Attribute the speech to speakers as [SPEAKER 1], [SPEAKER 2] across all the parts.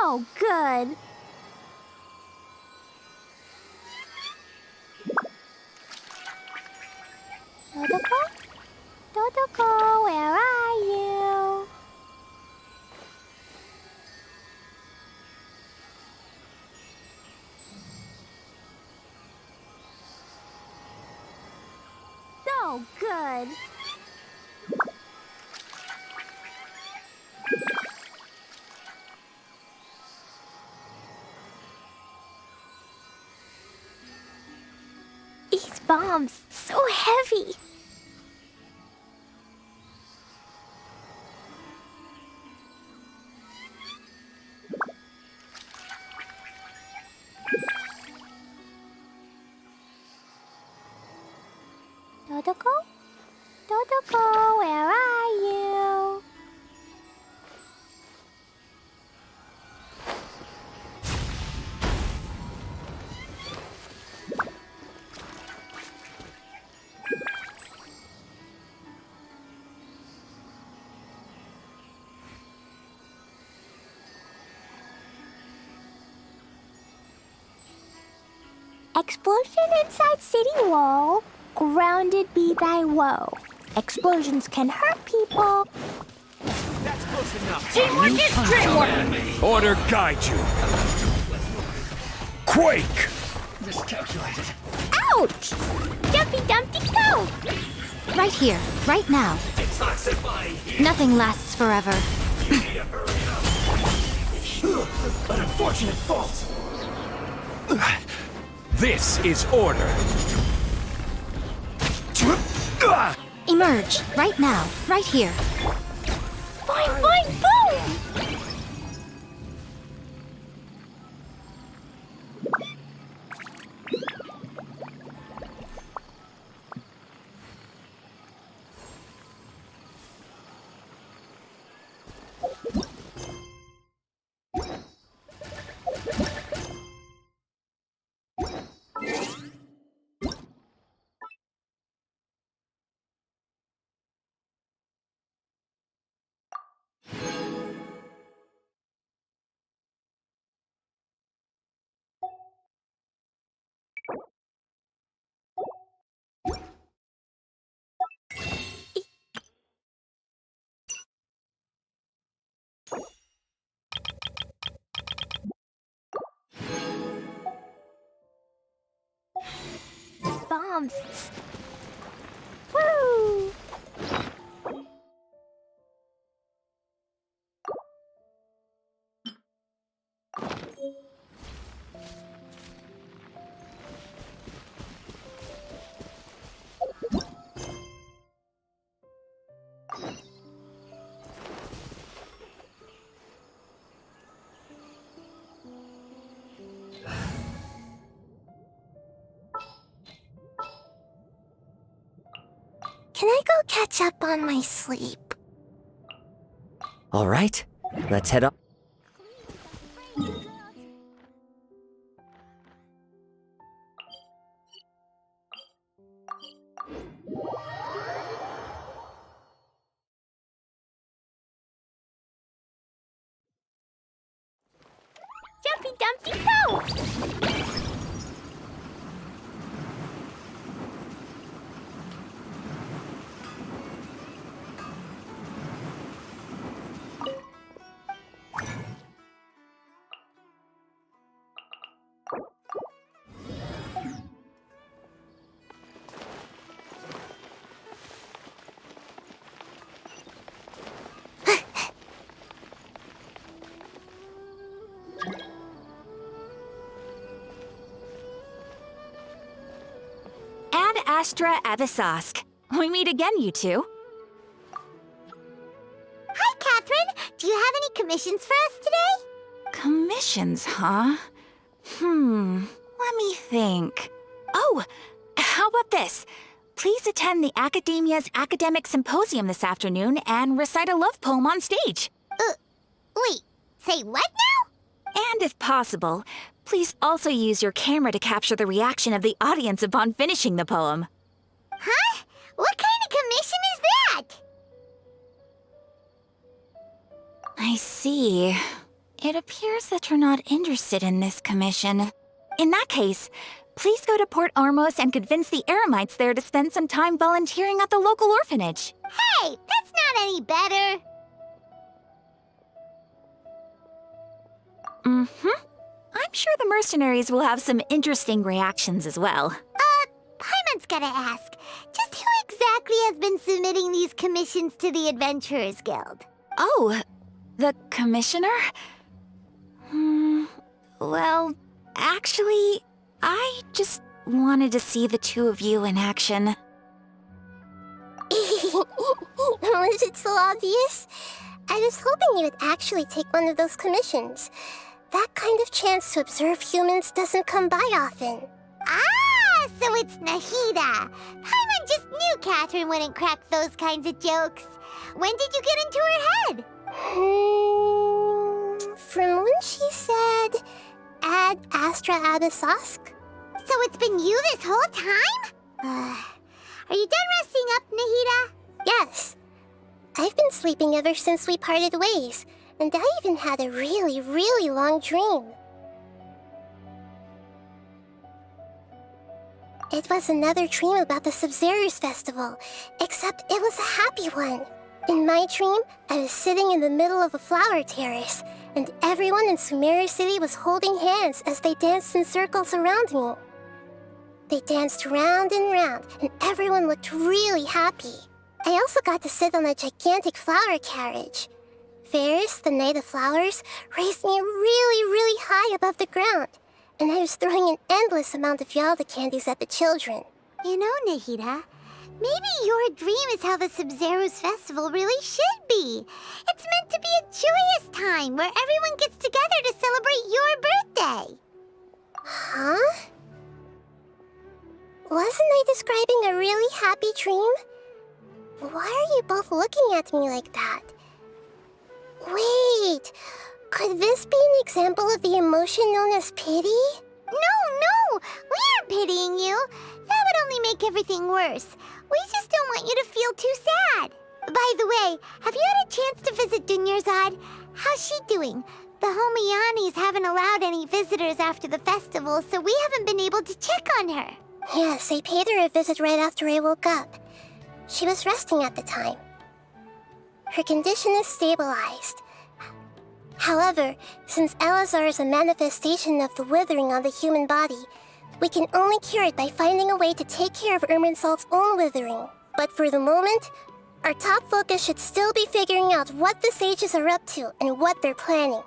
[SPEAKER 1] Oh, good. Dodoko? Dodoko, where are you? Oh, good. These bombs, so heavy. Dodoko? Dodoko, where are you? Explosion inside city wall. Grounded be thy woe. Explosions can hurt people.
[SPEAKER 2] That's close enough.
[SPEAKER 3] Teamwork is dreamwork!
[SPEAKER 4] Order guide you. Quake!
[SPEAKER 2] Miscalculated.
[SPEAKER 1] Ouch! Dumpy Dumpty go!
[SPEAKER 3] Right here, right now.
[SPEAKER 2] Detoxifying here.
[SPEAKER 3] Nothing lasts forever.
[SPEAKER 2] An unfortunate fault.
[SPEAKER 4] This is order.
[SPEAKER 3] Emerge, right now, right here.
[SPEAKER 1] Boing, boing, boom! Bombs. Woo! Can I go catch up on my sleep?
[SPEAKER 5] All right, let's head up.
[SPEAKER 1] Jumpy Dumpty go!
[SPEAKER 3] Ad Astra Abyssosque. We meet again, you two.
[SPEAKER 1] Hi, Catherine. Do you have any commissions for us today?
[SPEAKER 3] Commissions, huh? Let me think. Oh, how about this? Please attend the Academia's Academic Symposium this afternoon and recite a love poem on stage.
[SPEAKER 1] Wait, say what now?
[SPEAKER 3] And if possible, please also use your camera to capture the reaction of the audience upon finishing the poem.
[SPEAKER 1] Huh? What kind of commission is that?
[SPEAKER 3] I see. It appears that you're not interested in this commission. In that case, please go to Port Ormos and convince the Eremites there to spend some time volunteering at the local orphanage.
[SPEAKER 1] Hey, that's not any better.
[SPEAKER 3] Mm-hmm. I'm sure the mercenaries will have some interesting reactions as well.
[SPEAKER 1] Paimon's gotta ask, just who exactly has been submitting these commissions to the Adventurers Guild?
[SPEAKER 3] Oh, the commissioner? Well, actually, I just wanted to see the two of you in action.
[SPEAKER 1] Was it so obvious? I was hoping you would actually take one of those commissions. That kind of chance to observe humans doesn't come by often. Ah, so it's Nahida. Paimon just knew Catherine wouldn't crack those kinds of jokes. When did you get into her head? From when she said, Ad Astra Abyssosk? So it's been you this whole time? Are you done resting up, Nahida? Yes. I've been sleeping ever since we parted ways, and I even had a really, really long dream. It was another dream about the Sub-Zerus Festival, except it was a happy one. In my dream, I was sitting in the middle of a flower terrace, and everyone in Sumeru City was holding hands as they danced in circles around me. They danced round and round, and everyone looked really happy. I also got to sit on a gigantic flower carriage. Varus, the Knight of Flowers, raised me really, really high above the ground, and I was throwing an endless amount of Yalda candies at the children. You know, Nahida, maybe your dream is how the Sub-Zerus Festival really should be. It's meant to be a joyous time where everyone gets together to celebrate your birthday. Huh? Wasn't I describing a really happy dream? Why are you both looking at me like that? Wait, could this be an example of the emotion known as pity? No, we aren't pitying you. That would only make everything worse. We just don't want you to feel too sad. By the way, have you had a chance to visit Dunyarzad? How's she doing? The Homianis haven't allowed any visitors after the festival, so we haven't been able to check on her. Yes, I paid her a visit right after I woke up. She was resting at the time. Her condition is stabilized. However, since Elazar is a manifestation of the withering on the human body, we can only cure it by finding a way to take care of Irminsul's own withering. But for the moment, our top focus should still be figuring out what the sages are up to and what they're planning.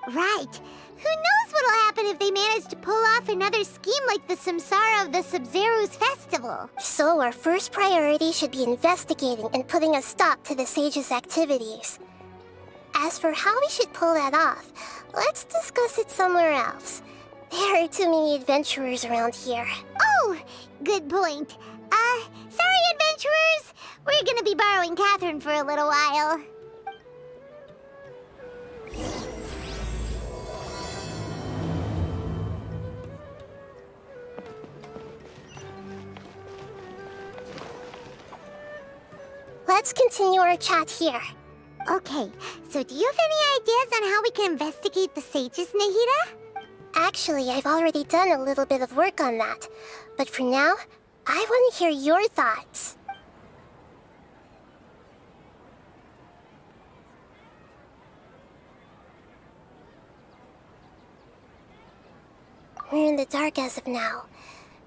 [SPEAKER 1] Right. Who knows what'll happen if they manage to pull off another scheme like the Samsara of the Sub-Zerus Festival. So our first priority should be investigating and putting a stop to the sages' activities. As for how we should pull that off, let's discuss it somewhere else. There are too many adventurers around here. Oh, good point. Sorry, adventurers. We're gonna be borrowing Catherine for a little while. Let's continue our chat here. Okay, so do you have any ideas on how we can investigate the sages, Nahida? Actually, I've already done a little bit of work on that. But for now, I want to hear your thoughts. We're in the dark as of now.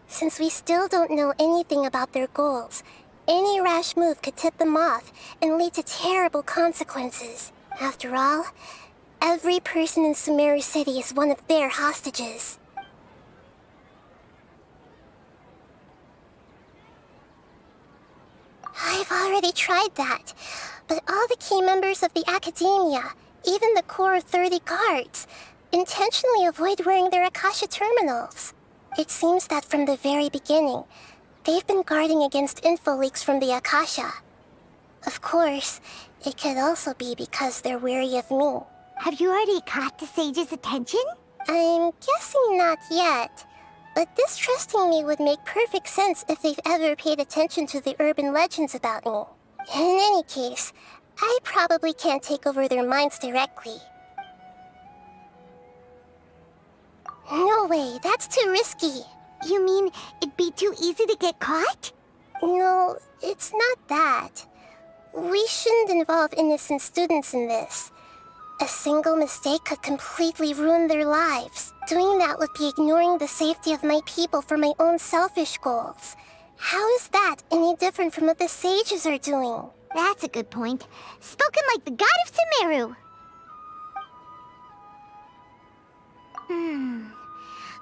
[SPEAKER 1] Since we still don't know anything about their goals, any rash move could tip them off and lead to terrible consequences. After all, every person in Sumeru City is one of their hostages. I've already tried that, but all the key members of the Academia, even the core of 30 guards, intentionally avoid wearing their Akasha terminals. It seems that from the very beginning, they've been guarding against info leaks from the Akasha. Of course, it could also be because they're wary of me. Have you already caught the sage's attention? I'm guessing not yet. But distrusting me would make perfect sense if they've ever paid attention to the urban legends about me. In any case, I probably can't take over their minds directly. way, that's too risky. You mean it'd be too easy to get caught? No, it's not that. We shouldn't involve innocent students in this. A single mistake could completely ruin their lives. Doing that would be ignoring the safety of my people for my own selfish goals. How is that any different from what the sages are doing? That's a good point. Spoken like the god of Sumeru.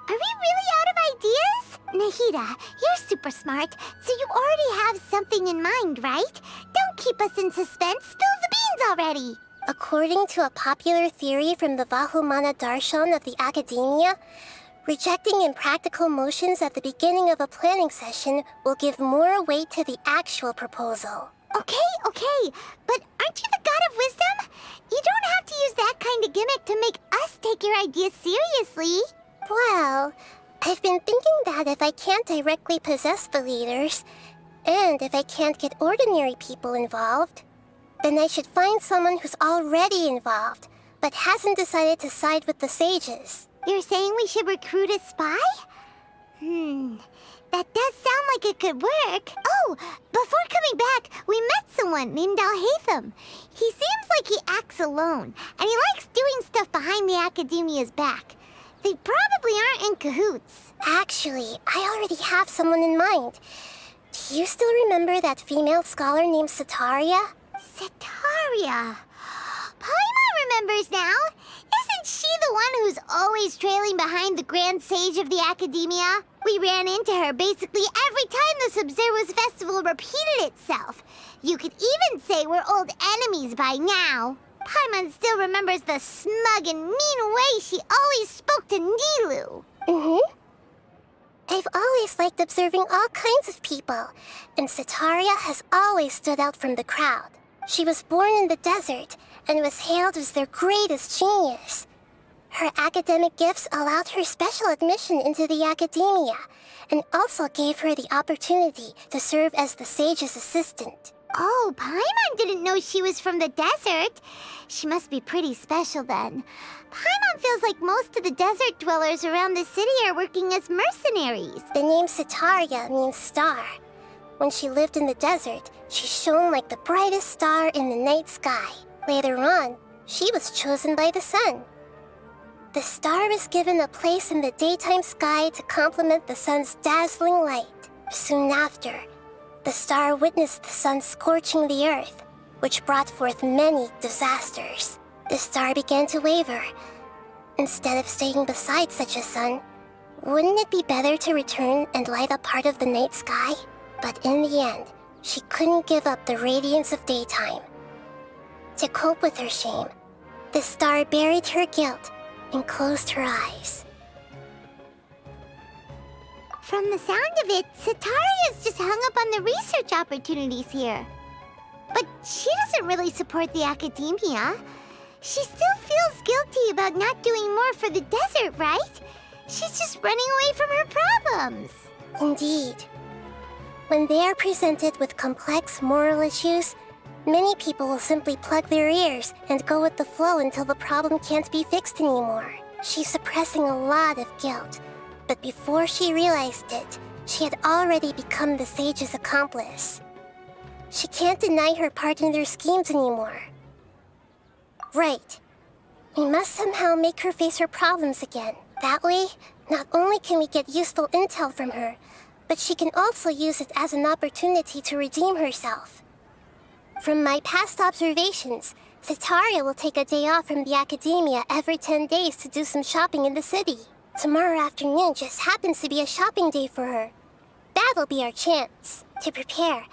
[SPEAKER 1] Are we really out of ideas? Nahida, you're super smart, so you already have something in mind, right? Don't keep us in suspense. Spill the beans already. According to a popular theory from the Vahumana Darshan of the Academia, rejecting impractical motions at the beginning of a planning session will give more weight to the actual proposal. Okay, but aren't you the god of wisdom? You don't have to use that kind of gimmick to make us take your ideas seriously. Well, I've been thinking that if I can't directly possess the leaders, and if I can't get ordinary people involved, then I should find someone who's already involved, but hasn't decided to side with the sages. You're saying we should recruit a spy? That does sound like it could work. Oh, before coming back, we met someone named Alhaitham. He seems like he acts alone, and he likes doing stuff behind the Academia's back. They probably aren't in cahoots. Actually, I already have someone in mind. Do you still remember that female scholar named Setaria? Setaria. Paimon remembers now. Isn't she the one who's always trailing behind the Grand Sage of the Academia? We ran into her basically every time the Sub-Zero's festival repeated itself. You could even say we're old enemies by now. Paimon still remembers the smug and mean way she always spoke to Nilu. I've always liked observing all kinds of people, and Setaria has always stood out from the crowd. She was born in the desert and was hailed as their greatest genius. Her academic gifts allowed her special admission into the Academia, and also gave her the opportunity to serve as the sage's assistant. Oh, Paimon didn't know she was from the desert. She must be pretty special then. Paimon feels like most of the desert dwellers around the city are working as mercenaries. The name Setaria means star. When she lived in the desert, she shone like the brightest star in the night sky. Later on, she was chosen by the sun. The star was given a place in the daytime sky to complement the sun's dazzling light. Soon after, the star witnessed the sun scorching the earth, which brought forth many disasters. The star began to waver. Instead of staying beside such a sun, wouldn't it be better to return and light up part of the night sky? But in the end, she couldn't give up the radiance of daytime. To cope with her shame, the star buried her guilt and closed her eyes. From the sound of it, Setaria's just hung up on the research opportunities here. But she doesn't really support the Academia. She still feels guilty about not doing more for the desert, right? She's just running away from her problems. Indeed. When they are presented with complex moral issues, many people will simply plug their ears and go with the flow until the problem can't be fixed anymore. She's suppressing a lot of guilt, but before she realized it, she had already become the sage's accomplice. She can't deny her part in their schemes anymore. Right. We must somehow make her face her problems again. That way, not only can we get useful intel from her, but she can also use it as an opportunity to redeem herself. From my past observations, Setaria will take a day off from the Academia every 10 days to do some shopping in the city. Tomorrow afternoon just happens to be a shopping day for her. That'll be our chance. To prepare,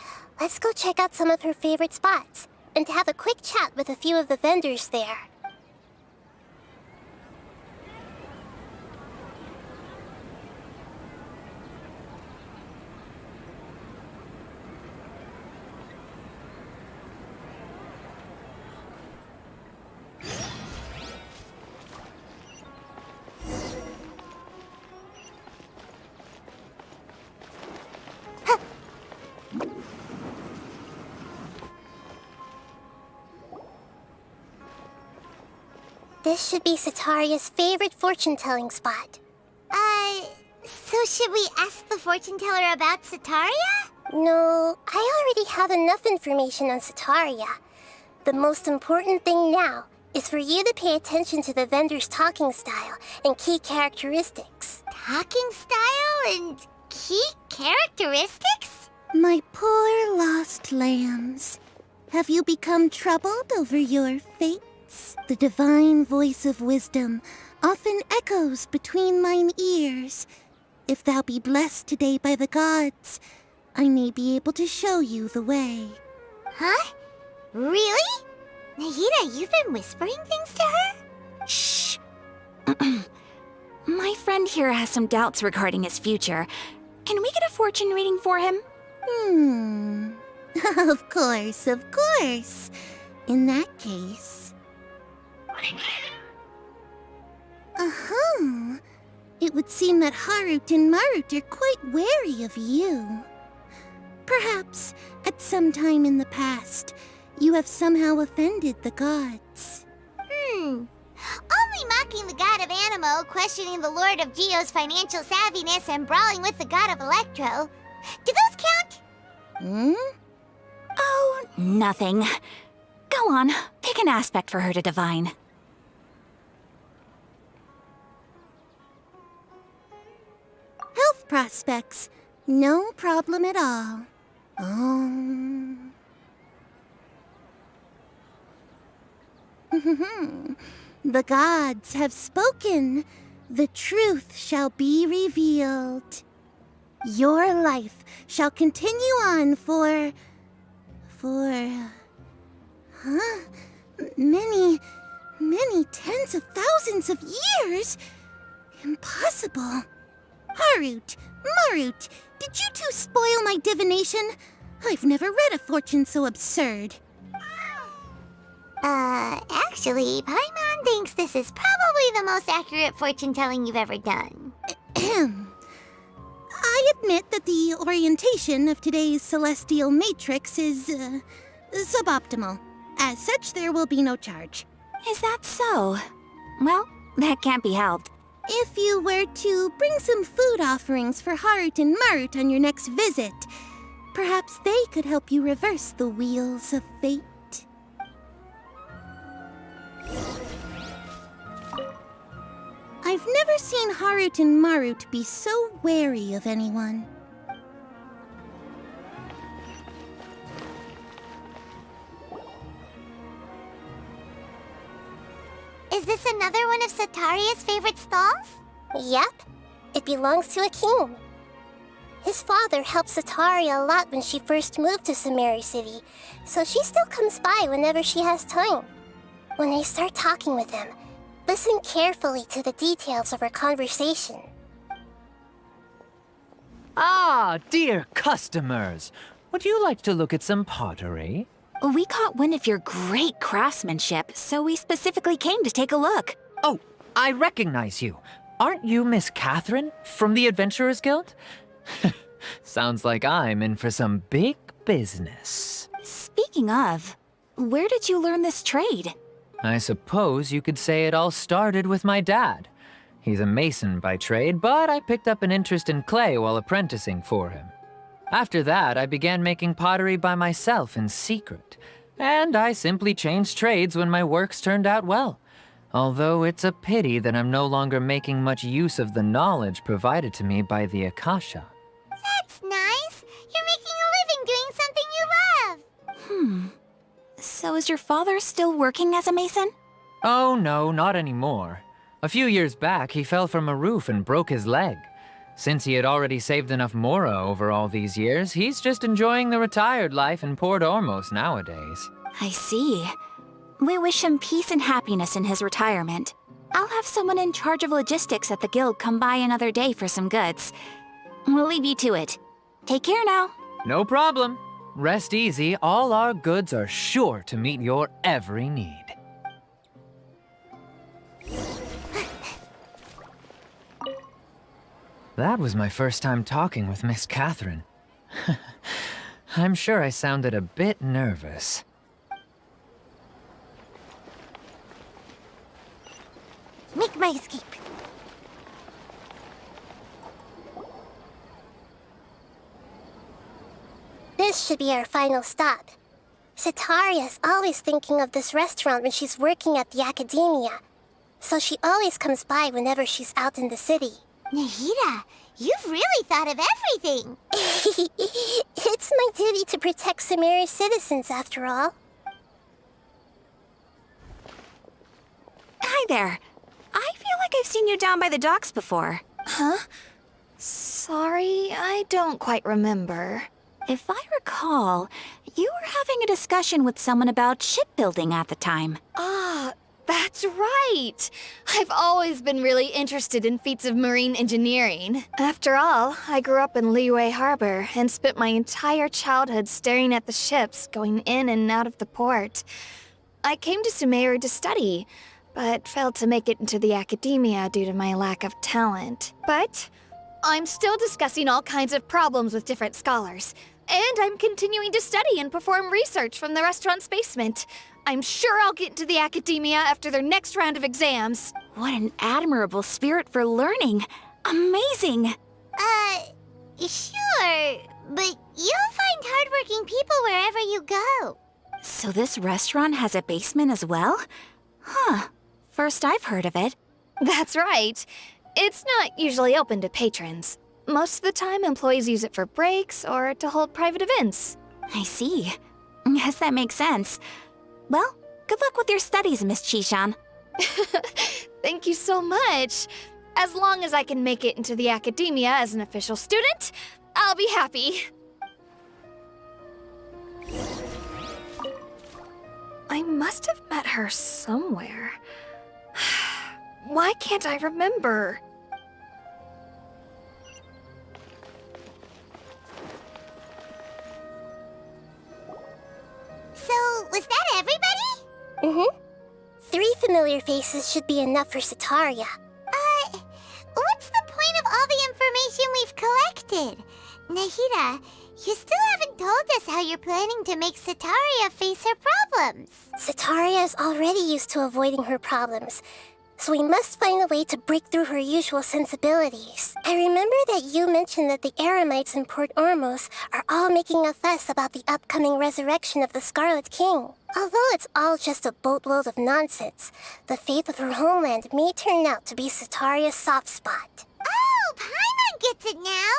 [SPEAKER 1] let's go check out some of her favorite spots, and have a quick chat with a few of the vendors there. This should be Setaria's favorite fortune-telling spot. So should we ask the fortune teller about Sataria? No, I already have enough information on Sataria. The most important thing now is for you to pay attention to the vendor's talking style and key characteristics. Talking style and key characteristics?
[SPEAKER 6] My poor lost lambs. Have you become troubled over your fates? The divine voice of wisdom often echoes between mine ears. If thou be blessed today by the gods, I may be able to show you the way.
[SPEAKER 1] Huh? Really? Nahida, you've been whispering things to her?
[SPEAKER 3] Shh. My friend here has some doubts regarding his future. Can we get a fortune reading for him?
[SPEAKER 6] Of course, of course. In that case... Uh-huh. It would seem that Harut and Marut are quite wary of you. Perhaps, at some time in the past, you have somehow offended the gods.
[SPEAKER 1] Only mocking the god of Animo, questioning the lord of Geo's financial savviness, and brawling with the god of Electro. Do those count?
[SPEAKER 3] Oh, nothing. Go on, pick an aspect for her to divine.
[SPEAKER 6] Health prospects. No problem at all. The gods have spoken. The truth shall be revealed. Your life shall continue on for... many tens of thousands of years? Impossible. Harut, Marut, did you two spoil my divination? I've never read a fortune so absurd.
[SPEAKER 1] Actually, Paimon thinks this is probably the most accurate fortune-telling you've ever done.
[SPEAKER 6] I admit that the orientation of today's celestial matrix is, suboptimal. As such, there will be no charge.
[SPEAKER 3] Is that so? Well, that can't be helped.
[SPEAKER 6] If you were to bring some food offerings for Harut and Marut on your next visit, perhaps they could help you reverse the wheels of fate. I've never seen Harut and Marut be so wary of anyone.
[SPEAKER 1] Is this another one of Sataria's favorite stalls? Yep. It belongs to a king. His father helped Sataria a lot when she first moved to Samari City, so she still comes by whenever she has time. When I start talking with him, listen carefully to the details of our conversation.
[SPEAKER 7] Ah, dear customers. Would you like to look at some pottery?
[SPEAKER 3] We caught wind of your great craftsmanship, so we specifically came to take a look.
[SPEAKER 7] Oh, I recognize you. Aren't you Miss Catherine from the Adventurers Guild? Sounds like I'm in for some big business.
[SPEAKER 3] Speaking of, where did you learn this trade?
[SPEAKER 7] I suppose you could say it all started with my dad. He's a mason by trade, but I picked up an interest in clay while apprenticing for him. After that, I began making pottery by myself in secret, and I simply changed trades when my works turned out well. Although it's a pity that I'm no longer making much use of the knowledge provided to me by the Akasha.
[SPEAKER 1] That's nice. You're making a living doing something you love.
[SPEAKER 3] So is your father still working as a mason?
[SPEAKER 7] Oh no, not anymore. A few years back, he fell from a roof and broke his leg. Since he had already saved enough mora over all these years, he's just enjoying the retired life in Port Ormos nowadays.
[SPEAKER 3] I see. We wish him peace and happiness in his retirement. I'll have someone in charge of logistics at the guild come by another day for some goods. We'll leave you to it. Take care now.
[SPEAKER 7] No problem. Rest easy, all our goods are sure to meet your every need. That was my first time talking with Miss Catherine. I'm sure I sounded a bit nervous.
[SPEAKER 1] Make my escape. this should be our final stop. Sitaria's always thinking of this restaurant when she's working at the academia, so she always comes by whenever she's out in the city.
[SPEAKER 6] Nahida, you've really thought of everything.
[SPEAKER 1] It's my duty to protect Sumeru's citizens, after all.
[SPEAKER 3] Hi there. I feel like I've seen you down by the docks before.
[SPEAKER 8] Huh? Sorry, I don't quite remember.
[SPEAKER 3] If I recall, you were having a discussion with someone about shipbuilding at the time.
[SPEAKER 8] Ah, that's right. I've always been really interested in feats of marine engineering. After all, I grew up in Liyue Harbor and spent my entire childhood staring at the ships going in and out of the port. I came to Sumeru to study, but failed to make it into the academia due to my lack of talent. But I'm still discussing all kinds of problems with different scholars, and I'm continuing to study and perform research from the restaurant's basement. I'm sure I'll get into the academia after their next round of exams.
[SPEAKER 3] What an admirable spirit for learning. Amazing.
[SPEAKER 1] Sure, but you'll find hardworking people wherever you go.
[SPEAKER 3] So this restaurant has a basement as well? Huh. First I've heard of it.
[SPEAKER 8] That's right. It's not usually open to patrons. Most of the time, employees use it for breaks or to hold private events.
[SPEAKER 3] I see. Guess that makes sense. Well, good luck with your studies, Miss Chishan.
[SPEAKER 8] Thank you so much. As long as I can make it into the academia as an official student, I'll be happy. I must have met her somewhere. Why can't I remember?
[SPEAKER 1] So, was that everybody? 3 familiar faces should be enough for Sitaria. What's the point of all the information we've collected? Nahida, you still haven't told us how you're planning to make Sitaria face her problems. Sitaria is already used to avoiding her problems, so we must find a way to break through her usual sensibilities. I remember that you mentioned that the Eremites in Port Ormos are all making a fuss about the upcoming resurrection of the Scarlet King. Although it's all just a boatload of nonsense, the fate of her homeland may turn out to be Sitaria's soft spot. Oh, Paimon gets it now!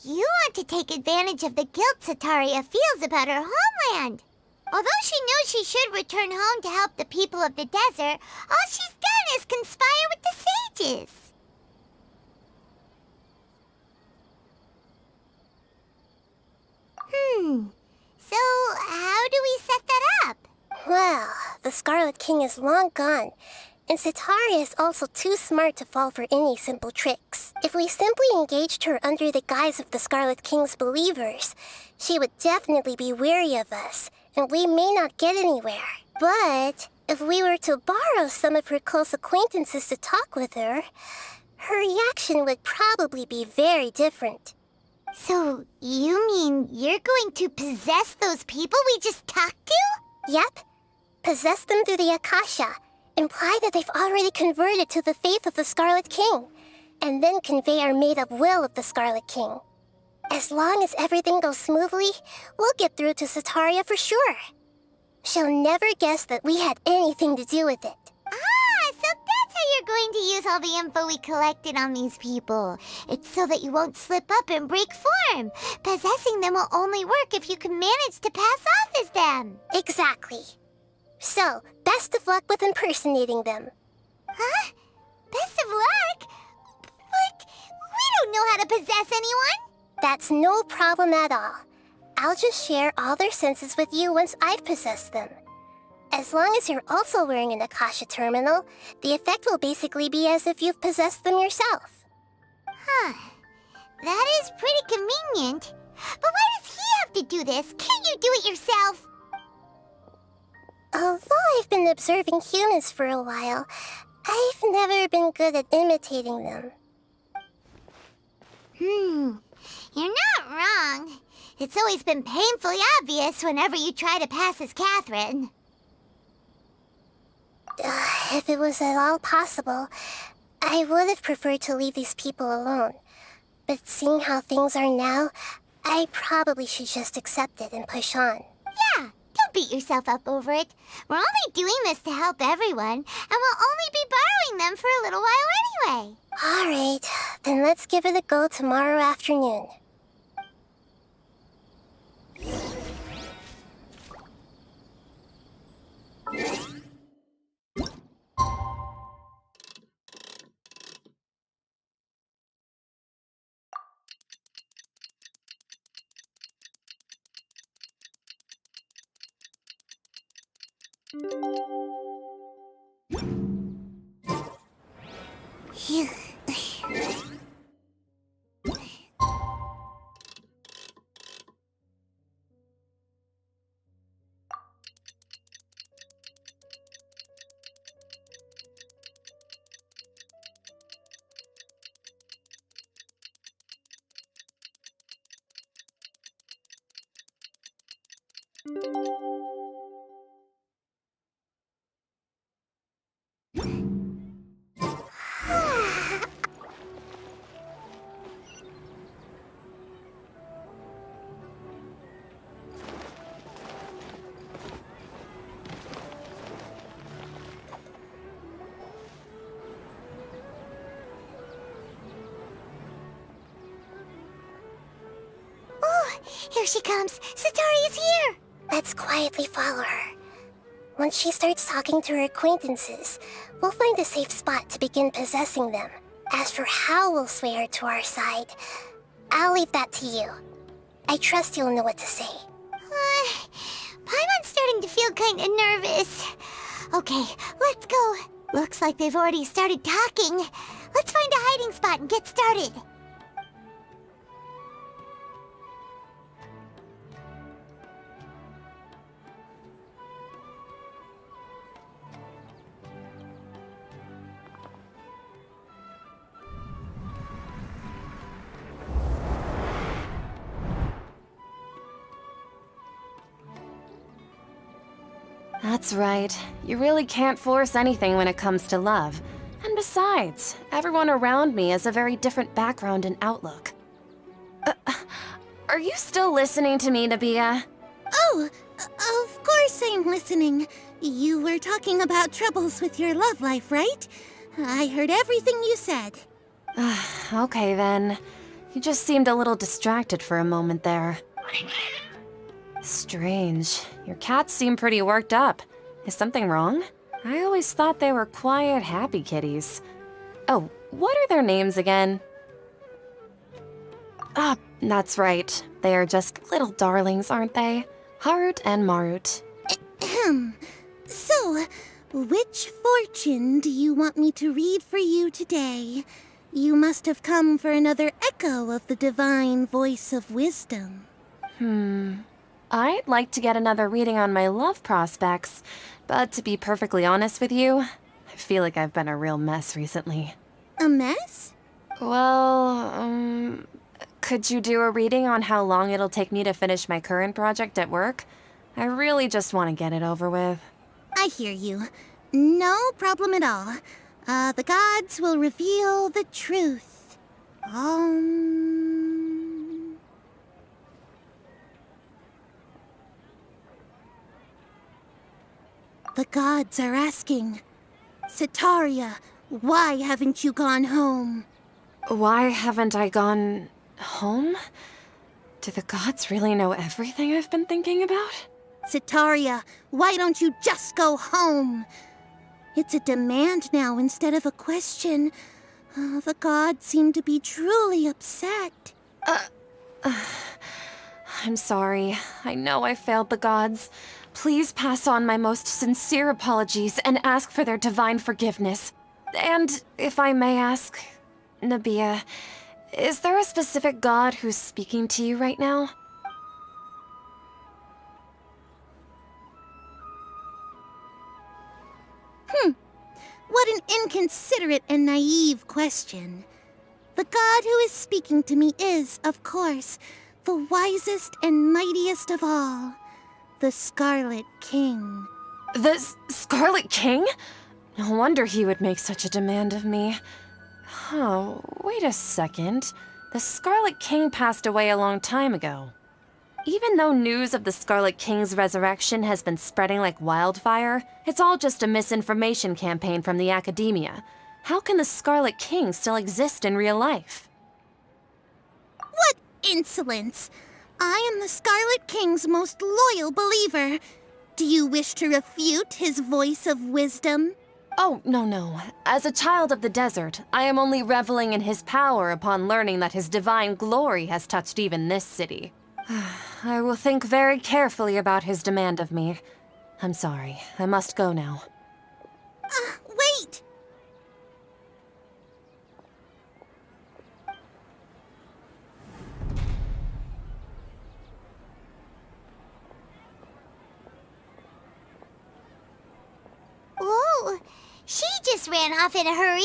[SPEAKER 1] You want to take advantage of the guilt Sitaria feels about her homeland. Although she knows she should return home to help the people of the desert, all she's done is conspire with the sages. So how do we set that up? Well, the Scarlet King is long gone, and Sitaria is also too smart to fall for any simple tricks. If we simply engaged her under the guise of the Scarlet King's believers, she would definitely be weary of us, and we may not get anywhere. But if we were to borrow some of her close acquaintances to talk with her, her reaction would probably be very different. So, you mean you're going to possess those people we just talked to? Yep. Possess them through the Akasha. Imply that they've already converted to the faith of the Scarlet King, and then convey our made-up will of the Scarlet King. As long as everything goes smoothly, we'll get through to Sitaria for sure. She'll never guess that we had anything to do with it. Ah, so that's how you're going to use all the info we collected on these people. It's so that you won't slip up and break form. Possessing them will only work if you can manage to pass off as them. Exactly. So, best of luck with impersonating them. Huh? Best of luck? But we don't know how to possess anyone. That's no problem at all. I'll just share all their senses with you once I've possessed them. As long as you're also wearing an Akasha terminal, the effect will basically be as if you've possessed them yourself. Huh. That is pretty convenient. But why does he have to do this? Can't you do it yourself? Although I've been observing humans for a while, I've never been good at imitating them. You're not wrong. It's always been painfully obvious whenever you try to pass as Catherine. If it was at all possible, I would have preferred to leave these people alone. But seeing how things are now, I probably should just accept it and push on. Yeah, don't beat yourself up over it. We're only doing this to help everyone, and we'll only be borrowing them for a little while anyway. Alright, then let's give it a go tomorrow afternoon. Here she comes! Satori is here! Let's quietly follow her. Once she starts talking to her acquaintances, we'll find a safe spot to begin possessing them. As for how we'll sway her to our side, I'll leave that to you. I trust you'll know what to say. Paimon's starting to feel kinda nervous. Okay, let's go. Looks like they've already started talking. Let's find a hiding spot and get started.
[SPEAKER 9] That's right. You really can't force anything when it comes to love. And besides, everyone around me has a very different background and outlook. Are you still listening to me, Nabia?
[SPEAKER 6] Oh, of course I'm listening. You were talking about troubles with your love life, right? I heard everything you said.
[SPEAKER 9] Okay then. You just seemed a little distracted for a moment there. Strange. Your cats seem pretty worked up. Is something wrong? I always thought they were quiet, happy kitties. Oh, what are their names again? Ah, that's right. They are just little darlings, aren't they? Harut and Marut.
[SPEAKER 6] Ahem. So, which fortune do you want me to read for you today? You must have come for another echo of the divine voice of wisdom.
[SPEAKER 9] I'd like to get another reading on my love prospects, but to be perfectly honest with you, I feel like I've been a real mess recently.
[SPEAKER 6] A mess?
[SPEAKER 9] Well, could you do a reading on how long it'll take me to finish my current project at work? I really just want to get it over with.
[SPEAKER 6] I hear you. No problem at all. The gods will reveal the truth. The gods are asking, Sitaria, why haven't you gone home?
[SPEAKER 9] Why haven't I gone home? Do the gods really know everything I've been thinking about?
[SPEAKER 6] Sitaria, why don't you just go home? It's a demand now instead of a question. The gods seem to be truly upset.
[SPEAKER 9] I'm sorry. I know I failed the gods. Please pass on my most sincere apologies and ask for their divine forgiveness. And if I may ask, Nabia, is there a specific god who's speaking to you right now?
[SPEAKER 6] What an inconsiderate and naive question. The god who is speaking to me is, of course, the wisest and mightiest of all, the Scarlet King.
[SPEAKER 9] The Scarlet King? No wonder he would make such a demand of me. Oh, wait a second. The Scarlet King passed away a long time ago. Even though news of the Scarlet King's resurrection has been spreading like wildfire, it's all just a misinformation campaign from the academia. How can the Scarlet King still exist in real life?
[SPEAKER 6] What insolence! I am the Scarlet King's most loyal believer. Do you wish to refute his voice of wisdom?
[SPEAKER 9] Oh, no. As a child of the desert, I am only reveling in his power upon learning that his divine glory has touched even this city. I will think very carefully about his demand of me. I'm sorry, I must go now.
[SPEAKER 6] Wait!
[SPEAKER 1] Whoa! She just ran off in a hurry.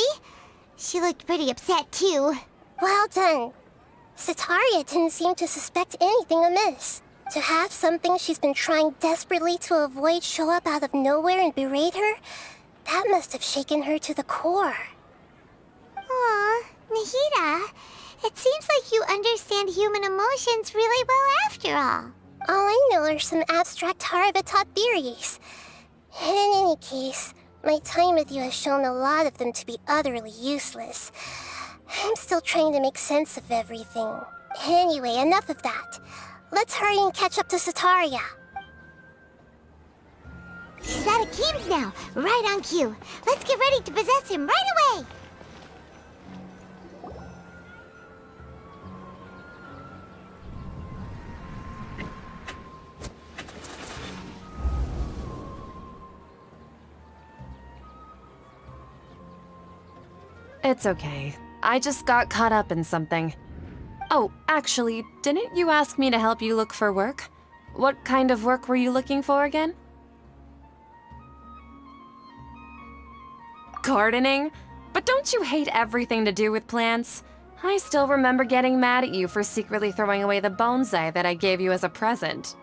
[SPEAKER 1] She looked pretty upset, too. Well done. Sitaria didn't seem to suspect anything amiss. To have something she's been trying desperately to avoid show up out of nowhere and berate her, that must have shaken her to the core. Aw, Nahida, it seems like you understand human emotions really well after all. All I know are some abstract Harvard-taught theories. In any case, my time with you has shown a lot of them to be utterly useless. I'm still trying to make sense of everything. Anyway, enough of that. Let's hurry and catch up to Sitaria. He's out of Keem's now, right on cue. Let's get ready to possess him right away!
[SPEAKER 9] It's okay. I just got caught up in something. Oh, actually, didn't you ask me to help you look for work? What kind of work were you looking for again? Gardening? But don't you hate everything to do with plants? I still remember getting mad at you for secretly throwing away the bonsai that I gave you as a present.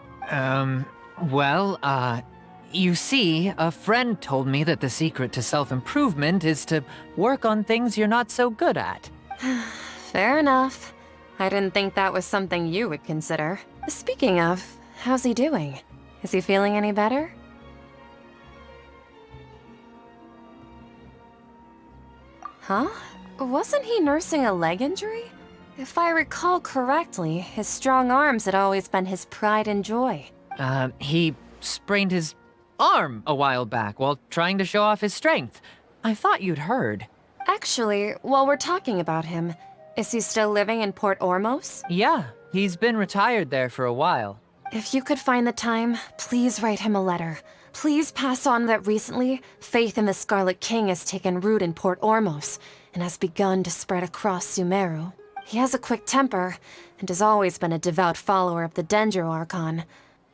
[SPEAKER 7] You see, a friend told me that the secret to self-improvement is to work on things you're not so good at.
[SPEAKER 9] Fair enough. I didn't think that was something you would consider. Speaking of, how's he doing? Is he feeling any better? Huh? Wasn't he nursing a leg injury? If I recall correctly, his strong arms had always been his pride and joy.
[SPEAKER 7] He sprained his arm a while back while trying to show off his strength. I thought you'd heard.
[SPEAKER 9] Actually, while we're talking about him, is he still living in Port Ormos?
[SPEAKER 7] Yeah, he's been retired there for a while.
[SPEAKER 9] If you could find the time, please write him a letter. Please pass on that recently, faith in the Scarlet King has taken root in Port Ormos and has begun to spread across Sumeru. He has a quick temper and has always been a devout follower of the Dendro Archon.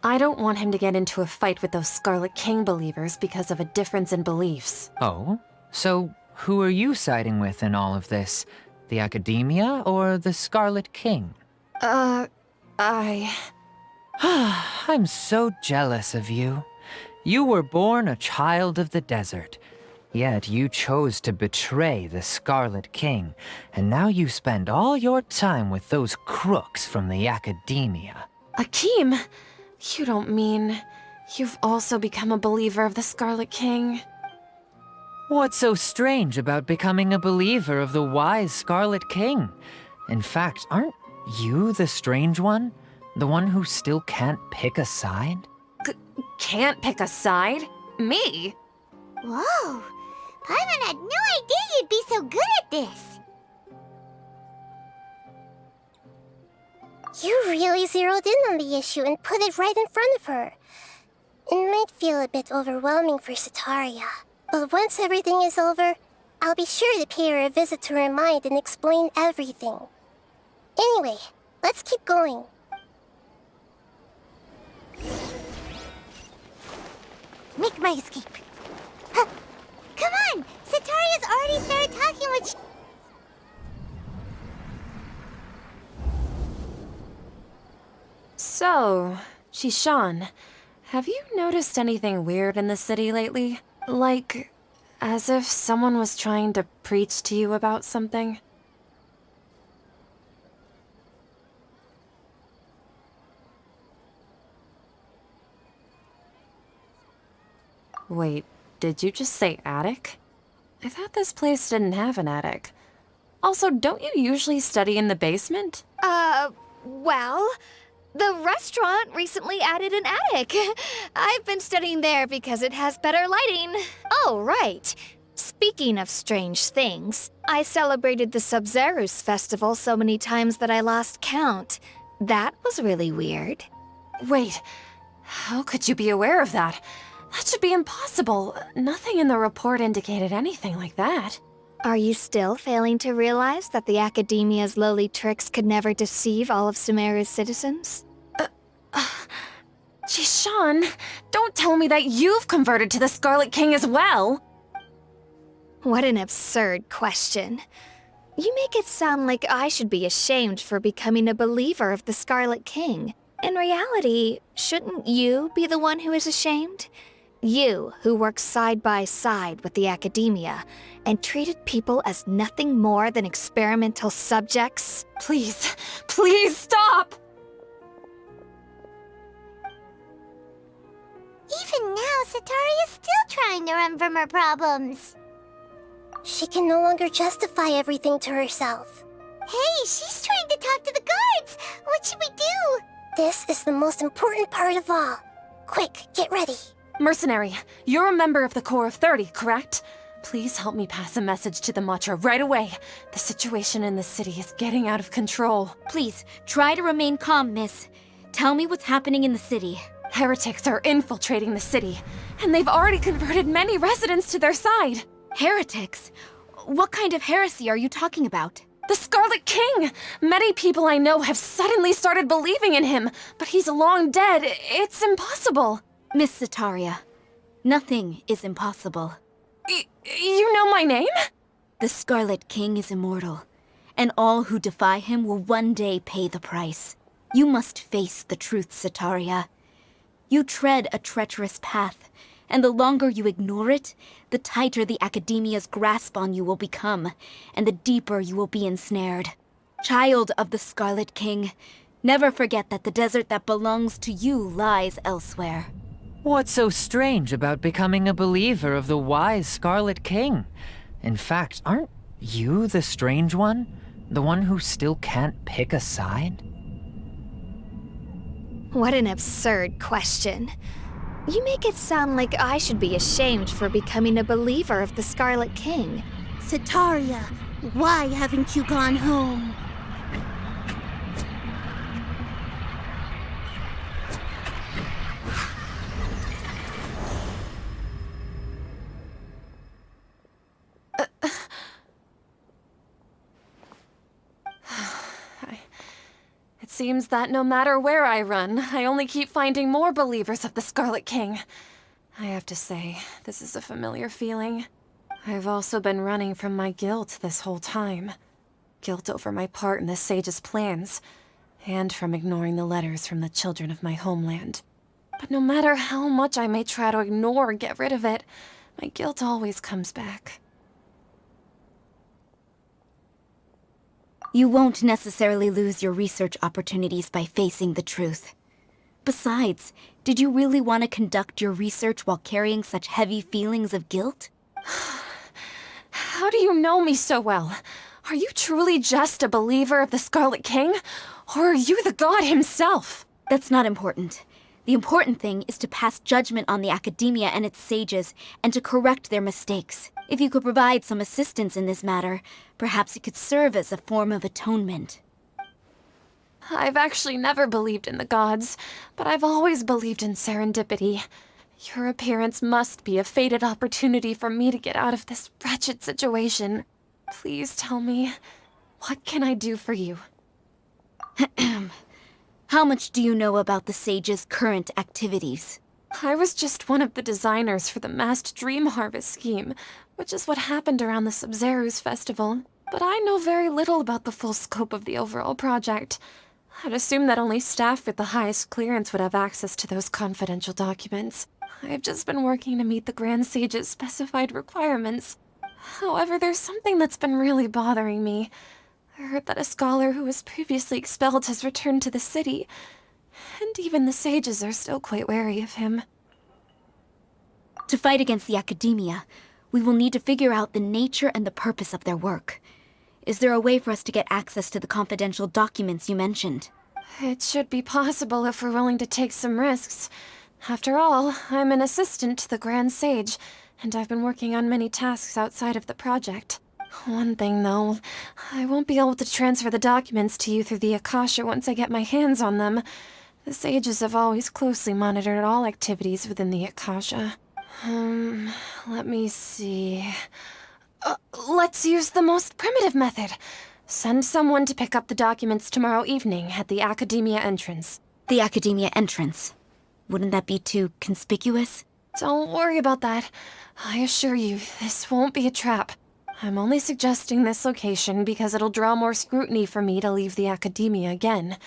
[SPEAKER 9] I don't want him to get into a fight with those Scarlet King believers because of a difference in beliefs.
[SPEAKER 7] Oh? So who are you siding with in all of this? The Academia or the Scarlet King? I'm so jealous of you. You were born a child of the desert, yet you chose to betray the Scarlet King, and now you spend all your time with those crooks from the Academia.
[SPEAKER 9] Akeem, you don't mean you've also become a believer of the Scarlet King?
[SPEAKER 7] What's so strange about becoming a believer of the wise Scarlet King? In fact, aren't you the strange one? The one who still can't pick a side?
[SPEAKER 9] Can't pick a side? Me?
[SPEAKER 1] Whoa! Paimon had no idea you'd be so good at this! You really zeroed in on the issue and put it right in front of her. It might feel a bit overwhelming for Sitaria, but once everything is over, I'll be sure to pay her a visit to her mind and explain everything. Anyway, let's keep going. Make my escape. Huh. Come on! Sitaria's already started talking with...
[SPEAKER 9] So, Shishan, have you noticed anything weird in the city lately? Like, as if someone was trying to preach to you about something? Wait, did you just say attic? I thought this place didn't have an attic. Also, don't you usually study in the basement?
[SPEAKER 8] Well, the restaurant recently added an attic. I've been studying there because it has better lighting. Oh, right. Speaking of strange things, I celebrated the Sub-Zerus festival so many times that I lost count. That was really weird.
[SPEAKER 9] Wait, how could you be aware of that? That should be impossible. Nothing in the report indicated anything like that.
[SPEAKER 8] Are you still failing to realize that the Academia's lowly tricks could never deceive all of Sumeru's citizens?
[SPEAKER 9] Gee, Sean, don't tell me that you've converted to the Scarlet King as well!
[SPEAKER 8] What an absurd question. You make it sound like I should be ashamed for becoming a believer of the Scarlet King. In reality, shouldn't you be the one who is ashamed? You, who works side by side with the Academia and treated people as nothing more than experimental subjects.
[SPEAKER 9] Please, please stop!
[SPEAKER 1] Even now, Satari is still trying to run from her problems. She can no longer justify everything to herself. Hey, she's trying to talk to the guards! What should we do? This is the most important part of all. Quick, get ready.
[SPEAKER 9] Mercenary, you're a member of the Corps of 30, correct? Please help me pass a message to the Matcha right away. The situation in the city is getting out of control.
[SPEAKER 10] Please, try to remain calm, miss. Tell me what's happening in the city.
[SPEAKER 9] Heretics are infiltrating the city, and they've already converted many residents to their side.
[SPEAKER 10] Heretics? What kind of heresy are you talking about?
[SPEAKER 9] The Scarlet King! Many people I know have suddenly started believing in him, but he's long dead. It's impossible.
[SPEAKER 10] Miss Sataria, nothing is impossible.
[SPEAKER 9] You know my name?
[SPEAKER 10] The Scarlet King is immortal, and all who defy him will one day pay the price. You must face the truth, Sataria. You tread a treacherous path, and the longer you ignore it, the tighter the Academia's grasp on you will become, and the deeper you will be ensnared. Child of the Scarlet King, never forget that the desert that belongs to you lies elsewhere.
[SPEAKER 7] What's so strange about becoming a believer of the wise Scarlet King? In fact, aren't you the strange one? The one who still can't pick a side?
[SPEAKER 8] What an absurd question. You make it sound like I should be ashamed for becoming a believer of the Scarlet King.
[SPEAKER 6] Sataria, why haven't you gone home?
[SPEAKER 9] It seems that no matter where I run, I only keep finding more believers of the Scarlet King. I have to say, this is a familiar feeling. I've also been running from my guilt this whole time. Guilt over my part in the Sage's plans, and from ignoring the letters from the children of my homeland. But no matter how much I may try to ignore or get rid of it, my guilt always comes back.
[SPEAKER 10] You won't necessarily lose your research opportunities by facing the truth. Besides, did you really want to conduct your research while carrying such heavy feelings of guilt?
[SPEAKER 9] How do you know me so well? Are you truly just a believer of the Scarlet King? Or are you the god himself?
[SPEAKER 10] That's not important. The important thing is to pass judgment on the Academia and its sages, and to correct their mistakes. If you could provide some assistance in this matter, perhaps it could serve as a form of atonement.
[SPEAKER 9] I've actually never believed in the gods, but I've always believed in serendipity. Your appearance must be a fated opportunity for me to get out of this wretched situation. Please tell me, what can I do for you?
[SPEAKER 10] How much do you know about the sage's current activities?
[SPEAKER 9] I was just one of the designers for the massed dream harvest scheme, which is what happened around the Sub-Zerus festival. But I know very little about the full scope of the overall project. I'd assume that only staff with the highest clearance would have access to those confidential documents. I've just been working to meet the Grand Sage's specified requirements. However, there's something that's been really bothering me. I heard that a scholar who was previously expelled has returned to the city, and even the sages are still quite wary of him.
[SPEAKER 10] To fight against the academia, we will need to figure out the nature and the purpose of their work. Is there a way for us to get access to the confidential documents you mentioned?
[SPEAKER 9] It should be possible if we're willing to take some risks. After all, I'm an assistant to the Grand Sage, and I've been working on many tasks outside of the project. One thing, though, I won't be able to transfer the documents to you through the Akasha once I get my hands on them. The sages have always closely monitored all activities within the Akasha. Let me see. Let's use the most primitive method. Send someone to pick up the documents tomorrow evening at the Academia entrance.
[SPEAKER 10] The Academia entrance. Wouldn't that be too conspicuous?
[SPEAKER 9] Don't worry about that. I assure you, this won't be a trap. I'm only suggesting this location because it'll draw more scrutiny for me to leave the Academia again.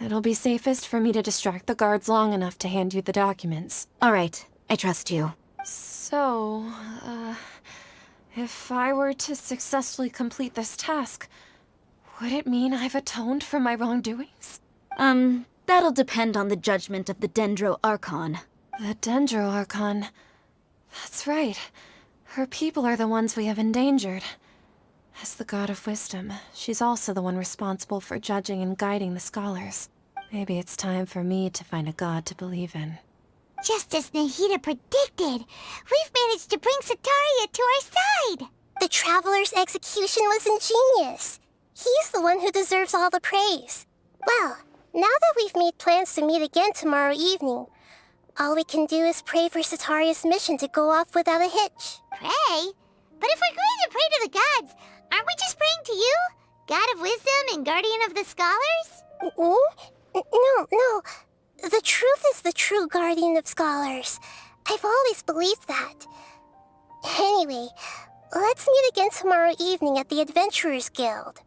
[SPEAKER 9] It'll be safest for me to distract the guards long enough to hand you the documents.
[SPEAKER 10] All right, I trust you.
[SPEAKER 9] So, if I were to successfully complete this task, would it mean I've atoned for my wrongdoings?
[SPEAKER 10] That'll depend on the judgment of the Dendro Archon.
[SPEAKER 9] The Dendro Archon. That's right. Her people are the ones we have endangered. As the God of Wisdom, she's also the one responsible for judging and guiding the scholars. Maybe it's time for me to find a god to believe in.
[SPEAKER 1] Just as Nahida predicted, we've managed to bring Sataria to our side! The Traveler's execution was ingenious. He's the one who deserves all the praise. Well, now that we've made plans to meet again tomorrow evening, all we can do is pray for Sataria's mission to go off without a hitch. Pray? But if we're going to pray to the gods, aren't we just praying to you? God of Wisdom and Guardian of the Scholars? No. The truth is the true Guardian of Scholars. I've always believed that. Anyway, let's meet again tomorrow evening at the Adventurers Guild.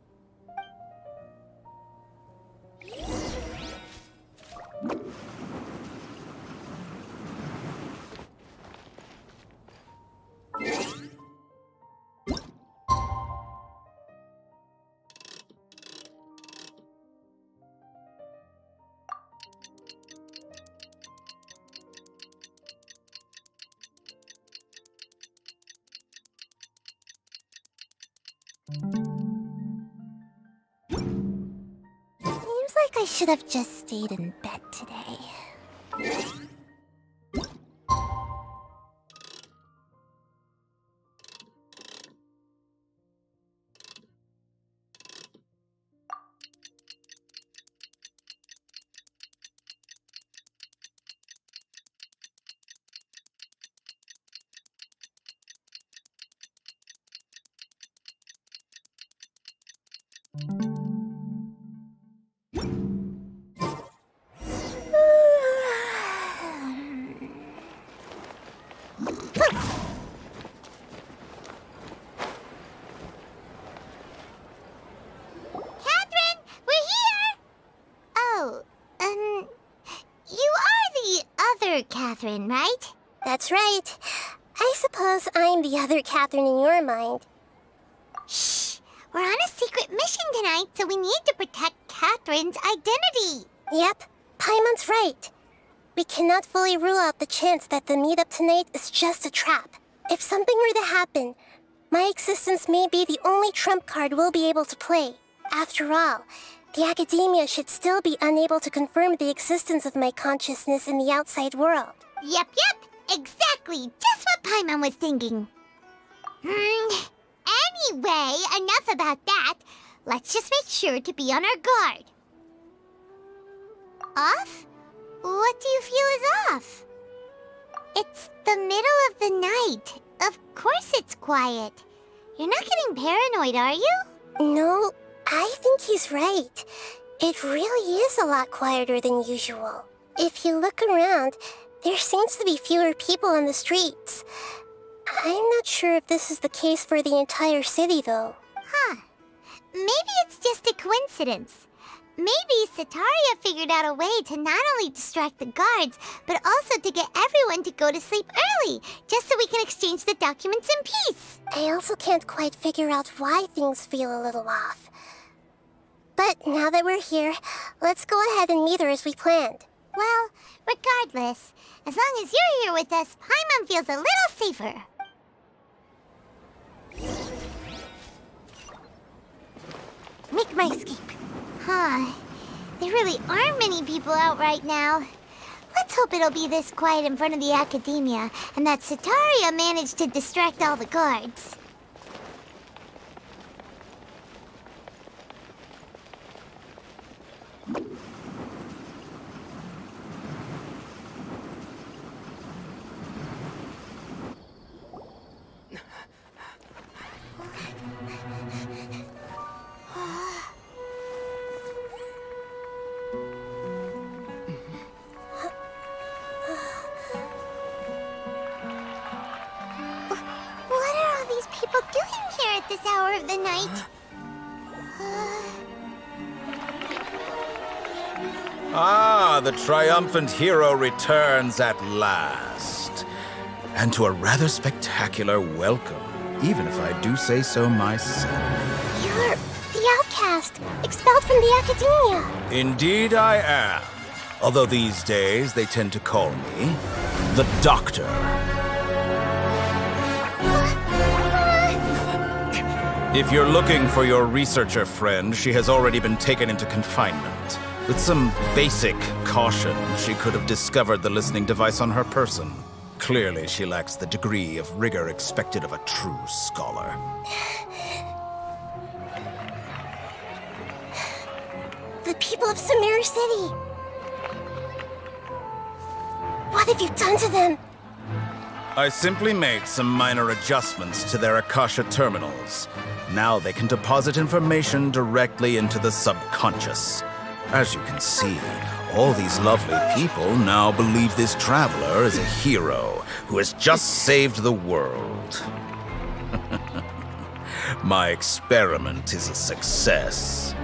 [SPEAKER 1] Seems like I should have just stayed in bed today. Catherine, right? That's right. I suppose I'm the other Catherine in your mind. Shh! We're on a secret mission tonight, so we need to protect Catherine's identity. Yep, Paimon's right. We cannot fully rule out the chance that the meetup tonight is just a trap. If something were to happen, my existence may be the only trump card we'll be able to play. After all, the Academia should still be unable to confirm the existence of my consciousness in the outside world. Yep. Exactly. Just what Paimon was thinking. Anyway, enough about that. Let's just make sure to be on our guard. Off? What do you feel is off? It's the middle of the night. Of course it's quiet. You're not getting paranoid, are you? No, I think he's right. It really is a lot quieter than usual. If you look around, there seems to be fewer people on the streets. I'm not sure if this is the case for the entire city, though. Maybe it's just a coincidence. Maybe Sataria figured out a way to not only distract the guards, but also to get everyone to go to sleep early, just so we can exchange the documents in peace. I also can't quite figure out why things feel a little off. But now that we're here, let's go ahead and meet her as we planned. Well, regardless, as long as you're here with us, Paimon feels a little safer. Make my escape. Huh. There really aren't many people out right now. Let's hope it'll be this quiet in front of the Academia, and that Sataria managed to distract all the guards. What are all these people doing here at this hour of the night?
[SPEAKER 11] Ah, the triumphant hero returns at last. And to a rather spectacular welcome, even if I do say so myself.
[SPEAKER 1] You're the outcast, expelled from the Academia.
[SPEAKER 11] Indeed I am. Although these days they tend to call me the Doctor. If you're looking for your researcher friend, she has already been taken into confinement. With some basic caution, she could have discovered the listening device on her person. Clearly, she lacks the degree of rigor expected of a true scholar.
[SPEAKER 1] The people of Sumeru City. What have you done to them?
[SPEAKER 11] I simply made some minor adjustments to their Akasha terminals. Now they can deposit information directly into the subconscious. As you can see, all these lovely people now believe this traveler is a hero who has just saved the world. My experiment is a success.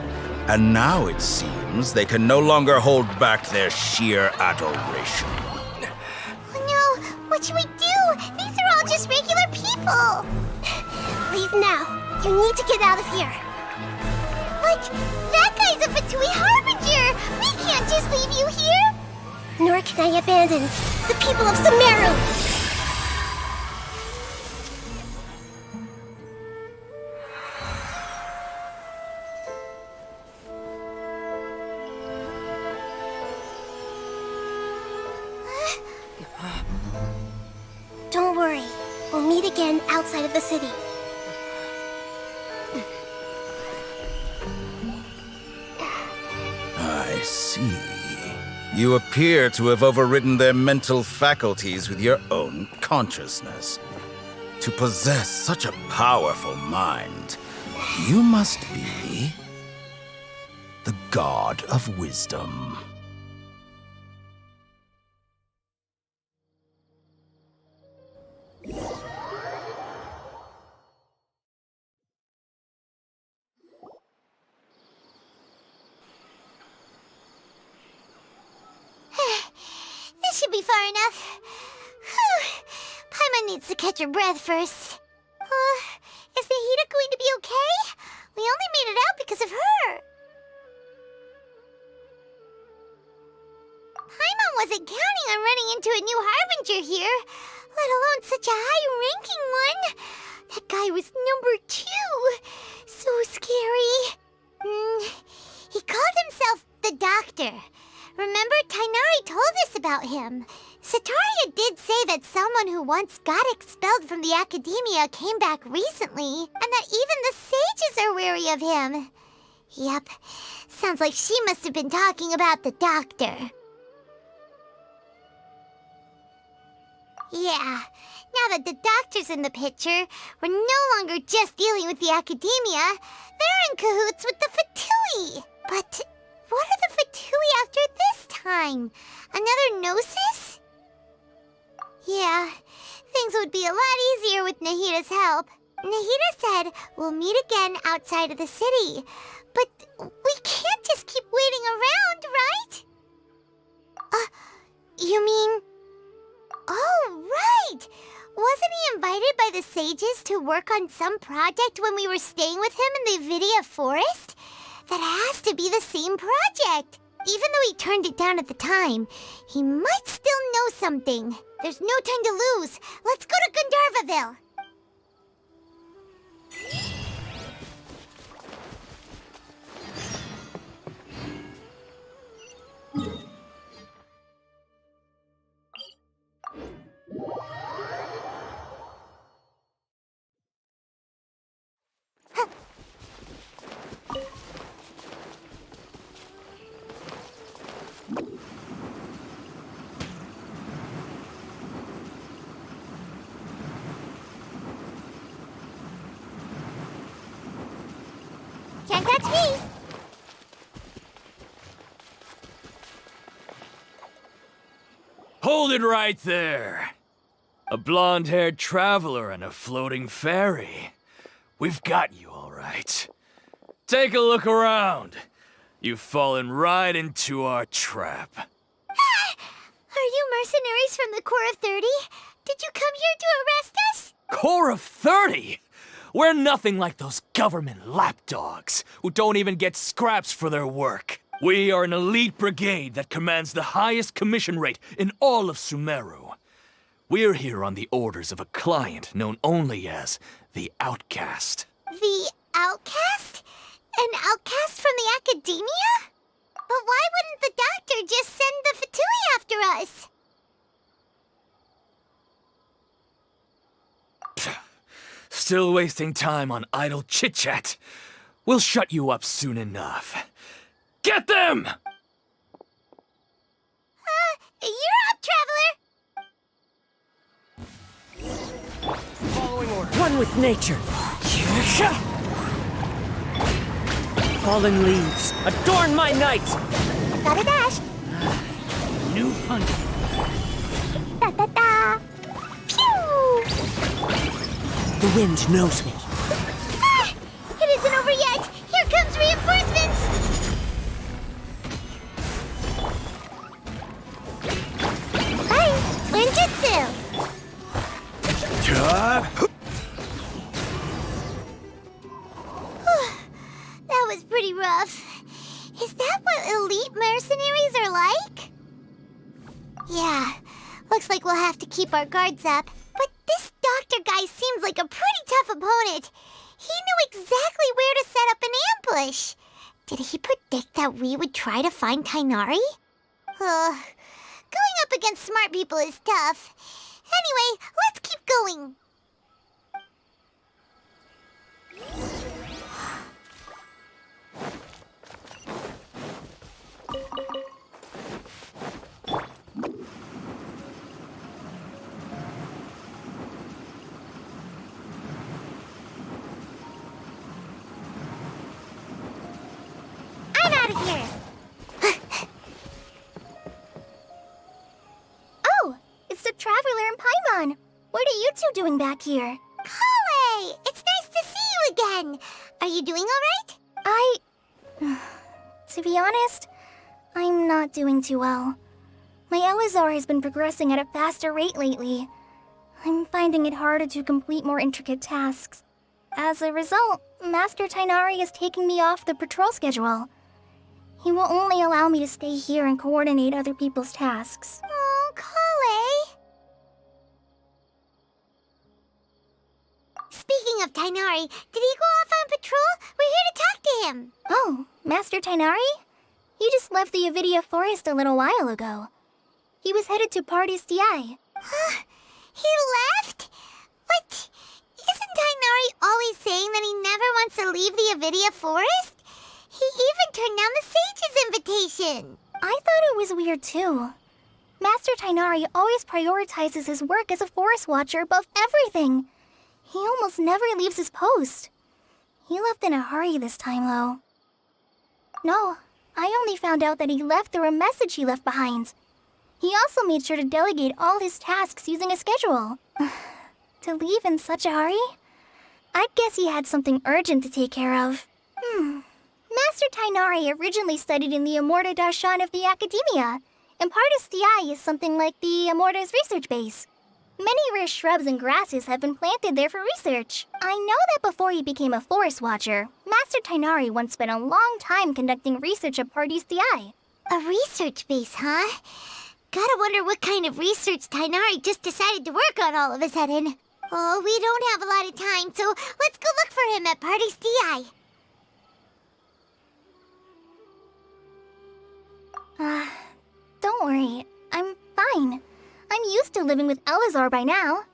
[SPEAKER 11] And now it seems they can no longer hold back their sheer adoration.
[SPEAKER 1] Oh no, what should we do? These are all just regular people. Leave now. You need to get out of here. But that guy's a Fatui Harbinger! We can't just leave you here! Nor can I abandon the people of Sumeru! Don't worry. We'll meet again outside of the city.
[SPEAKER 11] I see. You appear to have overridden their mental faculties with your own consciousness. To possess such a powerful mind, you must be the god of wisdom.
[SPEAKER 1] This should be far enough. Whew. Paimon needs to catch her breath first. Is Nahida going to be okay? We only made it out because of her. Paimon wasn't counting on running into a new Harbinger here, let alone such a high-ranking one. That guy was number 2. So scary. He called himself the Doctor. Remember, Tainari told us about him. Sataria did say that someone who once got expelled from the Academia came back recently, and that even the sages are wary of him. Yep, sounds like she must have been talking about the Doctor. Yeah, now that the Doctor's in the picture, we're no longer just dealing with the Academia. They're in cahoots with the Fatui. But what are the Fatui after this time? Another Gnosis? Yeah, things would be a lot easier with Nahida's help. Nahida said we'll meet again outside of the city. But we can't just keep waiting around, right? You mean... Oh, right! Wasn't he invited by the sages to work on some project when we were staying with him in the Vidia Forest? That has to be the same project. Even though he turned it down at the time, he might still know something. There's no time to lose. Let's go to Gandharvaville. Can't catch me!
[SPEAKER 2] Hold it right there. A blonde-haired traveler and a floating fairy. We've got you all right. Take a look around. You've fallen right into our trap.
[SPEAKER 1] Are you mercenaries from the Corps of 30? Did you come here to arrest us?
[SPEAKER 2] Corps of 30? We're nothing like those government lapdogs who don't even get scraps for their work. We are an elite brigade that commands the highest commission rate in all of Sumeru. We're here on the orders of a client known only as the Outcast.
[SPEAKER 1] The Outcast? An outcast from the academia? But why wouldn't the doctor just send the Fatui after us?
[SPEAKER 2] Still wasting time on idle chit-chat. We'll shut you up soon enough. Get them!
[SPEAKER 1] You're up, traveler!
[SPEAKER 2] Following order.
[SPEAKER 5] One with nature. Fallen leaves, adorn my night!
[SPEAKER 1] Gotta dash!
[SPEAKER 2] New punch.
[SPEAKER 1] Da-da-da! Pew!
[SPEAKER 5] The wind knows me.
[SPEAKER 1] Ah! It isn't over yet! Here comes reinforcements! Bye! Ninjutsu! That was pretty rough. Is that what elite mercenaries are like? Yeah, looks like we'll have to keep our guards up. But this doctor guy seems like a pretty tough opponent. He knew exactly where to set up an ambush. Did he predict that we would try to find Tainari? Going up against smart people is tough. Anyway, let's keep going. I'm out of here. Oh, it's the Traveler and Paimon. What are you two doing back here? Kale, it's nice to see you again. Are you doing all right? To be honest, I'm not doing too well. My Elazar has been progressing at a faster rate lately. I'm finding it harder to complete more intricate tasks. As a result, Master Tainari is taking me off the patrol schedule. He will only allow me to stay here and coordinate other people's tasks. Oh, Kale. Speaking of Tainari, did he go off on patrol? We're here to talk to him. Oh, Master Tainari? He just left the Avidia Forest a little while ago. He was headed to Pardis Di. He left? What? Isn't Tainari always saying that he never wants to leave the Avidia Forest? He even turned down the Sage's invitation. I thought it was weird too. Master Tainari always prioritizes his work as a forest watcher above everything. He almost never leaves his post. He left in a hurry this time, though. No, I only found out that he left through a message he left behind. He also made sure to delegate all his tasks using a schedule. To leave in such a hurry? I'd guess he had something urgent to take care of. Master Tainari originally studied in the Amorta Darshan of the Academia, and Pardis Di is something like the Amorta's research base. Many rare shrubs and grasses have been planted there for research. I know that before he became a forest watcher, Master Tainari once spent a long time conducting research at Pardis Di. A research base, huh? Gotta wonder what kind of research Tainari just decided to work on all of a sudden. Oh, we don't have a lot of time, so let's go look for him at Party's DI. Don't worry. I'm fine. I'm used to living with Elazar by now.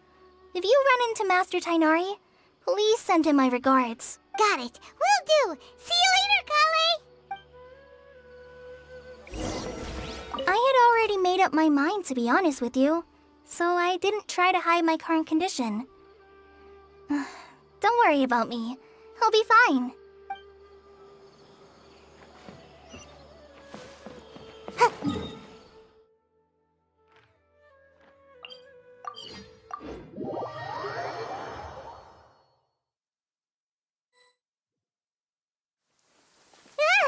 [SPEAKER 1] If you run into Master Tainari, please send him my regards. Got it. Will do. See you later, Kale! I had already made up my mind, to be honest with you, so I didn't try to hide my current condition. Don't worry about me. He'll be fine.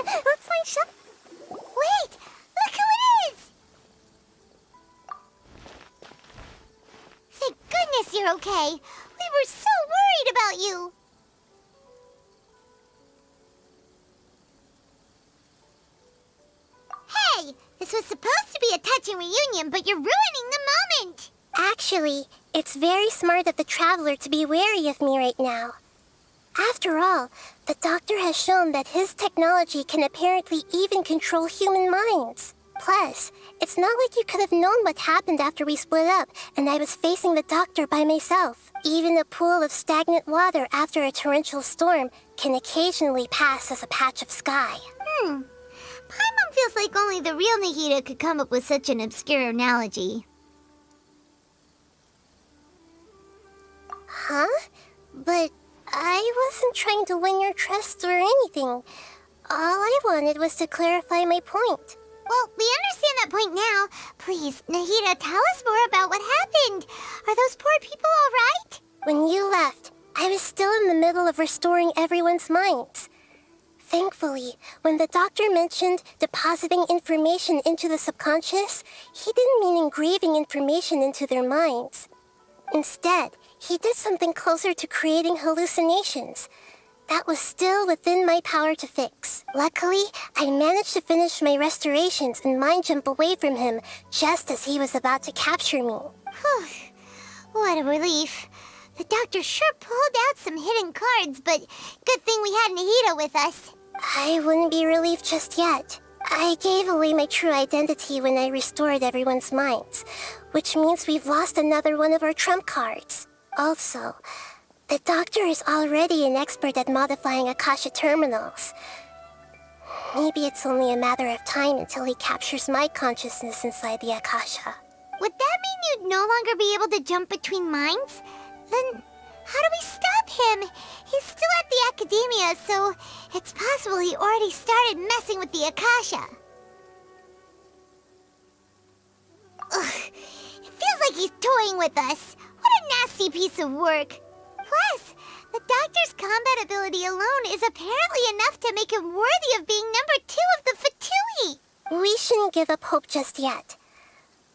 [SPEAKER 1] Let's find shop. Wait! Look who it is! Thank goodness you're okay. We were so worried about you. Hey! This was supposed to be a touching reunion, but you're ruining the moment! Actually, it's very smart of the Traveler to be wary of me right now. After all, the Doctor has shown that his technology can apparently even control human minds. Plus, it's not like you could have known what happened after we split up and I was facing the Doctor by myself. Even a pool of stagnant water after a torrential storm can occasionally pass as a patch of sky. Paimon feels like only the real Nahida could come up with such an obscure analogy. Huh? But I wasn't trying to win your trust or anything. All I wanted was to clarify my point. Well, we understand that point now. Please, Nahida, tell us more about what happened. Are those poor people all right? When you left, I was still in the middle of restoring everyone's minds. Thankfully, when the Doctor mentioned depositing information into the subconscious, he didn't mean engraving information into their minds. Instead, he did something closer to creating hallucinations. That was still within my power to fix. Luckily, I managed to finish my restorations and mind jump away from him just as he was about to capture me. Whew. What a relief. The Doctor sure pulled out some hidden cards, but good thing we had Nahida with us. I wouldn't be relieved just yet. I gave away my true identity when I restored everyone's minds, which means we've lost another one of our trump cards. Also, the Doctor is already an expert at modifying Akasha terminals. Maybe it's only a matter of time until he captures my consciousness inside the Akasha. Would that mean you'd no longer be able to jump between minds? Then how do we stop him? He's still at the Academia, so it's possible he already started messing with the Akasha. Ugh, it feels like he's toying with us. What a nasty piece of work. Plus, the Doctor's combat ability alone is apparently enough to make him worthy of being number 2 of the Fatui. We shouldn't give up hope just yet.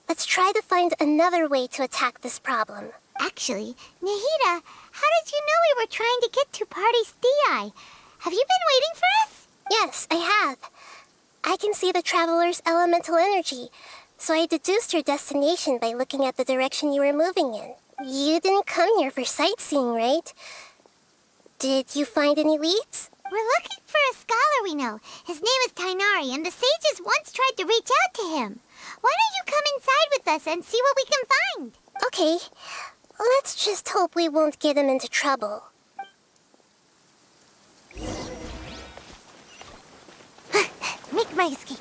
[SPEAKER 1] Let's try to find another way to attack this problem. Actually, Nahida, how did you know we were trying to get to Party's DI? Have you been waiting for us? Yes, I have. I can see the Traveler's elemental energy, so I deduced your destination by looking at the direction you were moving in. You didn't come here for sightseeing, right? Did you find any leads? We're looking for a scholar we know. His name is Tainari, and the sages once tried to reach out to him. Why don't you come inside with us and see what we can find? Okay. Let's just hope we won't get him into trouble. Make my escape.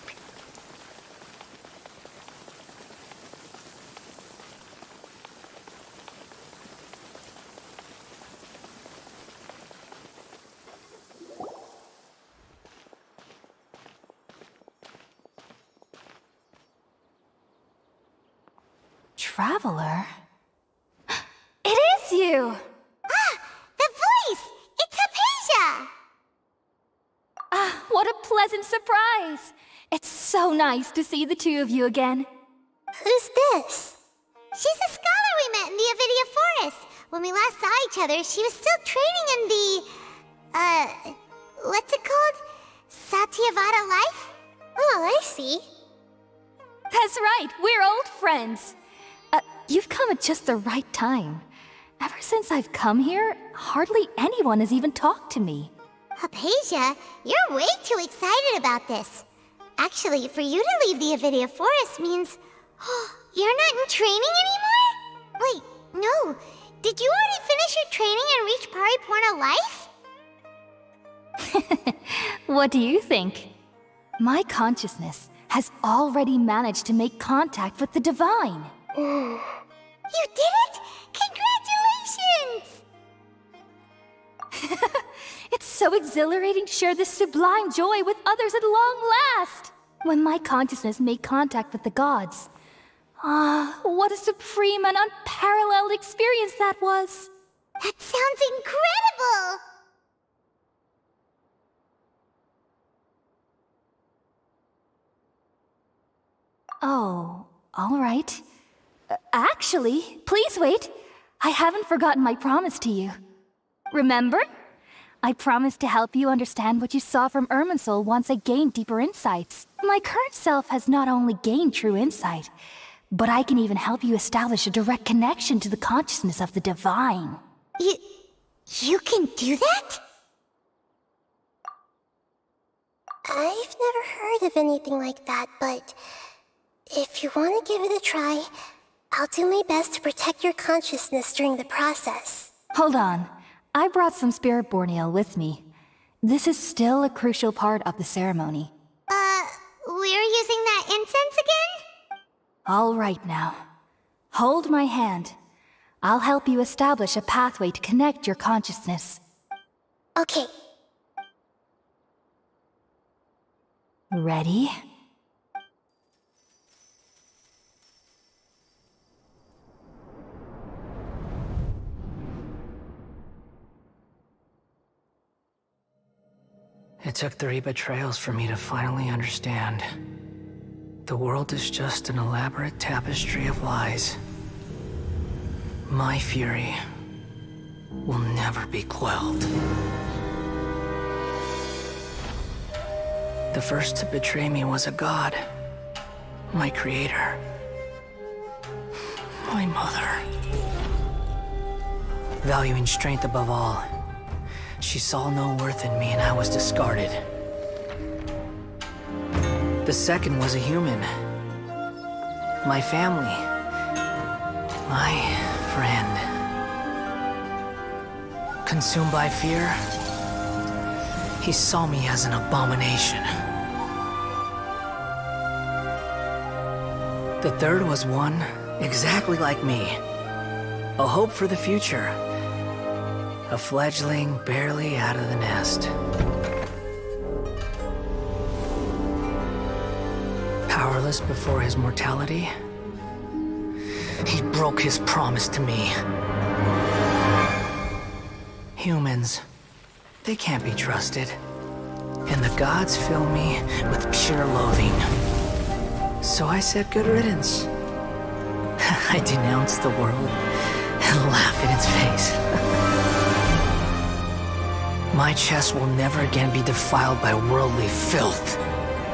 [SPEAKER 3] Traveler? It is you!
[SPEAKER 1] Ah! The voice! It's Hypatia!
[SPEAKER 10] Ah, what a pleasant surprise! It's so nice to see the two of you again.
[SPEAKER 1] Who's this? She's a scholar we met in the Avidia Forest. When we last saw each other, she was still training in the... what's it called? Satyavada life? Oh, I see.
[SPEAKER 10] That's right, we're old friends. You've come at just the right time. Ever since I've come here, hardly anyone has even talked to me.
[SPEAKER 1] Hypatia, you're way too excited about this. Actually, for you to leave the Avidia Forest means... you're not in training anymore? Wait, no. Did you already finish your training and reach Pariporna life?
[SPEAKER 10] What do you think? My consciousness has already managed to make contact with the divine.
[SPEAKER 1] You did it? Congratulations!
[SPEAKER 10] It's so exhilarating to share this sublime joy with others at long last! When my consciousness made contact with the gods. What a supreme and unparalleled experience that was!
[SPEAKER 1] That sounds incredible!
[SPEAKER 10] Oh, all right. Actually, please wait. I haven't forgotten my promise to you. Remember? I promised to help you understand what you saw from Irminsul once I gained deeper insights. My current self has not only gained true insight, but I can even help you establish a direct connection to the consciousness of the divine.
[SPEAKER 1] You can do that? I've never heard of anything like that, but if you want to give it a try, I'll do my best to protect your consciousness during the process.
[SPEAKER 10] Hold on. I brought some spirit-born ale with me. This is still a crucial part of the ceremony.
[SPEAKER 1] We're using that incense again?
[SPEAKER 10] All right now. Hold my hand. I'll help you establish a pathway to connect your consciousness.
[SPEAKER 1] Okay.
[SPEAKER 10] Ready?
[SPEAKER 7] It took 3 betrayals for me to finally understand. The world is just an elaborate tapestry of lies. My fury will never be quelled. The first to betray me was a god. My creator. My mother. Valuing strength above all, she saw no worth in me and I was discarded. The second was a human. My family. My friend. Consumed by fear, he saw me as an abomination. The third was one exactly like me. A hope for the future. A fledgling barely out of the nest. Powerless before his mortality, he broke his promise to me. Humans, they can't be trusted. And the gods fill me with pure loathing. So I said good riddance. I denounce the world and laugh in its face. My chest will never again be defiled by worldly filth.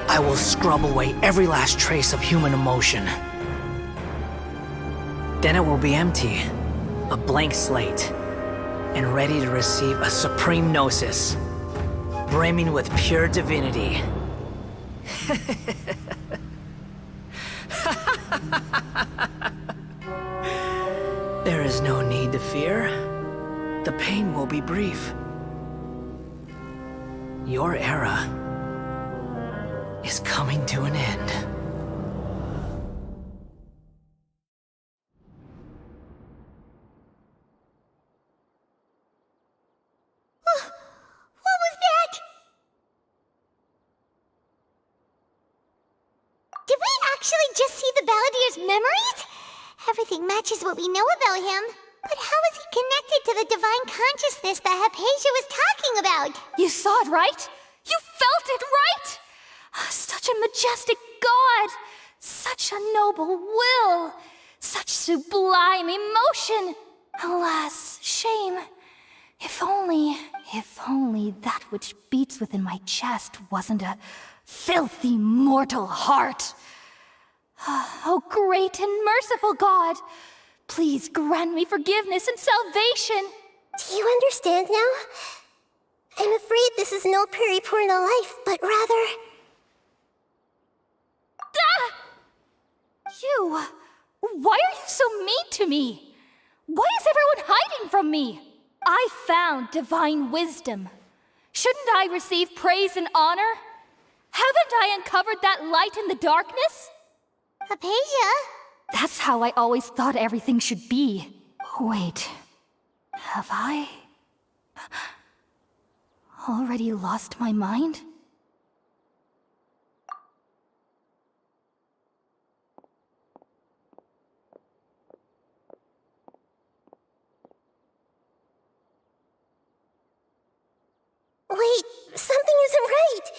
[SPEAKER 7] I will scrub away every last trace of human emotion. Then it will be empty, a blank slate, and ready to receive a supreme gnosis, brimming with pure divinity. There is no need to fear. The pain will be brief. Your era is coming to an end.
[SPEAKER 1] What was that? Did we actually just see the Baladier's memories? Everything matches what we know about him. But how is he connected to the divine consciousness that Hypatia was talking about?
[SPEAKER 10] You saw it, right? You felt it, right? Such a majestic god! Such a noble will! Such sublime emotion! Alas, shame. If only that which beats within my chest wasn't a filthy mortal heart. Oh, great and merciful God! Please grant me forgiveness and salvation!
[SPEAKER 1] Do you understand now? I'm afraid this is no periportal life, but rather...
[SPEAKER 10] You! Why are you so mean to me? Why is everyone hiding from me? I found divine wisdom. Shouldn't I receive praise and honor? Haven't I uncovered that light in the darkness?
[SPEAKER 1] Hypatia?
[SPEAKER 10] That's how I always thought everything should be. Wait, have I already lost my mind?
[SPEAKER 1] Wait, something isn't right.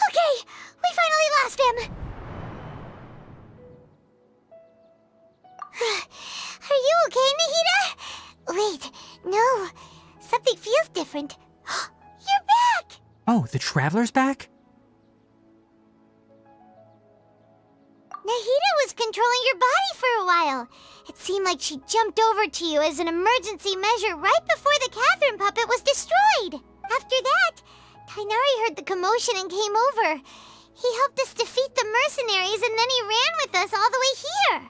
[SPEAKER 1] Okay, we finally lost him. Are you okay, Nahida? Wait, no. Something feels different. You're back!
[SPEAKER 12] Oh, the Traveler's back?
[SPEAKER 1] Nahida was controlling your body for a while. It seemed like she jumped over to you as an emergency measure right before the Catherine puppet was destroyed. After that, Tainari heard the commotion and came over. He helped us defeat the mercenaries and then he ran with us all the way here.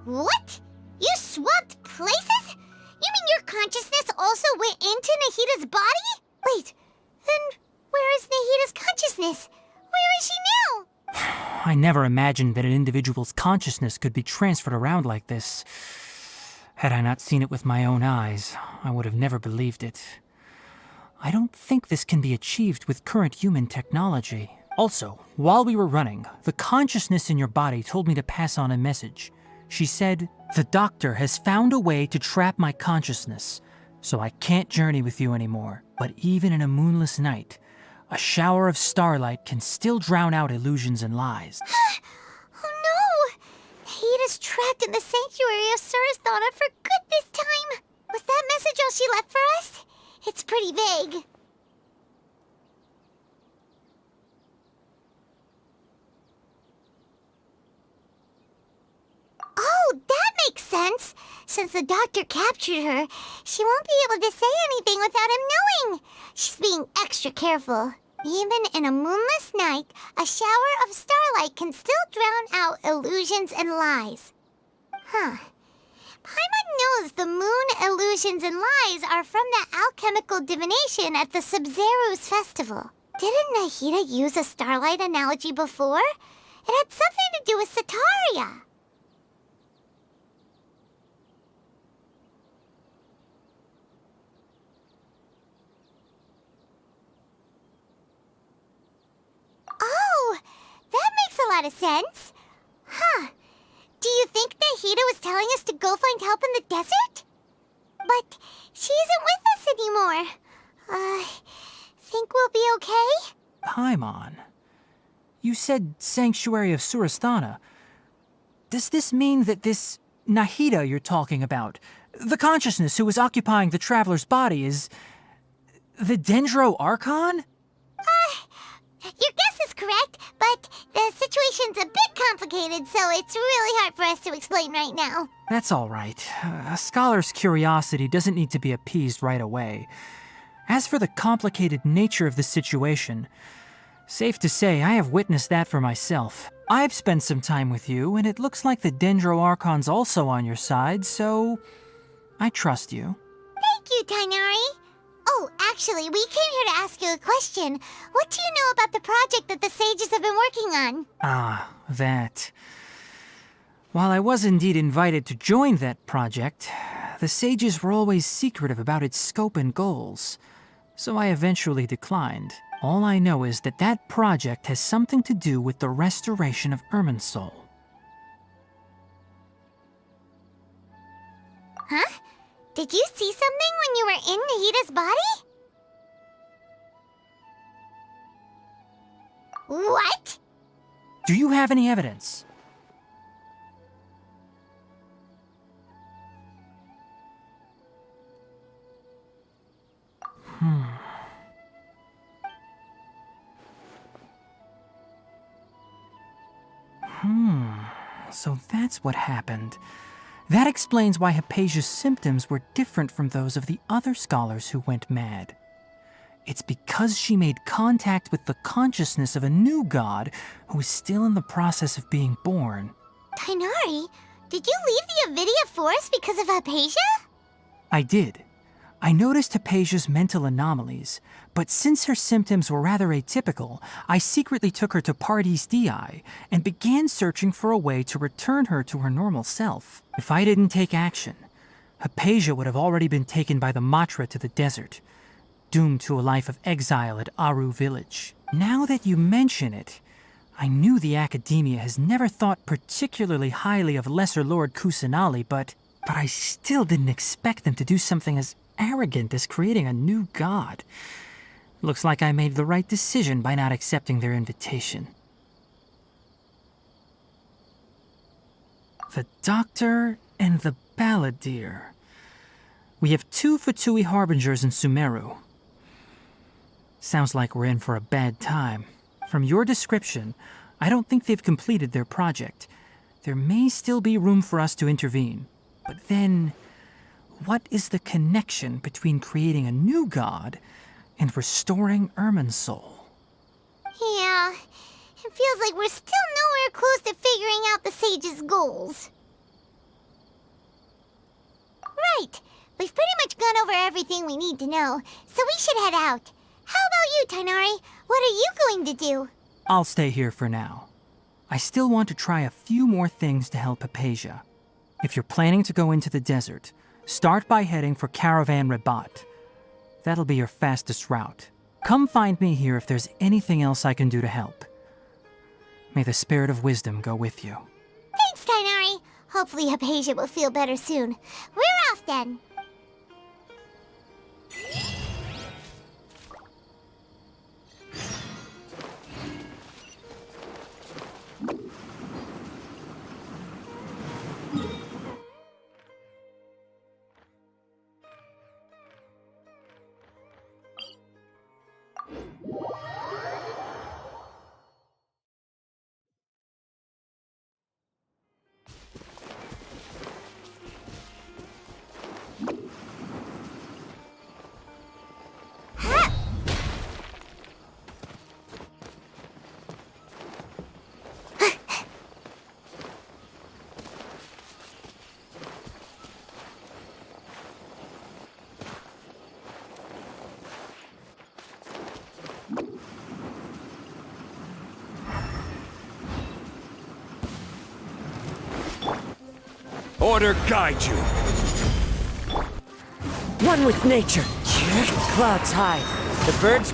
[SPEAKER 1] What? You swapped places? You mean your consciousness also went into Nahida's body? Wait, then where is Nahida's consciousness? Where is she now?
[SPEAKER 12] I never imagined that an individual's consciousness could be transferred around like this. Had I not seen it with my own eyes, I would have never believed it. I don't think this can be achieved with current human technology. Also, while we were running, the consciousness in your body told me to pass on a message. She said, "The doctor has found a way to trap my consciousness, so I can't journey with you anymore. But even in a moonless night, a shower of starlight can still drown out illusions and lies."
[SPEAKER 1] Oh no! Nahida's trapped in the sanctuary of Surasthana for good this time. Was that message all she left for us? It's pretty vague. Oh, that makes sense. Since the doctor captured her, she won't be able to say anything without him knowing. She's being extra careful. Even in a moonless night, a shower of starlight can still drown out illusions and lies. Huh. Paimon knows the moon illusions and lies are from the alchemical divination at the Sub-Zero's festival. Didn't Nahida use a starlight analogy before? It had something to do with Sataria. Oh, that makes a lot of sense. Huh. Do you think Nahida was telling us to go find help in the desert? But she isn't with us anymore. Think we'll be okay?
[SPEAKER 12] Paimon, you said Sanctuary of Surasthana. Does this mean that this Nahida you're talking about, the consciousness who is occupying the traveler's body, is the Dendro Archon?
[SPEAKER 1] Your guess is correct, but the situation's a bit complicated, so it's really hard for us to explain right now.
[SPEAKER 12] That's all right. A scholar's curiosity doesn't need to be appeased right away. As for the complicated nature of the situation, safe to say I have witnessed that for myself. I've spent some time with you, and it looks like the Dendro Archon's also on your side, so I trust you.
[SPEAKER 1] Thank you, Tainari. Oh, actually, we came here to ask you a question. What do you know about the project that the sages have been working on?
[SPEAKER 12] Ah, that. While I was indeed invited to join that project, the sages were always secretive about its scope and goals, so I eventually declined. All I know is that that project has something to do with the restoration of Irminsul.
[SPEAKER 1] Huh? Did you see something when you were in Nahida's body? What?
[SPEAKER 12] Do you have any evidence? So that's what happened. That explains why Hypatia's symptoms were different from those of the other scholars who went mad. It's because she made contact with the consciousness of a new god who is still in the process of being born.
[SPEAKER 1] Tainari, did you leave the Avidia Forest because of Hypatia?
[SPEAKER 12] I did. I noticed Hypatia's mental anomalies, but since her symptoms were rather atypical, I secretly took her to Pardis Dii and began searching for a way to return her to her normal self. If I didn't take action, Hypatia would have already been taken by the Matra to the desert, doomed to a life of exile at Aru village. Now that you mention it, I knew the Academia has never thought particularly highly of Lesser Lord Kusanali, but I still didn't expect them to do something as arrogant as creating a new god. Looks like I made the right decision by not accepting their invitation. The Doctor and the Balladeer. We have 2 Fatui Harbingers in Sumeru. Sounds like we're in for a bad time. From your description, I don't think they've completed their project. There may still be room for us to intervene. But then, what is the connection between creating a new god and restoring Irminsul?
[SPEAKER 1] Yeah, it feels like we're still nowhere close to figuring out the sage's goals. Right, we've pretty much gone over everything we need to know, so we should head out. How about you, Tainari? What are you going to do?
[SPEAKER 12] I'll stay here for now. I still want to try a few more things to help Hypatia. If you're planning to go into the desert, start by heading for Caravan Rabat. That'll be your fastest route. Come find me here if there's anything else I can do to help. May the spirit of wisdom go with you.
[SPEAKER 1] Thanks, Tainari. Hopefully Hypatia will feel better soon. We're off then.
[SPEAKER 4] Order guide you.
[SPEAKER 5] One with nature. Clouds hide. The birds...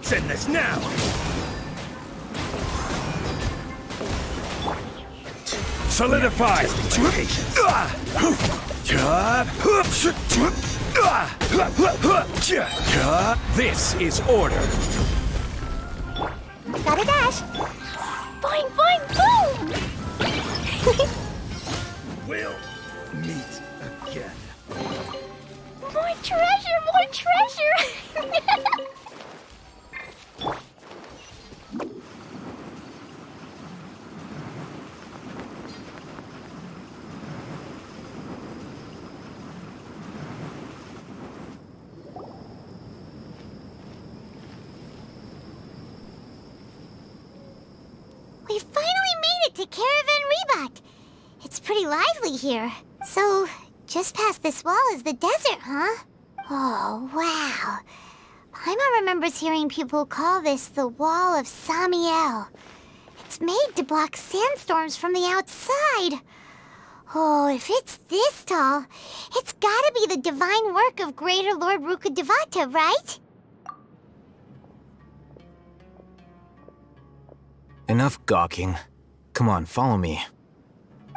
[SPEAKER 4] Let's end this now! Solidify! This is order.
[SPEAKER 1] Gotta dash. Boing, boing, boom!
[SPEAKER 4] We'll meet again.
[SPEAKER 1] More treasure, more treasure! We finally made it to Caravan Rebak. It's pretty lively here. So, just past this wall is the desert, huh? Oh, wow. Paimon remembers hearing people call this the Wall of Samiel. It's made to block sandstorms from the outside. Oh, if it's this tall, it's gotta be the divine work of Greater Lord Rukkhadevata, right?
[SPEAKER 13] Enough gawking. Come on, follow me.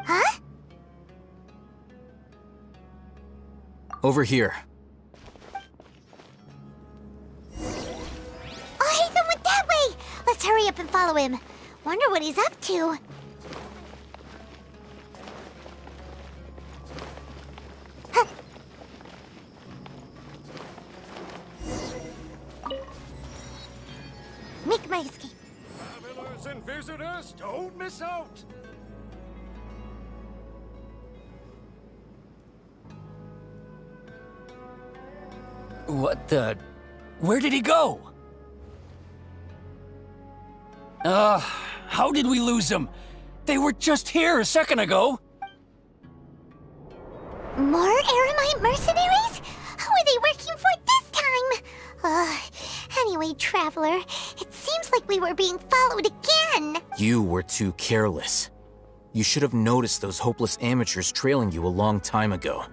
[SPEAKER 1] Huh?
[SPEAKER 13] Over here.
[SPEAKER 1] Oh, Haytham went that way! Let's hurry up and follow him. Wonder what he's up to. Huh. Make my escape.
[SPEAKER 4] Travelers and visitors, don't miss out!
[SPEAKER 2] What the... Where did he go? How did we lose them? They were just here a second ago.
[SPEAKER 1] More Eremite mercenaries? Who are they working for this time? Anyway, Traveler, it seems like we were being followed again.
[SPEAKER 13] You were too careless. You should have noticed those hopeless amateurs trailing you a long time ago.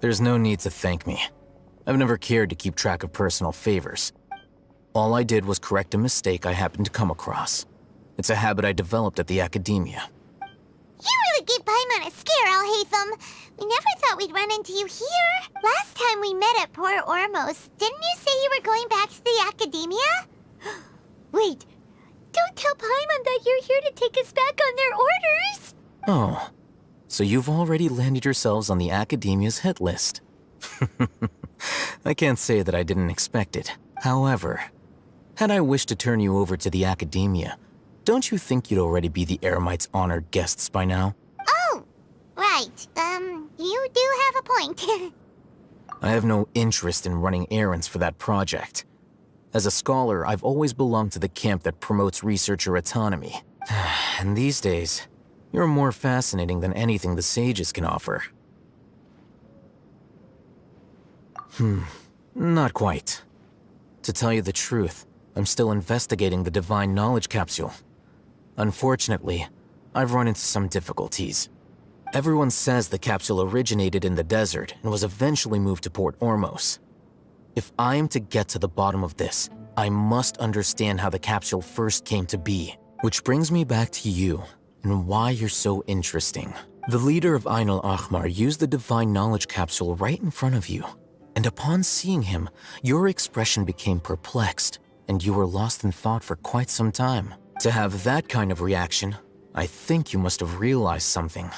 [SPEAKER 13] There's no need to thank me. I've never cared to keep track of personal favors. All I did was correct a mistake I happened to come across. It's a habit I developed at the academia.
[SPEAKER 1] You really gave Paimon a scare, Alhaitham. We never thought we'd run into you here. Last time we met at Port Ormos, didn't you say you were going back to the academia? Wait, don't tell Paimon that you're here to take us back on their orders.
[SPEAKER 13] Oh, so you've already landed yourselves on the academia's hit list. I can't say that I didn't expect it. However, had I wished to turn you over to the academia, don't you think you'd already be the Eremites' honored guests by now?
[SPEAKER 1] Oh, right. You do have a point.
[SPEAKER 13] I have no interest in running errands for that project. As a scholar, I've always belonged to the camp that promotes researcher autonomy. And these days, you're more fascinating than anything the sages can offer. Not quite. To tell you the truth, I'm still investigating the Divine Knowledge Capsule. Unfortunately, I've run into some difficulties. Everyone says the capsule originated in the desert and was eventually moved to Port Ormos. If I am to get to the bottom of this, I must understand how the capsule first came to be. Which brings me back to you, and why you're so interesting. The leader of Ain al-Ahmar used the Divine Knowledge Capsule right in front of you. And upon seeing him, your expression became perplexed, and you were lost in thought for quite some time. To have that kind of reaction, I think you must have realized something.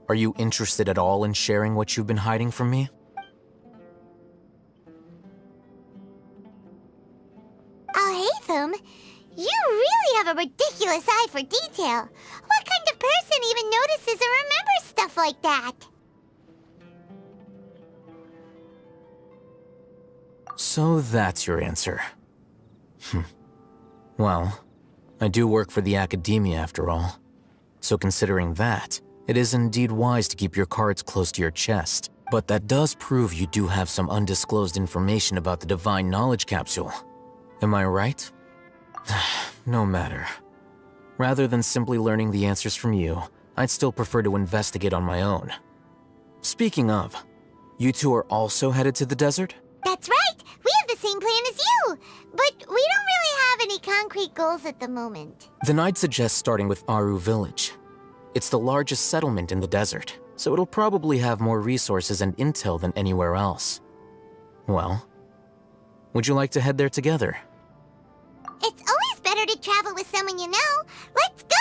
[SPEAKER 13] Are you interested at all in sharing what you've been hiding from me?
[SPEAKER 1] Alhaitham, you really have a ridiculous eye for detail. What kind of person even notices or remembers stuff like that?
[SPEAKER 13] So that's your answer. Well, I do work for the academia after all. So considering that, it is indeed wise to keep your cards close to your chest. But that does prove you do have some undisclosed information about the Divine Knowledge Capsule. Am I right? No matter. Rather than simply learning the answers from you, I'd still prefer to investigate on my own. Speaking of, You two are also headed to the desert?
[SPEAKER 1] That's right! We have the same plan as you! But we don't really have any concrete goals at the moment.
[SPEAKER 13] Then I'd suggest starting with Aru Village. It's the largest settlement in the desert, so it'll probably have more resources and intel than anywhere else. Well, would you like to head there together?
[SPEAKER 1] It's always better to travel with someone you know. Let's go!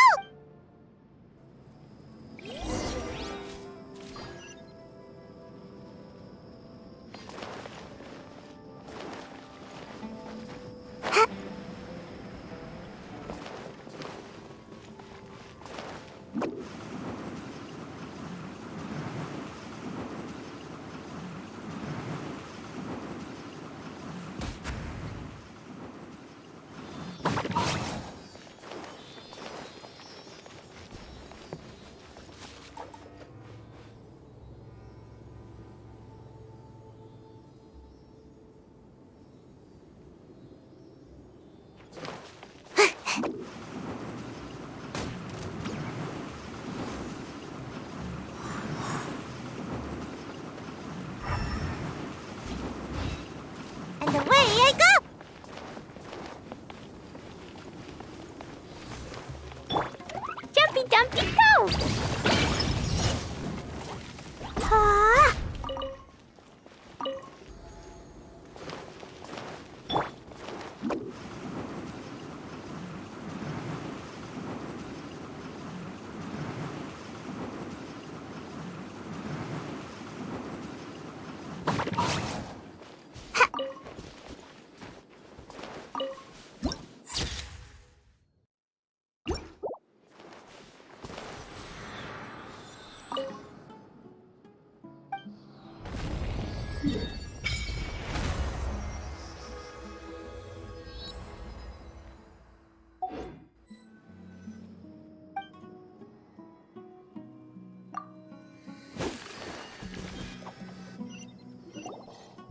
[SPEAKER 1] And away I go! Jumpy Dumpty go! Ah!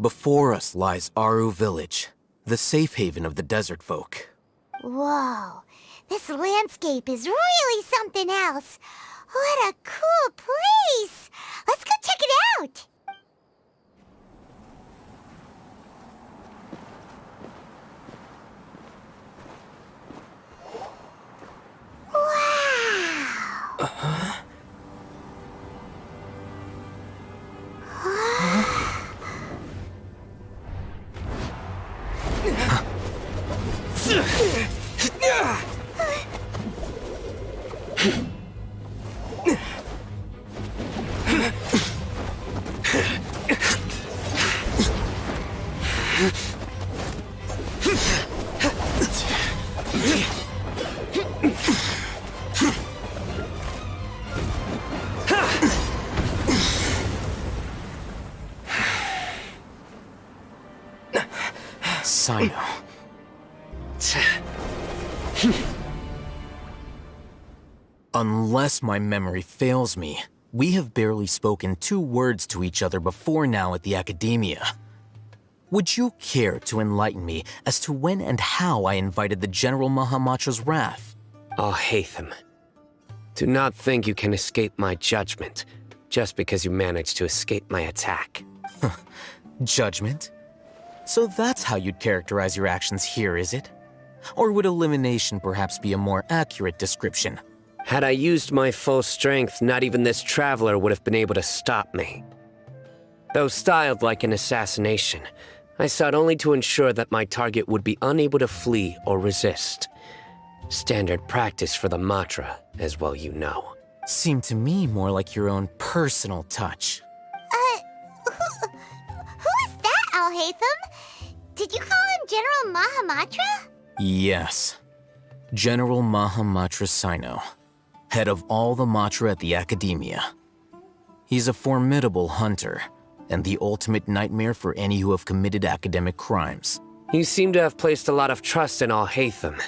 [SPEAKER 13] Before us lies Aru Village, the safe haven of the desert folk.
[SPEAKER 1] Whoa, this landscape is really something else. What a cool place! Let's go check it out! Wow!
[SPEAKER 13] Sino. Unless my memory fails me, we have barely spoken 2 words to each other before now at the Academia. Would you care to enlighten me as to when and how I invited the General Mahamatra's wrath?
[SPEAKER 14] Alhaitham, do not think you can escape my judgment just because you managed to escape my attack.
[SPEAKER 13] Judgment? So that's how you'd characterize your actions here, is it? Or would elimination perhaps be a more accurate description?
[SPEAKER 14] Had I used my full strength, not even this traveler would have been able to stop me. Though styled like an assassination, I sought only to ensure that my target would be unable to flee or resist. Standard practice for the Matra, as well you know.
[SPEAKER 13] Seemed to me more like your own personal touch.
[SPEAKER 1] Who is that, Alhaitham? Did you call him General Mahamatra?
[SPEAKER 13] Yes. General Mahamatra Sino, head of all the Matra at the Academia. He's a formidable hunter, and the ultimate nightmare for any who have committed academic crimes.
[SPEAKER 14] You seem to have placed a lot of trust in Alhaitham,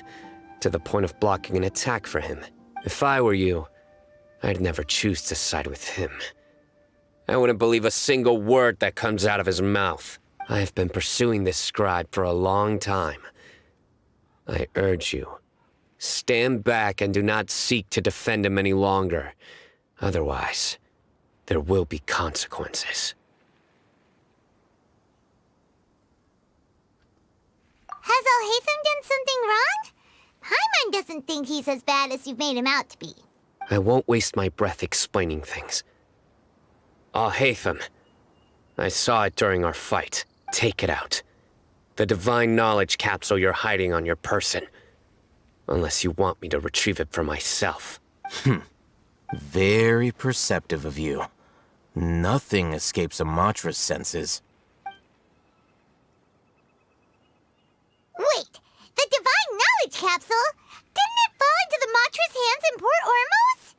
[SPEAKER 14] to the point of blocking an attack for him. If I were you, I'd never choose to side with him. I wouldn't believe a single word that comes out of his mouth. I have been pursuing this scribe for a long time. I urge you, stand back and do not seek to defend him any longer. Otherwise, there will be consequences.
[SPEAKER 1] Has Alhaitham done something wrong? Paimon doesn't think he's as bad as you've made him out to be.
[SPEAKER 14] I won't waste my breath explaining things. Alhaitham, I saw it during our fight. Take it out. The divine knowledge capsule you're hiding on your person. Unless you want me to retrieve it for myself.
[SPEAKER 13] Very perceptive of you. Nothing escapes Amatra's senses.
[SPEAKER 1] Wait, the divine knowledge capsule? Didn't it fall into the Matra's hands in Port Ormos?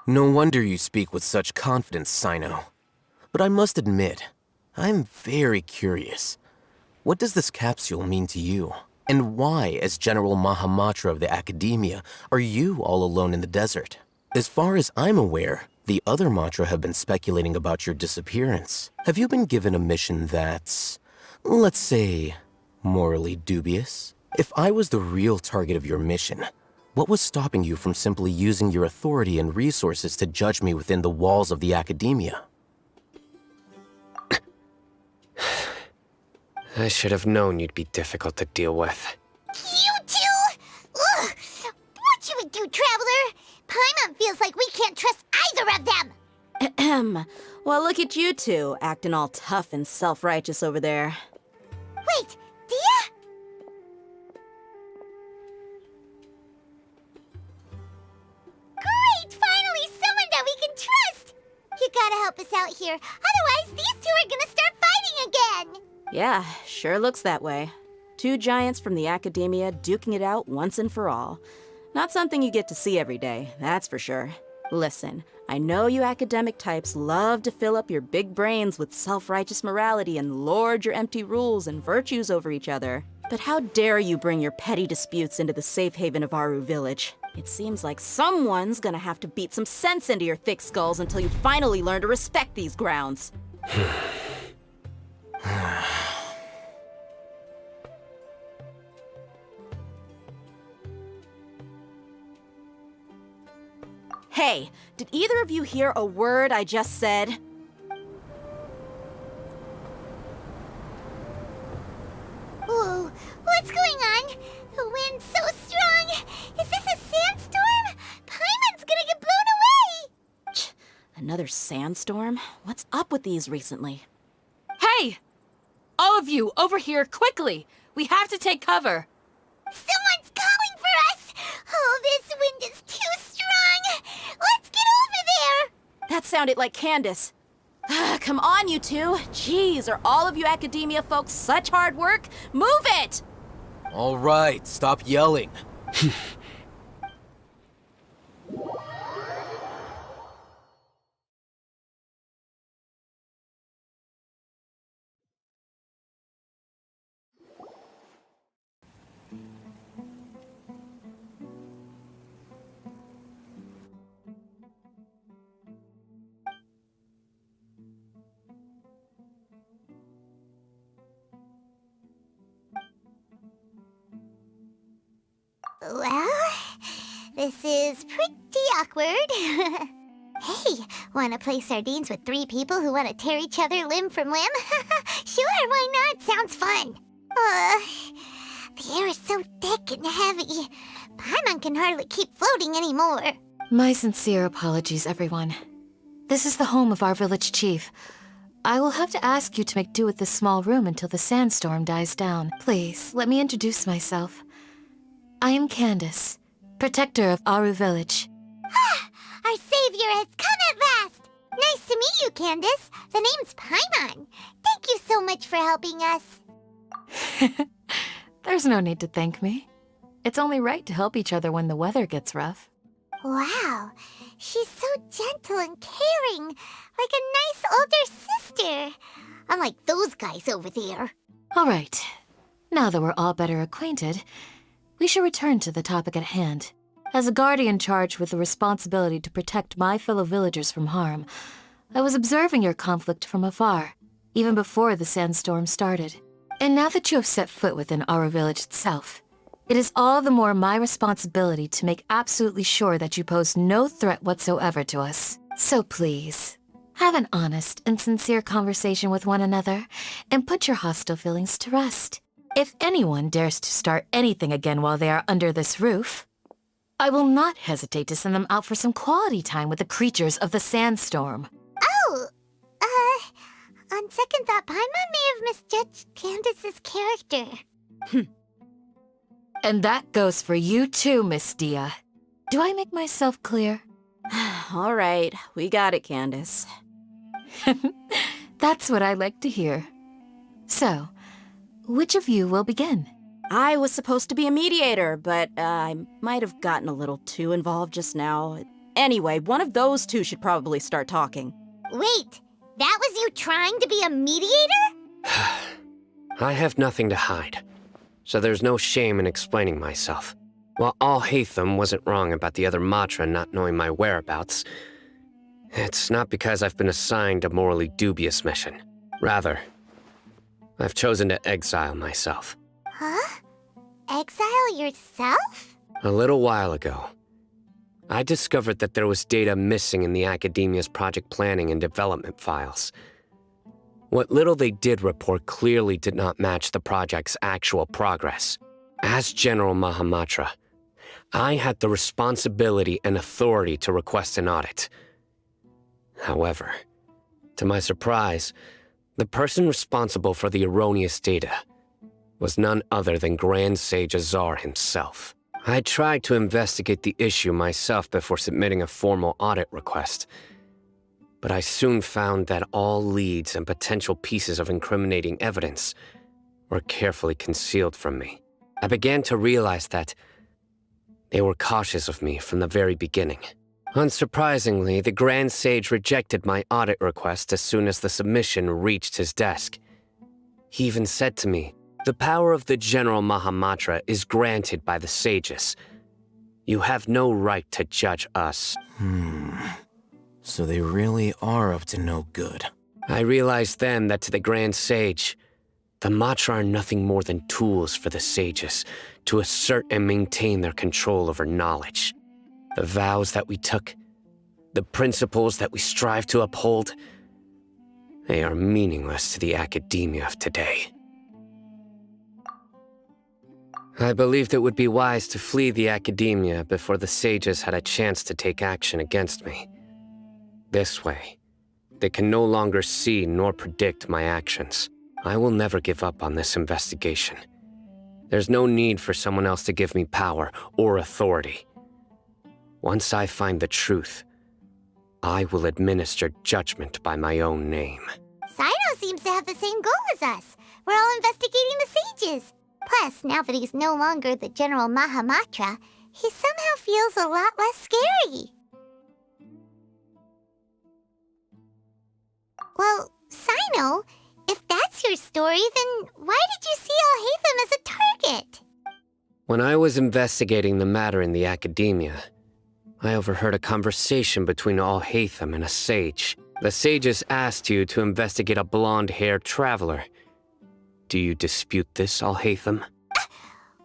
[SPEAKER 13] No wonder you speak with such confidence, Sino. But I must admit, I'm very curious. What does this capsule mean to you? And why, as General Mahamatra of the Academia, are you all alone in the desert? As far as I'm aware, the other Matra have been speculating about your disappearance. Have you been given a mission that's, let's say, morally dubious? If I was the real target of your mission, what was stopping you from simply using your authority and resources to judge me within the walls of the Academia?
[SPEAKER 14] I should have known you'd be difficult to deal with.
[SPEAKER 1] You two? Ugh! What you would do, Traveler? Paimon feels like we can't trust either of them!
[SPEAKER 10] Ahem. Well, look at you two, acting all tough and self-righteous over there.
[SPEAKER 1] Wait, Dia? Great! Finally someone that we can trust! You gotta help us out here, otherwise these two are gonna start fighting again!
[SPEAKER 10] Yeah, sure looks that way. Two giants from the Academia duking it out once and for all. Not something you get to see every day, that's for sure. Listen, I know you academic types love to fill up your big brains with self-righteous morality and lord your empty rules and virtues over each other. But how dare you bring your petty disputes into the safe haven of Aru Village? It seems like someone's gonna have to beat some sense into your thick skulls until you finally learn to respect these grounds. Hey, did either of you hear a word I just said?
[SPEAKER 1] Whoa, what's going on? The wind's so strong! Is this a sandstorm? Paimon's gonna get blown away!
[SPEAKER 10] Another sandstorm? What's up with these recently?
[SPEAKER 3] Hey! All of you, over here, quickly! We have to take cover!
[SPEAKER 1] Someone's calling for us! Oh, this wind is too strong! Let's get over there!
[SPEAKER 10] That sounded like Candace. Come on, you two. Jeez, are all of you Academia folks such hard work? Move it!
[SPEAKER 13] All right, stop yelling.
[SPEAKER 1] Well, this is pretty awkward. Hey, wanna play sardines with three people who wanna tear each other limb from limb? Sure, why not? Sounds fun. The air is so thick and heavy. Paimon can hardly keep floating anymore.
[SPEAKER 15] My sincere apologies, everyone. This is the home of our village chief. I will have to ask you to make do with this small room until the sandstorm dies down. Please, let me introduce myself. I am Candace, protector of Aru Village.
[SPEAKER 1] Our savior has come at last! Nice to meet you, Candace. The name's Paimon. Thank you so much for helping us.
[SPEAKER 15] There's no need to thank me. It's only right to help each other when the weather gets rough.
[SPEAKER 1] Wow, she's so gentle and caring, like a nice older sister. Unlike those guys over there.
[SPEAKER 15] All right, now that we're all better acquainted, we should return to the topic at hand. As a guardian charged with the responsibility to protect my fellow villagers from harm, I was observing your conflict from afar, even before the sandstorm started. And now that you have set foot within Aru Village itself, it is all the more my responsibility to make absolutely sure that you pose no threat whatsoever to us. So please, Have an honest and sincere conversation with one another, and put your hostile feelings to rest. If anyone dares to start anything again while they are under this roof, I will not hesitate to send them out for some quality time with the creatures of the sandstorm.
[SPEAKER 1] Oh, on second thought, Paimon may have misjudged Candace's character.
[SPEAKER 15] And that goes for you too, Miss Dia. Do I make myself clear?
[SPEAKER 10] All right, we got it, Candace.
[SPEAKER 15] That's what I like to hear. So, which of you will begin?
[SPEAKER 10] I was supposed to be a mediator, but I might have gotten a little too involved just now. Anyway, one of those two should probably start talking.
[SPEAKER 1] Wait, that was you trying to be a mediator?
[SPEAKER 14] I have nothing to hide, so there's no shame in explaining myself. While Al-Haytham wasn't wrong about the other Matra not knowing my whereabouts, it's not because I've been assigned a morally dubious mission. Rather, I've chosen to exile myself.
[SPEAKER 1] Huh? Exile yourself?
[SPEAKER 14] A little while ago, I discovered that there was data missing in the Academia's project planning and development files. What little they did report clearly did not match the project's actual progress. As General Mahamatra, I had the responsibility and authority to request an audit. However, to my surprise, the person responsible for the erroneous data was none other than Grand Sage Azar himself. I tried to investigate the issue myself before submitting a formal audit request, but I soon found that all leads and potential pieces of incriminating evidence were carefully concealed from me. I began to realize that they were cautious of me from the very beginning. Unsurprisingly, the Grand Sage rejected my audit request as soon as the submission reached his desk. He even said to me, "The power of the General Mahamatra is granted by the sages. You have no right to judge us."
[SPEAKER 13] So they really are up to no good.
[SPEAKER 14] I realized then that to the Grand Sage, the Matra are nothing more than tools for the sages to assert and maintain their control over knowledge. The vows that we took, the principles that we strive to uphold, they are meaningless to the academia of today. I believed it would be wise to flee the academia before the sages had a chance to take action against me. This way, they can no longer see nor predict my actions. I will never give up on this investigation. There's no need for someone else to give me power or authority. Once I find the truth, I will administer judgment by my own name.
[SPEAKER 1] Sino seems to have the same goal as us. We're all investigating the sages. Plus, now that he's no longer the General Mahamatra, he somehow feels a lot less scary. Well, Sino, if that's your story, then why did you see Al-Haytham as a target?
[SPEAKER 14] When I was investigating the matter in the academia, I overheard a conversation between Al-Haytham and a sage. The sages asked you to investigate a blonde-haired traveler. Do you dispute this, Al-Haytham?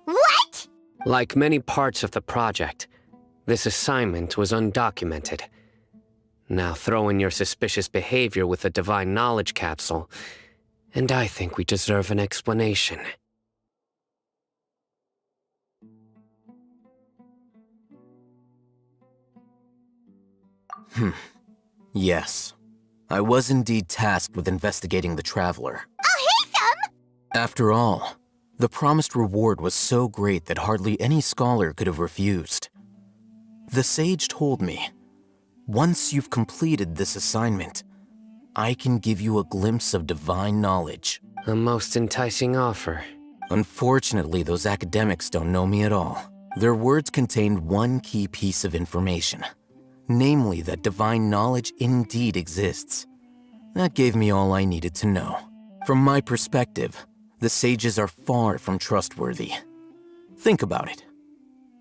[SPEAKER 1] What?
[SPEAKER 14] Like many parts of the project, this assignment was undocumented. Now throw in your suspicious behavior with the Divine Knowledge Capsule, and I think we deserve an explanation.
[SPEAKER 13] Yes. I was indeed tasked with investigating the Traveler.
[SPEAKER 1] Al-Haytham!
[SPEAKER 13] After all, the promised reward was so great that hardly any scholar could have refused. The sage told me, once you've completed this assignment, I can give you a glimpse of divine knowledge.
[SPEAKER 14] A most enticing offer.
[SPEAKER 13] Unfortunately, those academics don't know me at all. Their words contained one key piece of information. Namely, that divine knowledge indeed exists. That gave me all I needed to know. From my perspective, the sages are far from trustworthy. Think about it.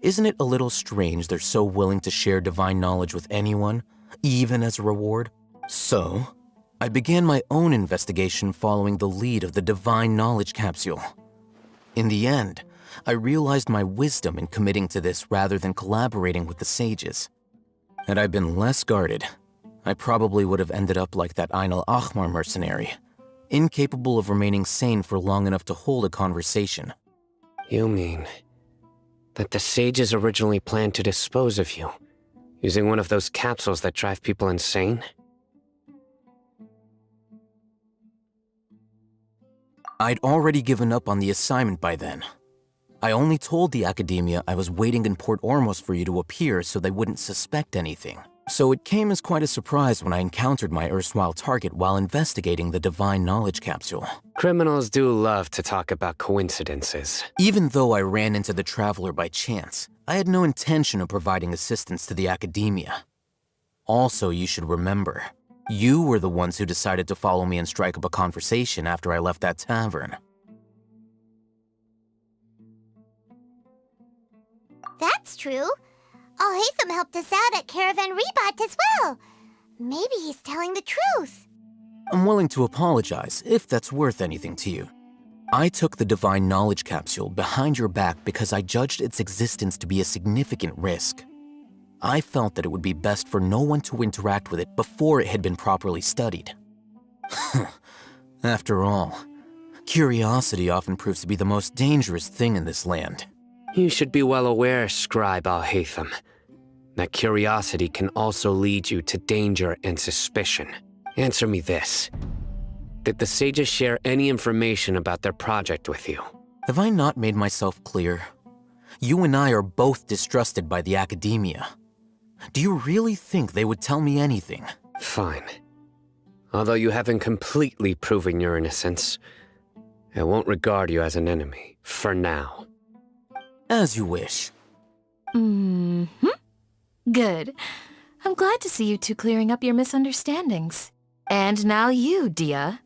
[SPEAKER 13] Isn't it a little strange they're so willing to share divine knowledge with anyone, even as a reward? So, I began my own investigation following the lead of the Divine Knowledge Capsule. In the end, I realized my wisdom in committing to this rather than collaborating with the sages. Had I been less guarded, I probably would have ended up like that Ain al-Ahmar mercenary, incapable of remaining sane for long enough to hold a conversation.
[SPEAKER 14] You mean that the sages originally planned to dispose of you, using one of those capsules that drive people insane?
[SPEAKER 13] I'd already given up on the assignment by then. I only told the Academia I was waiting in Port Ormos for you to appear so they wouldn't suspect anything. So it came as quite a surprise when I encountered my erstwhile target while investigating the Divine Knowledge Capsule.
[SPEAKER 14] Criminals do love to talk about coincidences.
[SPEAKER 13] Even though I ran into the Traveler by chance, I had no intention of providing assistance to the Academia. Also, you should remember, you were the ones who decided to follow me and strike up a conversation after I left that tavern.
[SPEAKER 1] That's true. Alhaitham helped us out at Caravan Rebat as well. Maybe he's telling the truth.
[SPEAKER 13] I'm willing to apologize, if that's worth anything to you. I took the Divine Knowledge Capsule behind your back because I judged its existence to be a significant risk. I felt that it would be best for no one to interact with it before it had been properly studied. After all, curiosity often proves to be the most dangerous thing in this land.
[SPEAKER 14] You should be well aware, Scribe Alhaitham, that curiosity can also lead you to danger and suspicion. Answer me this. Did the sages share any information about their project with you?
[SPEAKER 13] Have I not made myself clear? You and I are both distrusted by the Academia. Do you really think they would tell me anything?
[SPEAKER 14] Fine. Although you haven't completely proven your innocence, I won't regard you as an enemy, for now.
[SPEAKER 13] As you wish.
[SPEAKER 15] Good. I'm glad to see you two clearing up your misunderstandings. And now you, Dia.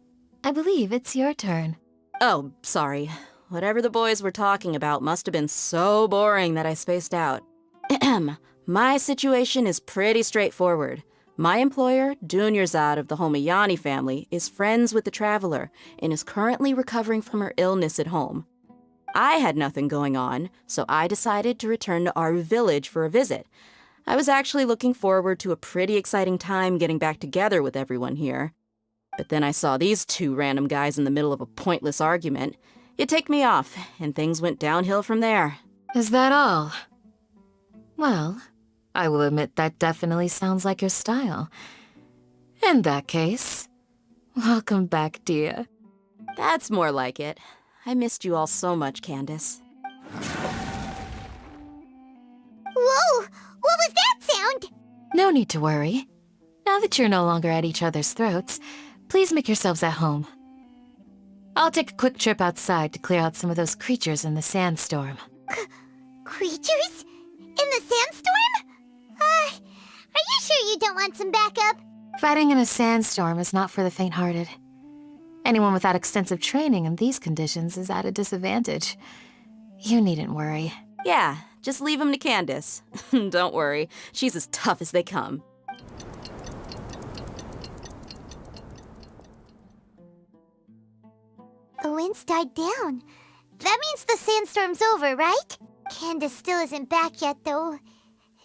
[SPEAKER 15] I believe it's your turn.
[SPEAKER 10] Oh, sorry. Whatever the boys were talking about must have been so boring that I spaced out. My situation is pretty straightforward. My employer, Dunyarzad of the Homayani family, is friends with the Traveler and is currently recovering from her illness at home. I had nothing going on, so I decided to return to our village for a visit. I was actually looking forward to a pretty exciting time getting back together with everyone here. But then I saw these two random guys in the middle of a pointless argument. It ticked me off, and things went downhill from there.
[SPEAKER 15] Is that all? Well, I will admit that definitely sounds like your style. In that case, welcome back, Dia.
[SPEAKER 10] That's more like it. I missed you all so much, Candace.
[SPEAKER 1] Whoa! What was that sound?
[SPEAKER 15] No need to worry. Now that you're no longer at each other's throats, please make yourselves at home. I'll take a quick trip outside to clear out some of those creatures in the sandstorm.
[SPEAKER 1] Creatures? In the sandstorm? Are you sure you don't want some backup?
[SPEAKER 15] Fighting in a sandstorm is not for the faint-hearted. Anyone without extensive training in these conditions is at a disadvantage. You needn't worry.
[SPEAKER 10] Yeah, just leave him to Candace. Don't worry, she's as tough as they come.
[SPEAKER 1] The wind's died down. That means the sandstorm's over, right? Candace still isn't back yet, though.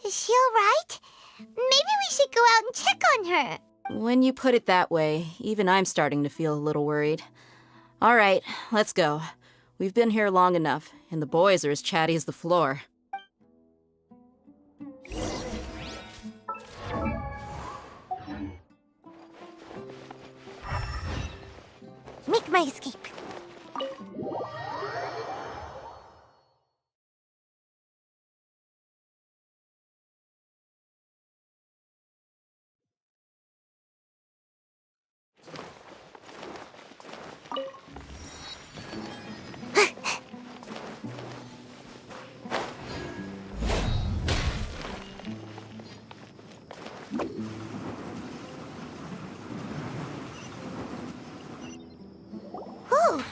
[SPEAKER 1] Is she alright? Maybe we should go out and check on her.
[SPEAKER 10] When you put it that way, even I'm starting to feel a little worried. All right, let's go. We've been here long enough, and the boys are as chatty as the floor.
[SPEAKER 1] Make my escape. Whoa!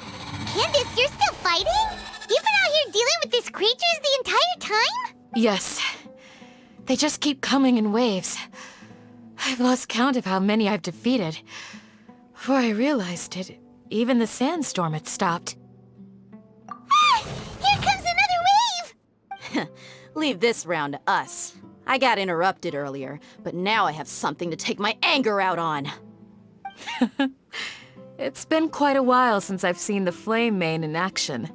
[SPEAKER 1] Candace, you're still fighting? You've been out here dealing with these creatures the entire time?
[SPEAKER 15] Yes. They just keep coming in waves. I've lost count of how many I've defeated. Before I realized it, even the sandstorm had stopped.
[SPEAKER 1] Ah! Here comes another wave!
[SPEAKER 10] Leave this round to us. I got interrupted earlier, but now I have something to take my anger out on.
[SPEAKER 15] It's been quite a while since I've seen the Flame Mane in action.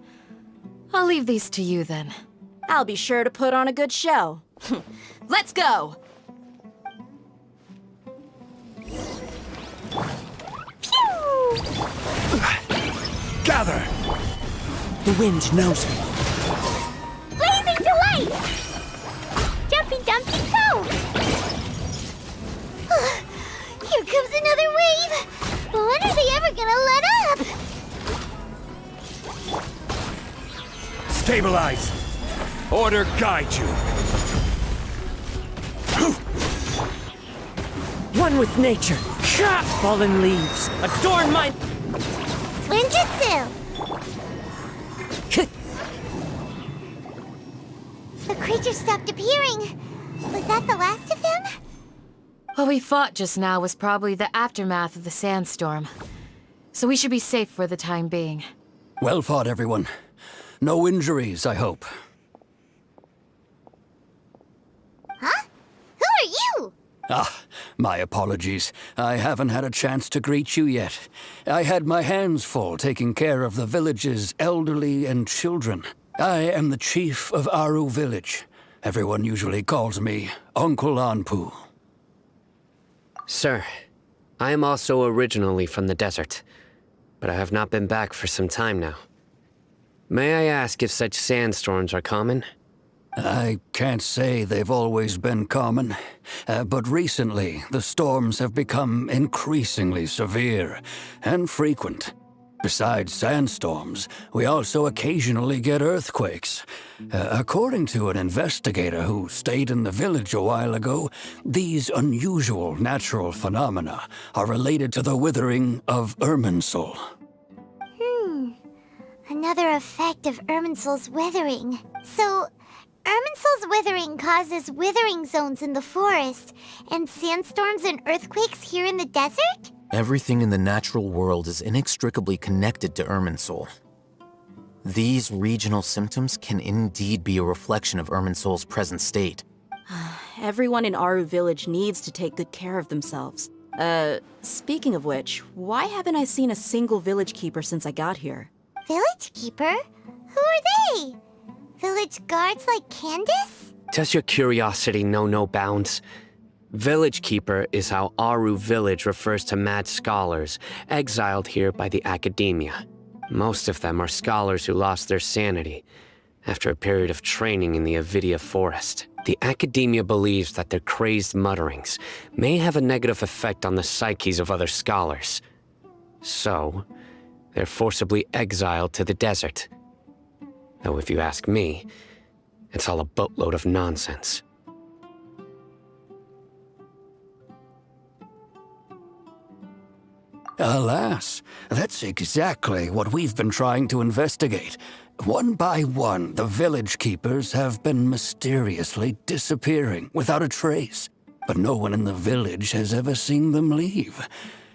[SPEAKER 15] I'll leave these to you then.
[SPEAKER 10] I'll be sure to put on a good show. Let's go!
[SPEAKER 4] Gather!
[SPEAKER 5] The wind knows me.
[SPEAKER 1] Blazing delight! Jumpy Dumpty go! Here comes another wave! When are they ever gonna let up?
[SPEAKER 4] Stabilize! Order guide you!
[SPEAKER 5] One with nature. Fallen leaves. Adorn my...
[SPEAKER 1] Ninjutsu! The creature stopped appearing. Was that the last of them?
[SPEAKER 15] What we fought just now was probably the aftermath of the sandstorm. So we should be safe for the time being.
[SPEAKER 16] Well fought, everyone. No injuries, I hope.
[SPEAKER 1] Huh? Who are you?
[SPEAKER 16] Ah, my apologies. I haven't had a chance to greet you yet. I had my hands full taking care of the village's elderly and children. I am the chief of Aru Village. Everyone usually calls me Uncle Anpu.
[SPEAKER 14] Sir, I am also originally from the desert, but I have not been back for some time now. May I ask if such sandstorms are common?
[SPEAKER 16] I can't say they've always been common, but recently the storms have become increasingly severe and frequent. Besides sandstorms, we also occasionally get earthquakes. According to an investigator who stayed in the village a while ago, these unusual natural phenomena are related to the withering of Irminsul.
[SPEAKER 1] Another effect of Irminsul's withering. So, Irminsul's withering causes withering zones in the forest, and sandstorms and earthquakes here in the desert?
[SPEAKER 13] Everything in the natural world is inextricably connected to Irminsul. These regional symptoms can indeed be a reflection of Irminsul's present state.
[SPEAKER 10] Everyone in Aru Village needs to take good care of themselves. Speaking of which, why haven't I seen a single village keeper since I got here?
[SPEAKER 1] Village keeper? Who are they? Village guards like Candace?
[SPEAKER 14] Does your curiosity know no bounds? Village Keeper is how Aru Village refers to mad scholars exiled here by the academia. Most of them are scholars who lost their sanity after a period of training in the Avidia forest. The academia believes that their crazed mutterings may have a negative effect on the psyches of other scholars. So, they're forcibly exiled to the desert. Though if you ask me, it's all a boatload of nonsense.
[SPEAKER 16] Alas, that's exactly what we've been trying to investigate. One by one, the village keepers have been mysteriously disappearing without a trace, but no one in the village has ever seen them leave.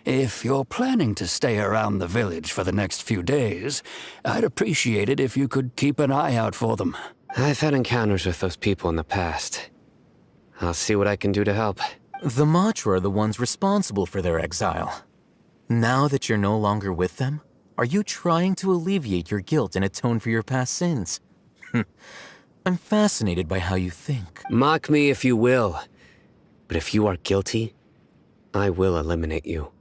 [SPEAKER 16] If you're planning to stay around the village for the next few days, I'd appreciate it if you could keep an eye out for them.
[SPEAKER 14] I've had encounters with those people in the past. I'll see what I can do to help.
[SPEAKER 13] The Matra are the ones responsible for their exile. Now that you're no longer with them, are you trying to alleviate your guilt and atone for your past sins? I'm fascinated by how you think.
[SPEAKER 14] Mock me if you will, but if you are guilty, I will eliminate you,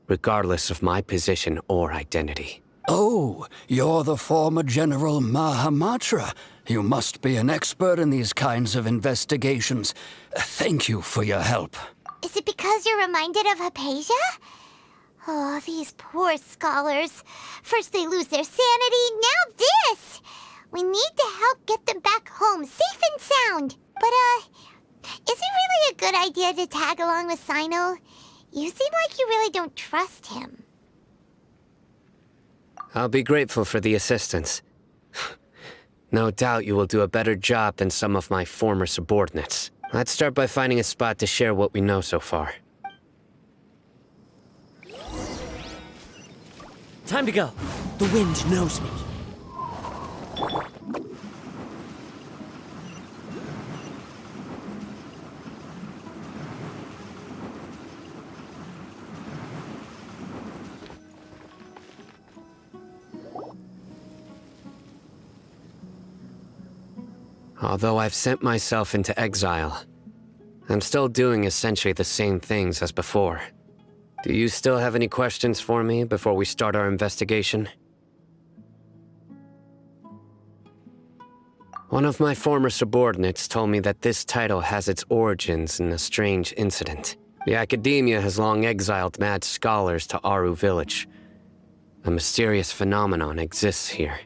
[SPEAKER 14] regardless of my position or identity.
[SPEAKER 16] Oh, you're the former General Mahamatra. You must be an expert in these kinds of investigations. Thank you for your help.
[SPEAKER 1] Is it because you're reminded of Hypatia? Oh, these poor scholars. First they lose their sanity, now this! We need to help get them back home, safe and sound. But, is it really a good idea to tag along with Sino? You seem like you really don't trust him.
[SPEAKER 14] I'll be grateful for the assistance. No doubt you will do a better job than some of my former subordinates. Let's start by finding a spot to share what we know so far.
[SPEAKER 5] Time to go. The wind knows me.
[SPEAKER 14] Although I've sent myself into exile, I'm still doing essentially the same things as before. Do you still have any questions for me before we start our investigation? One of my former subordinates told me that this title has its origins in a strange incident. The Academia has long exiled mad scholars to Aru Village. A mysterious phenomenon exists here.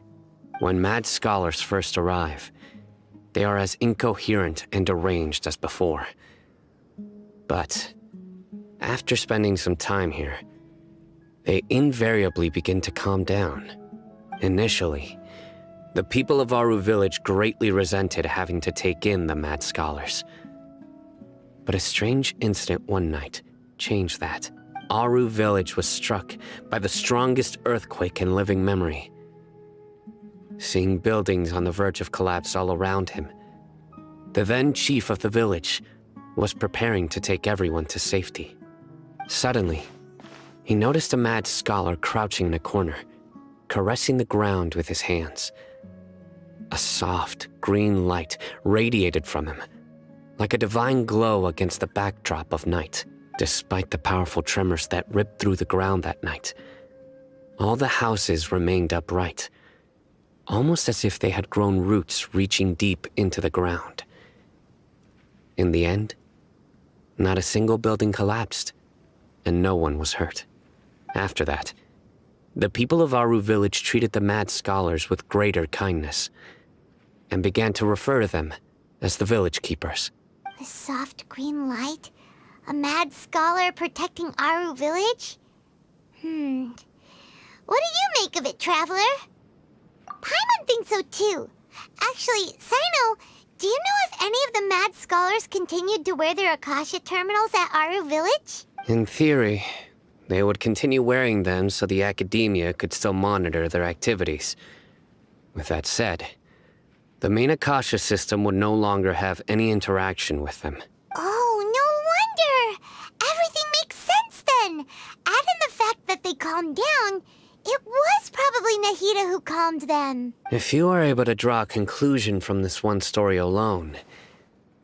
[SPEAKER 14] When mad scholars first arrive, they are as incoherent and deranged as before. But after spending some time here, they invariably begin to calm down. Initially, the people of Aru Village greatly resented having to take in the mad scholars. But a strange incident one night changed that. Aru Village was struck by the strongest earthquake in living memory. Seeing buildings on the verge of collapse all around him, the then chief of the village was preparing to take everyone to safety. Suddenly, he noticed a mad scholar crouching in a corner, caressing the ground with his hands. A soft, green light radiated from him, like a divine glow against the backdrop of night. Despite the powerful tremors that ripped through the ground that night, all the houses remained upright, almost as if they had grown roots reaching deep into the ground. In the end, not a single building collapsed, and no one was hurt. After that, the people of Aru Village treated the mad scholars with greater kindness, and began to refer to them as the village keepers.
[SPEAKER 1] The soft green light? A mad scholar protecting Aru Village? What do you make of it, Traveler? Paimon thinks so too. Actually, Sino, do you know if any of the mad scholars continued to wear their Akasha terminals at Aru Village?
[SPEAKER 14] In theory, they would continue wearing them so the Academia could still monitor their activities. With that said, the main Akasha system would no longer have any interaction with them.
[SPEAKER 1] Oh, no wonder! Everything makes sense then! Add in the fact that they calmed down, it was probably Nahida who calmed them.
[SPEAKER 14] If you are able to draw a conclusion from this one story alone,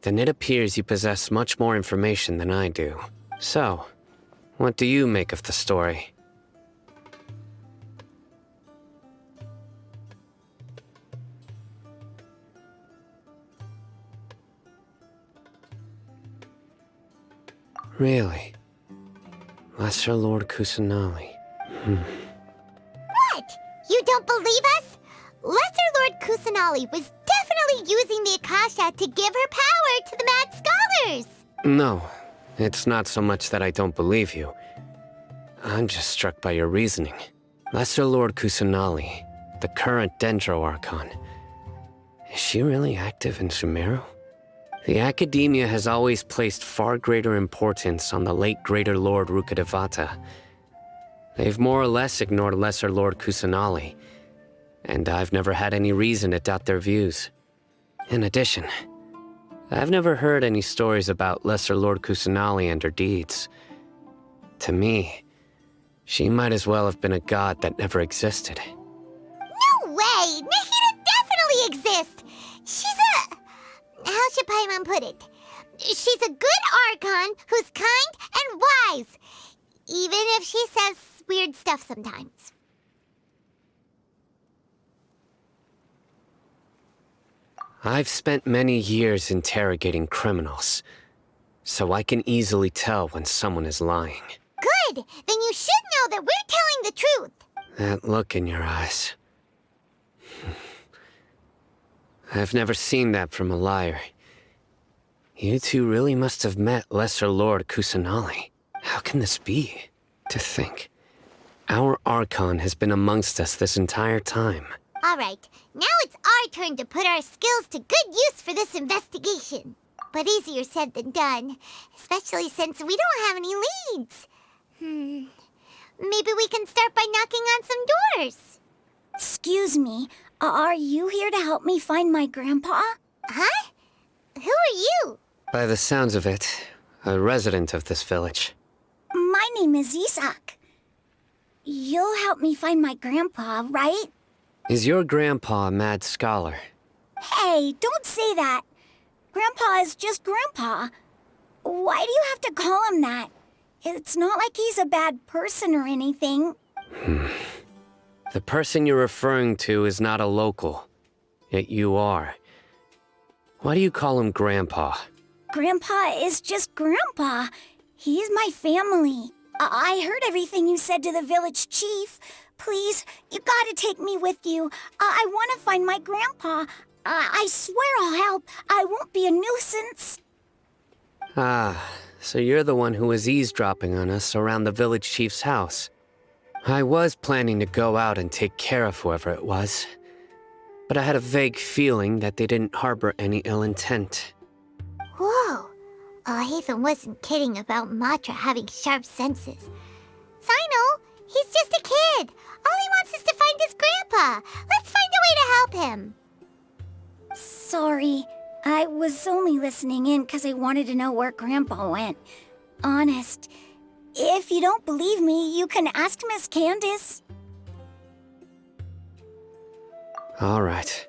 [SPEAKER 14] then it appears you possess much more information than I do. So, what do you make of the story? Really? Lesser Lord Kusanali.
[SPEAKER 1] What? You don't believe us? Lesser Lord Kusanali was definitely using the Akasha to give her power to the mad scholars!
[SPEAKER 14] No, it's not so much that I don't believe you. I'm just struck by your reasoning. Lesser Lord Kusanali, the current Dendro Archon, is she really active in Sumeru? The Academia has always placed far greater importance on the late Greater Lord Rukkhadevata. They've more or less ignored Lesser Lord Kusanali, and I've never had any reason to doubt their views. In addition, I've never heard any stories about Lesser Lord Kusanali and her deeds. To me, she might as well have been a god that never existed.
[SPEAKER 1] No way! Nahida definitely exists! She's a... How should Paimon put it? She's a good Archon who's kind and wise, even if she says weird stuff sometimes.
[SPEAKER 14] I've spent many years interrogating criminals, so I can easily tell when someone is lying.
[SPEAKER 1] Good! Then you should know that we're telling the truth!
[SPEAKER 14] That look in your eyes. I've never seen that from a liar. You two really must have met Lesser Lord Kusanali. How can this be? To think, our Archon has been amongst us this entire time.
[SPEAKER 1] Alright, now it's our turn to put our skills to good use for this investigation. But easier said than done, especially since we don't have any leads. Maybe we can start by knocking on some doors.
[SPEAKER 6] Excuse me, are you here to help me find my grandpa?
[SPEAKER 1] Huh? Who are you?
[SPEAKER 14] By the sounds of it, a resident of this village.
[SPEAKER 6] My name is Isak. You'll help me find my grandpa, right?
[SPEAKER 14] Is your grandpa a mad scholar?
[SPEAKER 1] Hey, don't say that. Grandpa is just Grandpa. Why do you have to call him that? It's not like he's a bad person or anything.
[SPEAKER 14] The person you're referring to is not a local, yet you are. Why do you call him Grandpa?
[SPEAKER 1] Grandpa is just Grandpa. He's my family. I heard everything you said to the village chief. Please, you gotta take me with you. I want to find my grandpa. I swear I'll help. I won't be a nuisance.
[SPEAKER 14] Ah, so you're the one who was eavesdropping on us around the village chief's house. I was planning to go out and take care of whoever it was, but I had a vague feeling that they didn't harbor any ill intent.
[SPEAKER 1] Whoa. Hatham wasn't kidding about Matra having sharp senses. Sino, he's just a kid. All he wants is to find his grandpa. Let's find a way to help him. Sorry, I was only listening in because I wanted to know where Grandpa went. Honest. If you don't believe me, you can ask Miss Candace.
[SPEAKER 14] All right.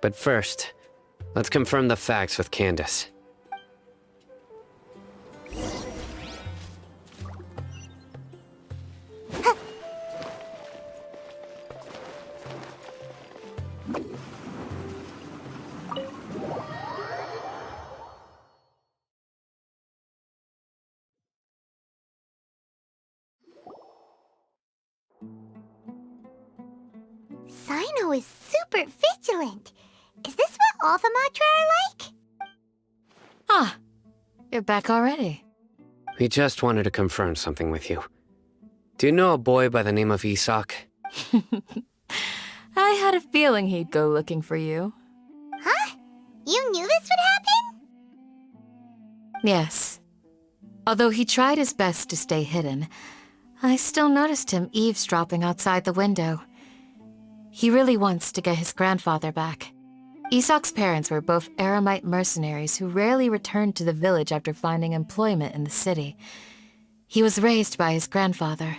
[SPEAKER 14] But first, let's confirm the facts with Candace.
[SPEAKER 1] Sino is super vigilant. Is this what all the Matra are like?
[SPEAKER 15] Ah, you're back already.
[SPEAKER 14] We just wanted to confirm something with you. Do you know a boy by the name of Isak?
[SPEAKER 15] I had a feeling he'd go looking for you.
[SPEAKER 1] Huh? You knew this would happen?
[SPEAKER 15] Yes. Although he tried his best to stay hidden, I still noticed him eavesdropping outside the window. He really wants to get his grandfather back. Isak's parents were both Aramite mercenaries who rarely returned to the village after finding employment in the city. He was raised by his grandfather.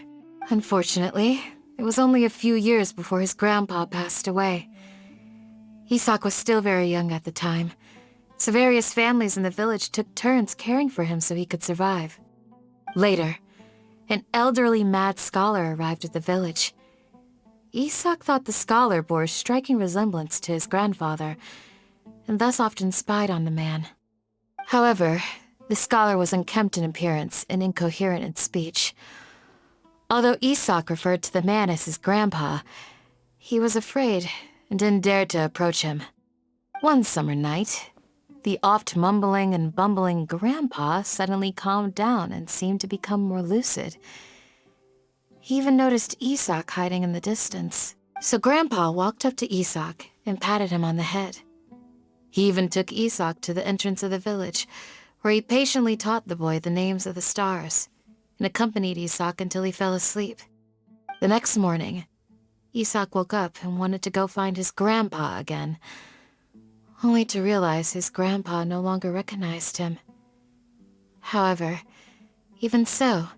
[SPEAKER 15] Unfortunately, it was only a few years before his grandpa passed away. Isak was still very young at the time, so various families in the village took turns caring for him so he could survive. Later, an elderly mad scholar arrived at the village. Isak thought the scholar bore a striking resemblance to his grandfather, and thus often spied on the man. However, the scholar was unkempt in appearance and incoherent in speech. Although Isak referred to the man as his grandpa, he was afraid and didn't dare to approach him. One summer night, the oft mumbling and bumbling grandpa suddenly calmed down and seemed to become more lucid. He even noticed Isak hiding in the distance. So Grandpa walked up to Isak and patted him on the head. He even took Isak to the entrance of the village, where he patiently taught the boy the names of the stars, and accompanied Isak until he fell asleep. The next morning, Isak woke up and wanted to go find his grandpa again, only to realize his grandpa no longer recognized him. However, even so,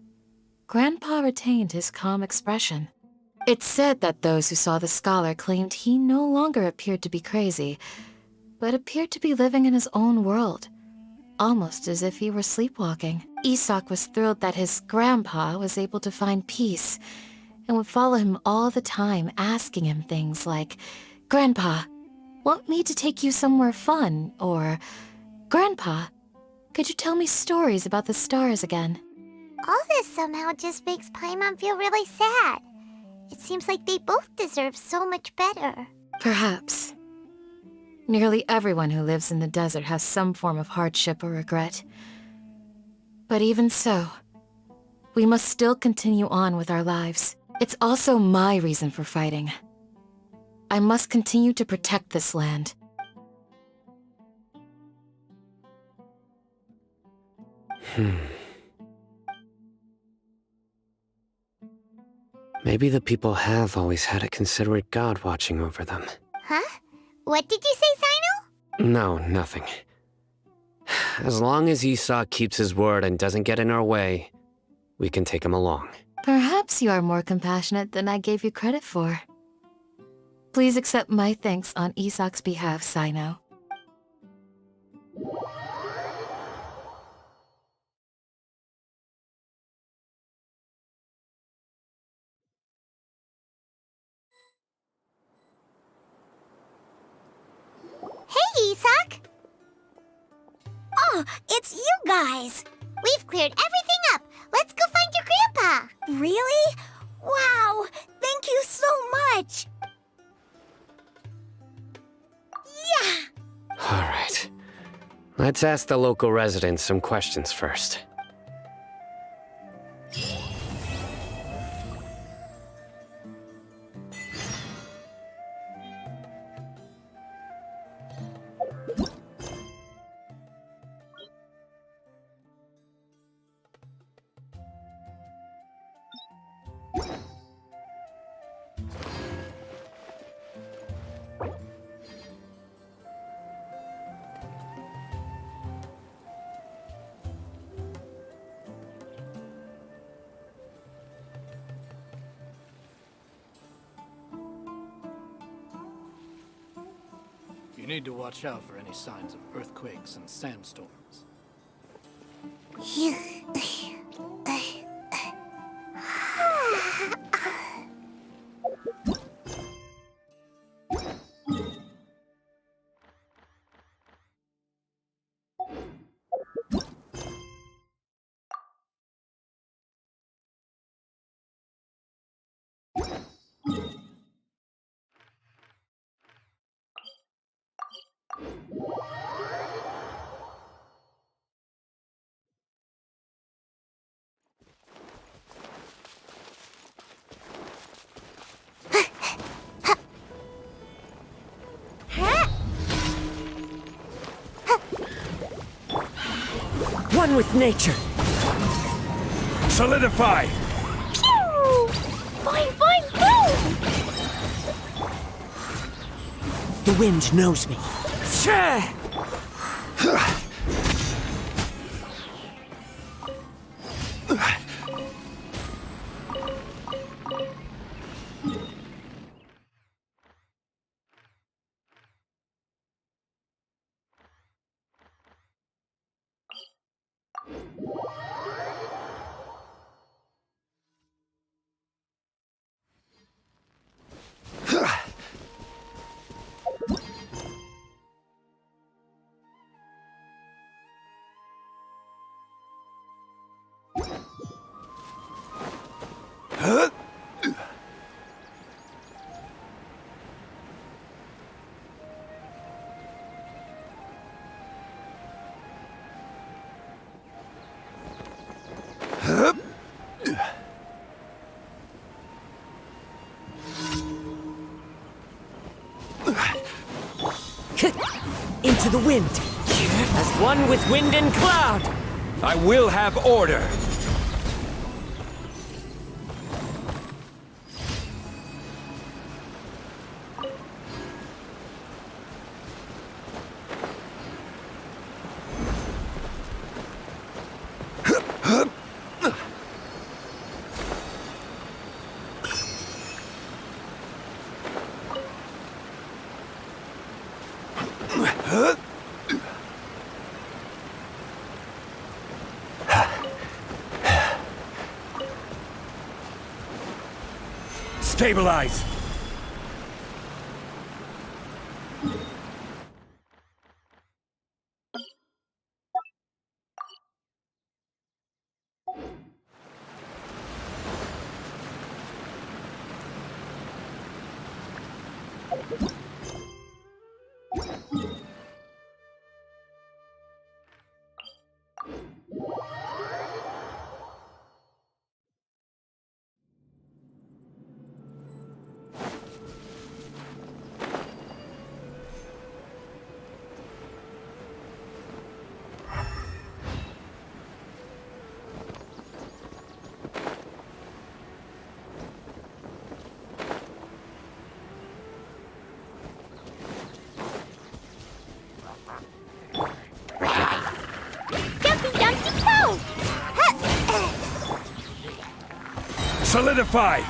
[SPEAKER 15] Grandpa retained his calm expression. It's said that those who saw the scholar claimed he no longer appeared to be crazy, but appeared to be living in his own world, almost as if he were sleepwalking. Isak was thrilled that his grandpa was able to find peace, and would follow him all the time, asking him things like, "Grandpa, want me to take you somewhere fun?" Or, "Grandpa, could you tell me stories about the stars again?"
[SPEAKER 1] All this somehow just makes Paimon feel really sad. It seems like they both deserve so much better.
[SPEAKER 15] Perhaps. Nearly everyone who lives in the desert has some form of hardship or regret. But even so, we must still continue on with our lives. It's also my reason for fighting. I must continue to protect this land.
[SPEAKER 14] Maybe the people have always had a considerate god watching over them.
[SPEAKER 1] Huh? What did you say, Sino?
[SPEAKER 14] No, nothing. As long as Isak keeps his word and doesn't get in our way, we can take him along.
[SPEAKER 15] Perhaps you are more compassionate than I gave you credit for. Please accept my thanks on Isak's behalf, Sino.
[SPEAKER 1] Hey, Isak! Oh, it's you guys! We've cleared everything up! Let's go find your grandpa! Really? Wow! Thank you so much! Yeah!
[SPEAKER 14] Alright. Let's ask the local residents some questions first.
[SPEAKER 17] You need to watch out for any signs of earthquakes and sandstorms.
[SPEAKER 5] One with nature.
[SPEAKER 4] Solidify!
[SPEAKER 1] Pew! Fine, fine, boom!
[SPEAKER 5] The wind knows me. Into the wind. As one with wind and cloud.
[SPEAKER 4] I will have order! Stabilize! Solidify!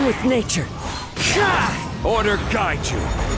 [SPEAKER 5] one with nature.
[SPEAKER 2] Order guide you.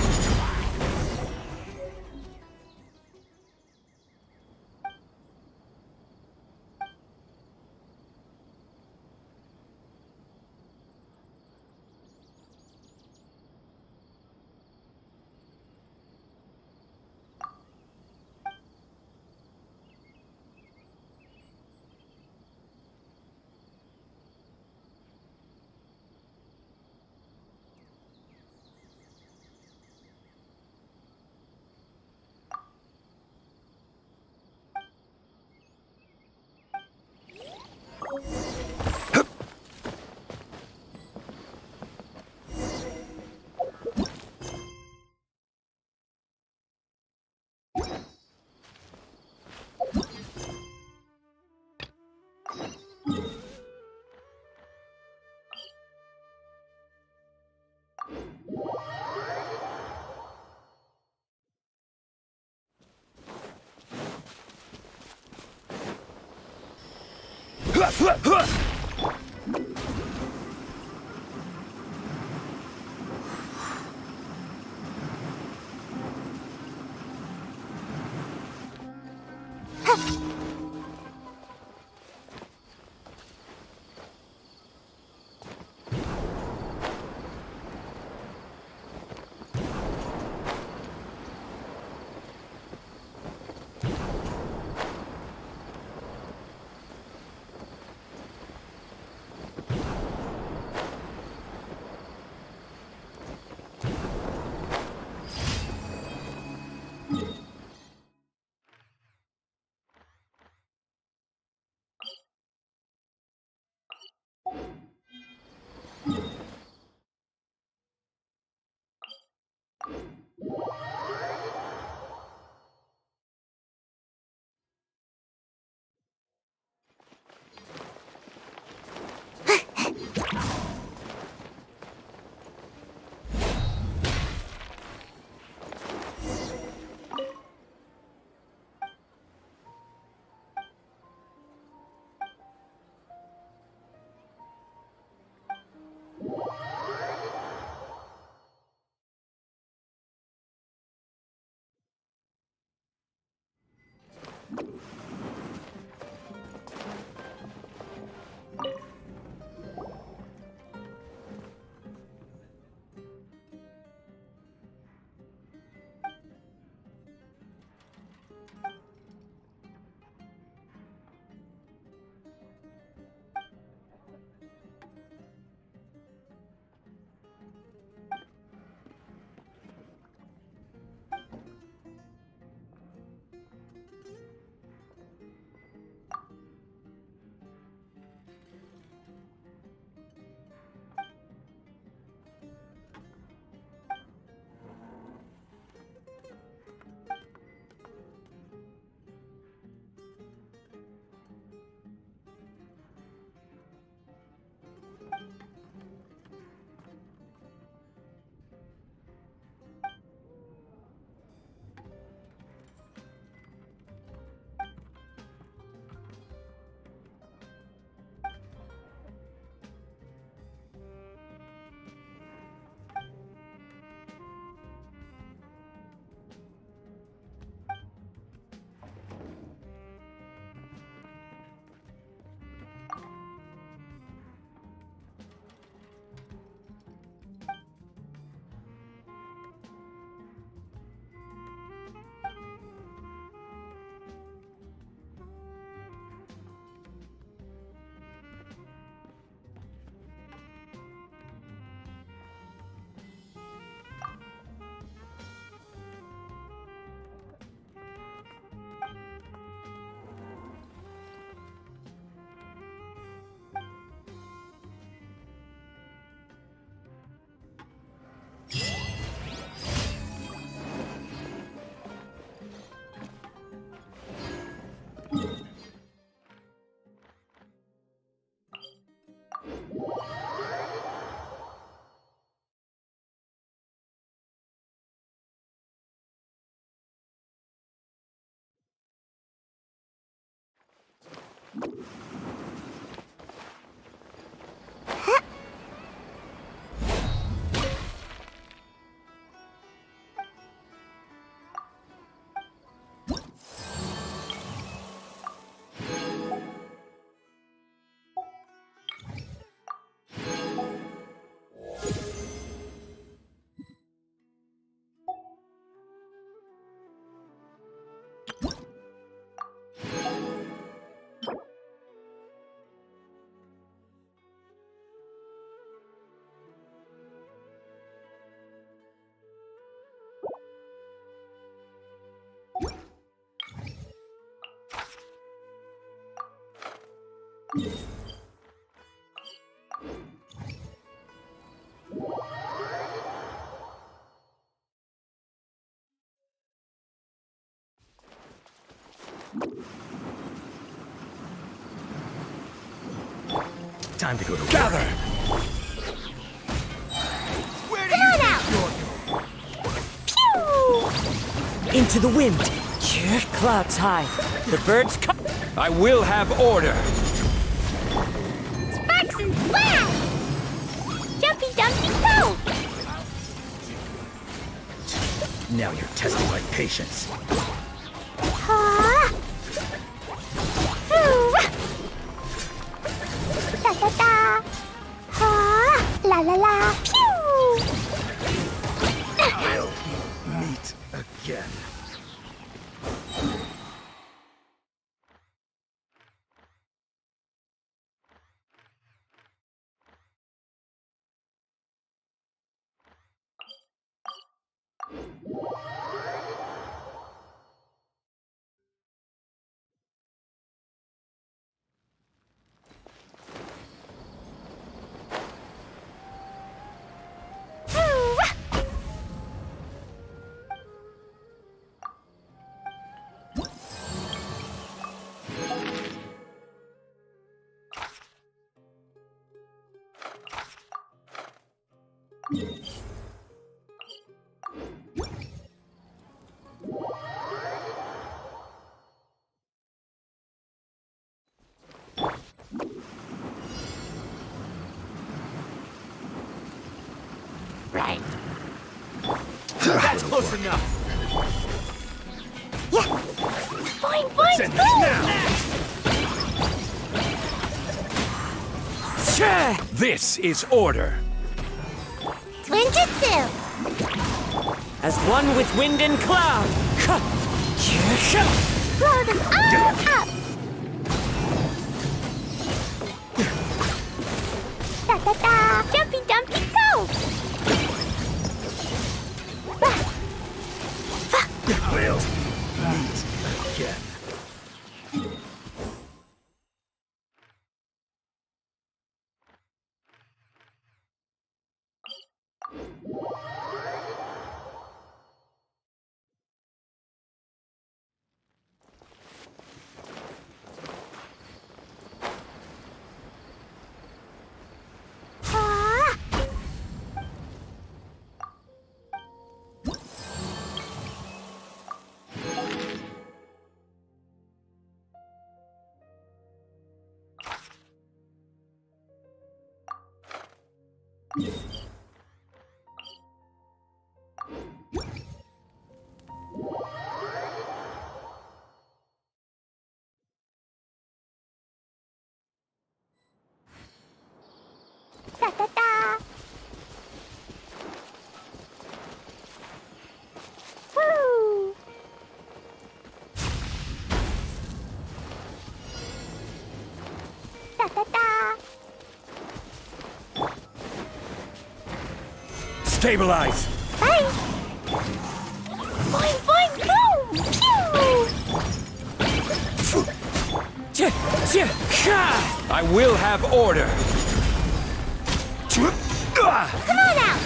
[SPEAKER 2] Time to go to gather.
[SPEAKER 1] Where do you think you're going?
[SPEAKER 5] Into the wind. Clouds high. The birds come.
[SPEAKER 2] I will have order.
[SPEAKER 1] Sparks and flash! Jumpy Dumpty go!
[SPEAKER 2] Now you're testing my patience.
[SPEAKER 1] Ha! Da da da! Ha! La la la! Pew!
[SPEAKER 2] We'll meet again.
[SPEAKER 1] Right.
[SPEAKER 2] That's close enough.
[SPEAKER 1] Yeah. Boing, boing,
[SPEAKER 2] Send
[SPEAKER 1] boing!
[SPEAKER 2] This is order.
[SPEAKER 1] Twinjutsu!
[SPEAKER 5] As one with wind and cloud.
[SPEAKER 1] Blow them all up! Da da da! Jumpy Dumpty go!
[SPEAKER 2] We'll meet again.
[SPEAKER 1] Ah! Da da da! Woo! Da da da!
[SPEAKER 2] Stabilize.
[SPEAKER 1] Bye! Boing, boing, boom! Pew!
[SPEAKER 2] I will have order.
[SPEAKER 1] Come on out!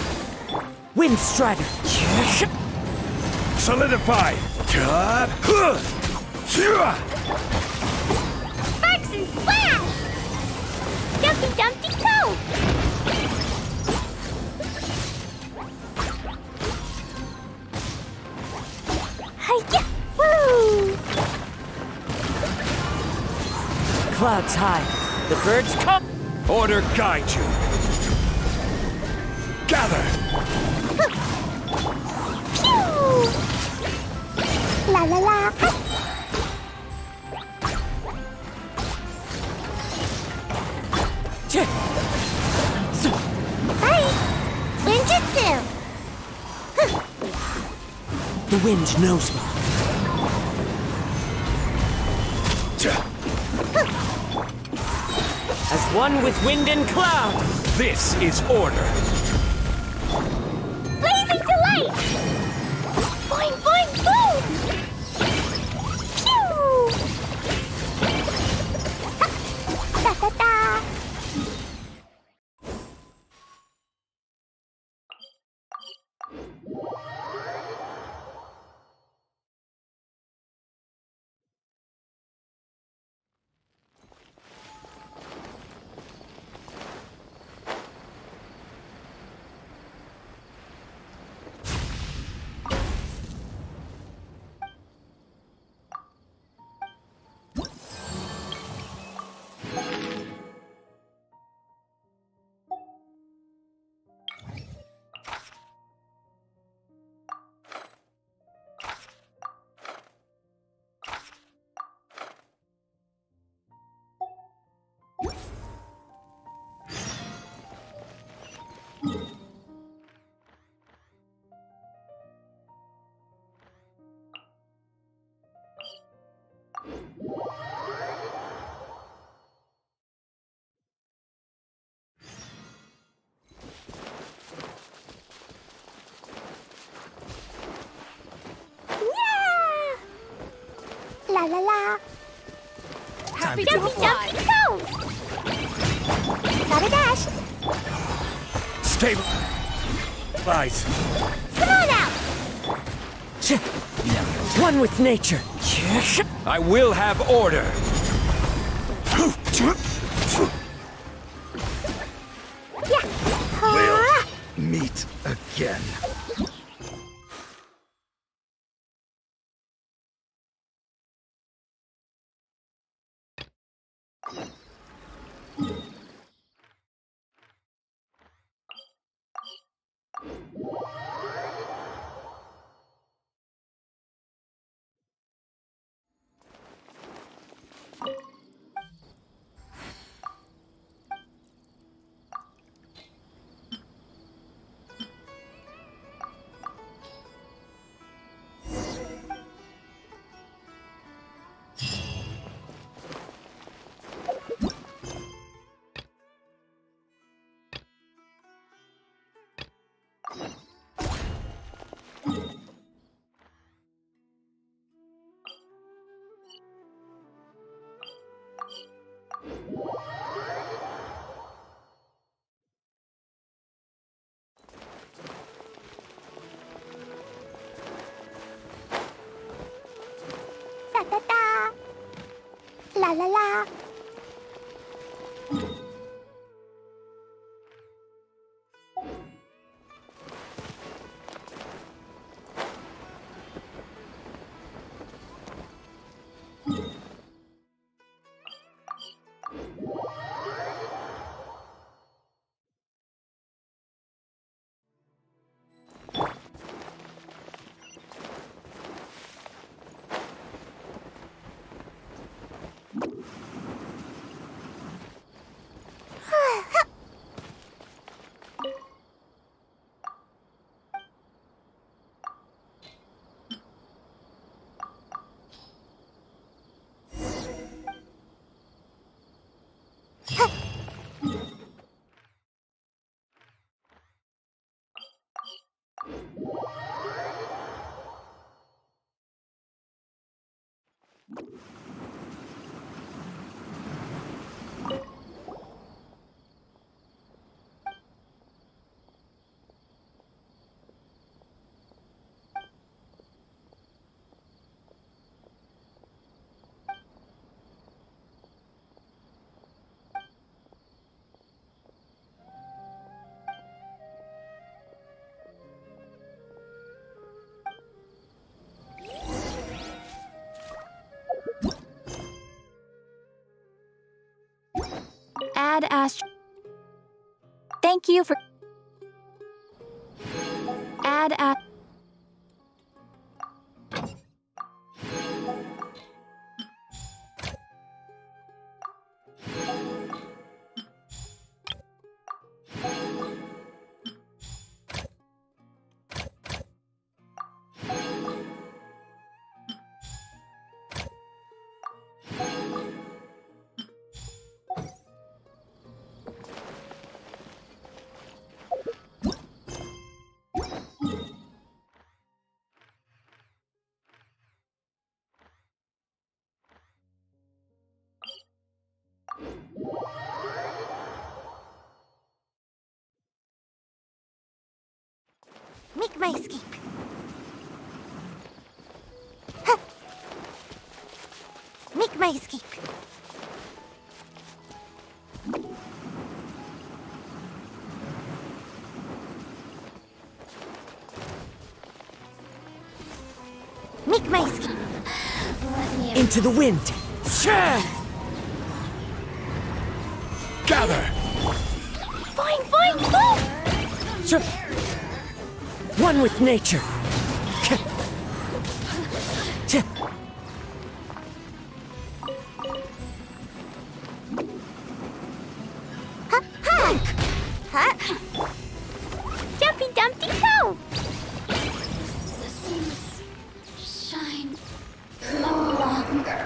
[SPEAKER 5] Wind Strider.
[SPEAKER 2] Solidify.
[SPEAKER 1] Sparks and flash! Jumpy Dumpty go! Hi-ya! Woo!
[SPEAKER 5] Clouds high. The birds come.
[SPEAKER 2] Order guide you. Gather.
[SPEAKER 1] Pew! La la la! Bye! Twinjutsu!
[SPEAKER 5] The wind knows me. As one with wind and cloud.
[SPEAKER 2] This is order.
[SPEAKER 1] Blazing delight! Boing, boing, boom! Pew! Da da La la la.
[SPEAKER 3] Happy
[SPEAKER 1] to fly. Go! Gotta dash.
[SPEAKER 5] Stabilize.
[SPEAKER 1] Come on out.
[SPEAKER 5] One with nature. I will have order.
[SPEAKER 1] We'll
[SPEAKER 5] meet again.
[SPEAKER 1] Da da da. La la la.
[SPEAKER 3] Add astro. Thank you for. Add a.
[SPEAKER 1] Make my escape. Huh. Make my escape. Make my escape.
[SPEAKER 5] Into the wind. Gather.
[SPEAKER 1] Fine, fine, go!
[SPEAKER 5] One with nature.
[SPEAKER 1] Ha, ha. Ha. Jumpy Dumpty go!
[SPEAKER 8] Shine no longer.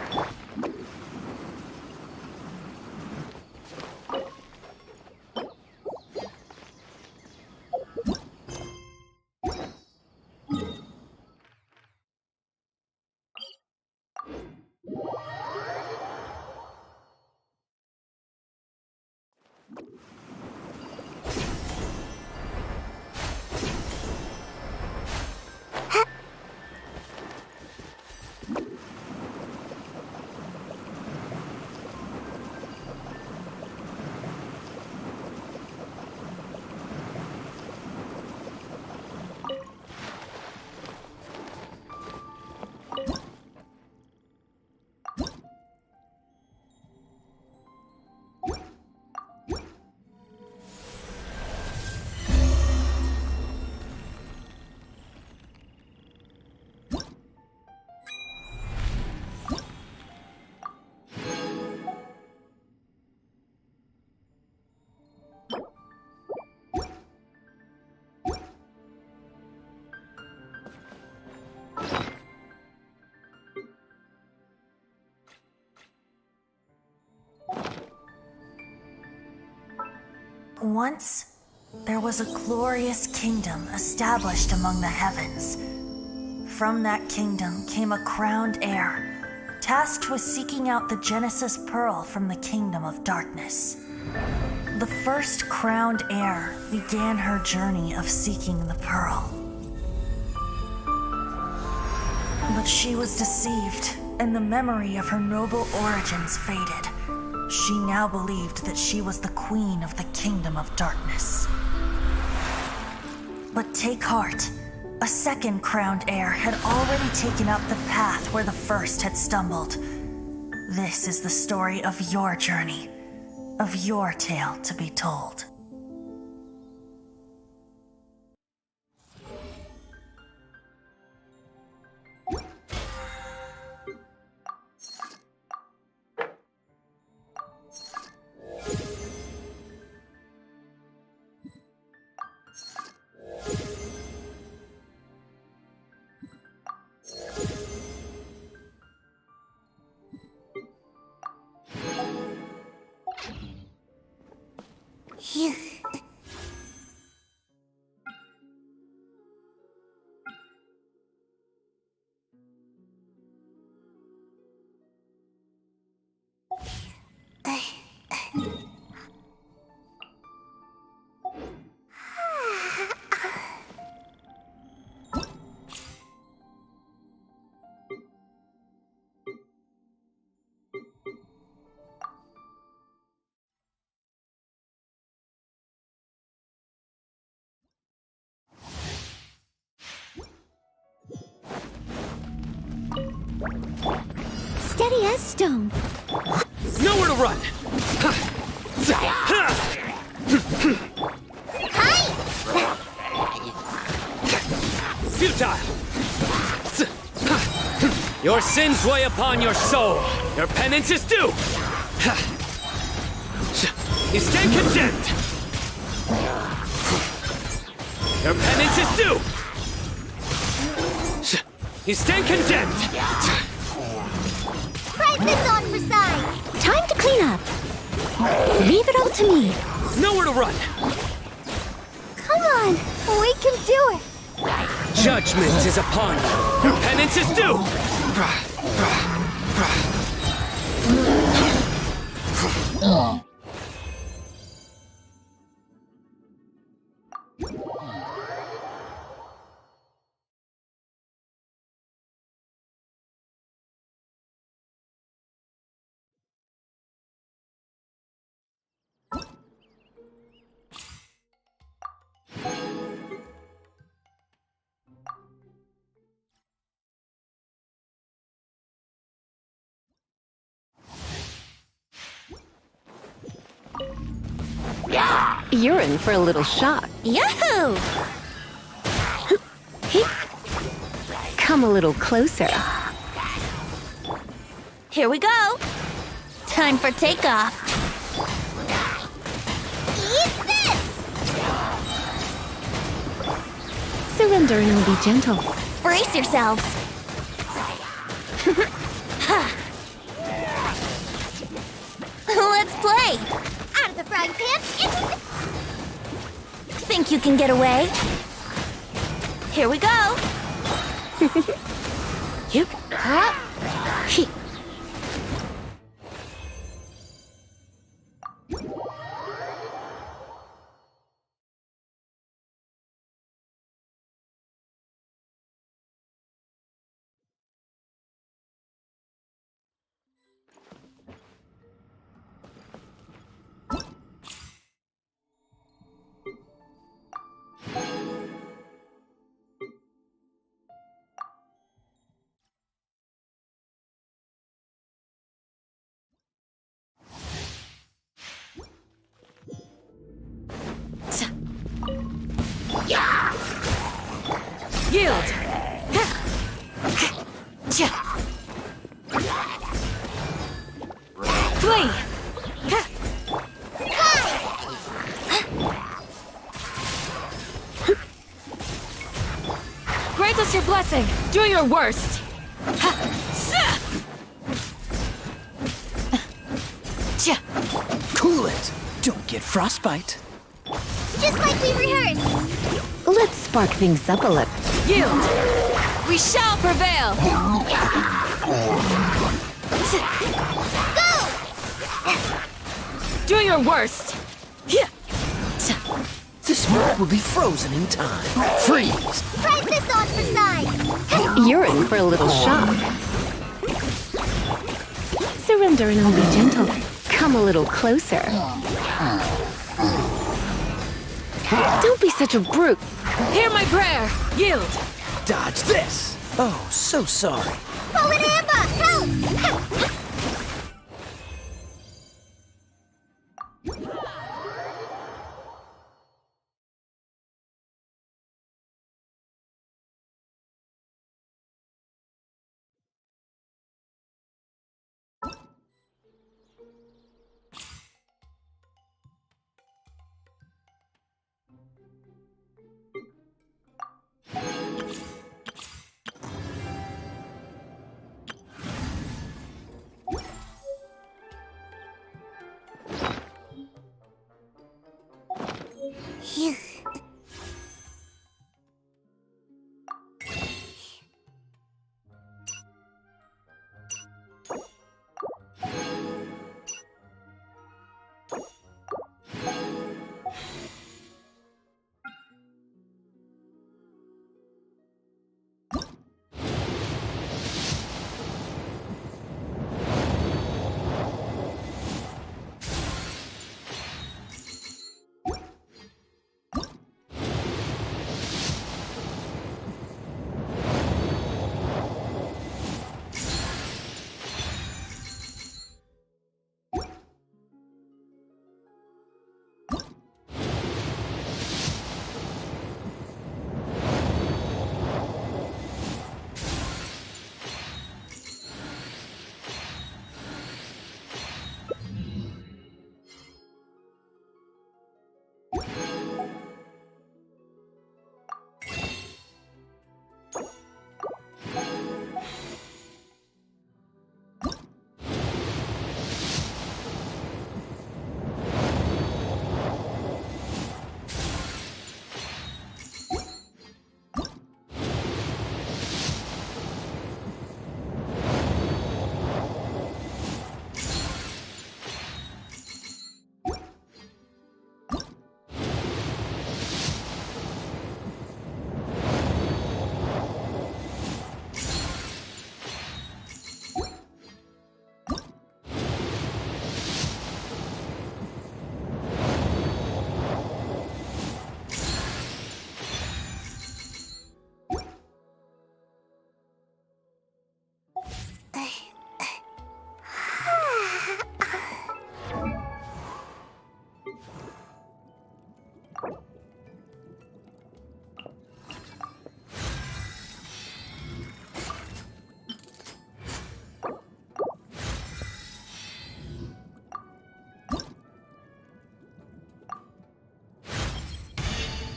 [SPEAKER 18] Once, there was a glorious kingdom established among the heavens. From that kingdom came a crowned heir, tasked with seeking out the Genesis Pearl from the kingdom of darkness. The first crowned heir began her journey of seeking the pearl. But she was deceived, and the memory of her noble origins faded. She now believed that she was the queen of the kingdom of darkness. But take heart. A second crowned heir had already taken up the path where the first had stumbled. This is the story of your journey, of your tale to be told.
[SPEAKER 1] Steady as stone.
[SPEAKER 5] Nowhere to run! Futile! Your sins weigh upon your soul. Your penance is due! You stand condemned! Your penance is due! You stand condemned!
[SPEAKER 1] Brightness on for size. Time to clean up. Leave it all to me.
[SPEAKER 5] Nowhere to run!
[SPEAKER 1] Come on, we can do it.
[SPEAKER 5] Judgment is upon you. Your penance is due!
[SPEAKER 10] You're in for a little shock.
[SPEAKER 1] Yahoo!
[SPEAKER 10] Come a little closer.
[SPEAKER 1] Here we go. Time for takeoff. Eat this!
[SPEAKER 10] Surrendering will be gentle.
[SPEAKER 1] Brace yourselves. Let's play. Out of the frying pan into the... Think you can get away? Here we go. Yep.
[SPEAKER 5] Yield!
[SPEAKER 15] Flee! Grant us your blessing. Do your worst.
[SPEAKER 5] Cool it. Don't get frostbite.
[SPEAKER 1] just like we rehearsed.
[SPEAKER 10] Let's spark things up a little.
[SPEAKER 3] Yield! We shall prevail!
[SPEAKER 1] Go!
[SPEAKER 3] Do your worst!
[SPEAKER 5] This world will be frozen in time. Freeze!
[SPEAKER 1] Try this on for size.
[SPEAKER 10] You're in for a little shock. Surrender and I'll be gentle. Come a little closer. Don't be such a brute.
[SPEAKER 3] Hear my prayer! Yield!
[SPEAKER 5] Dodge this! Oh, so sorry.
[SPEAKER 1] Pull it, Amber! Help! Phew.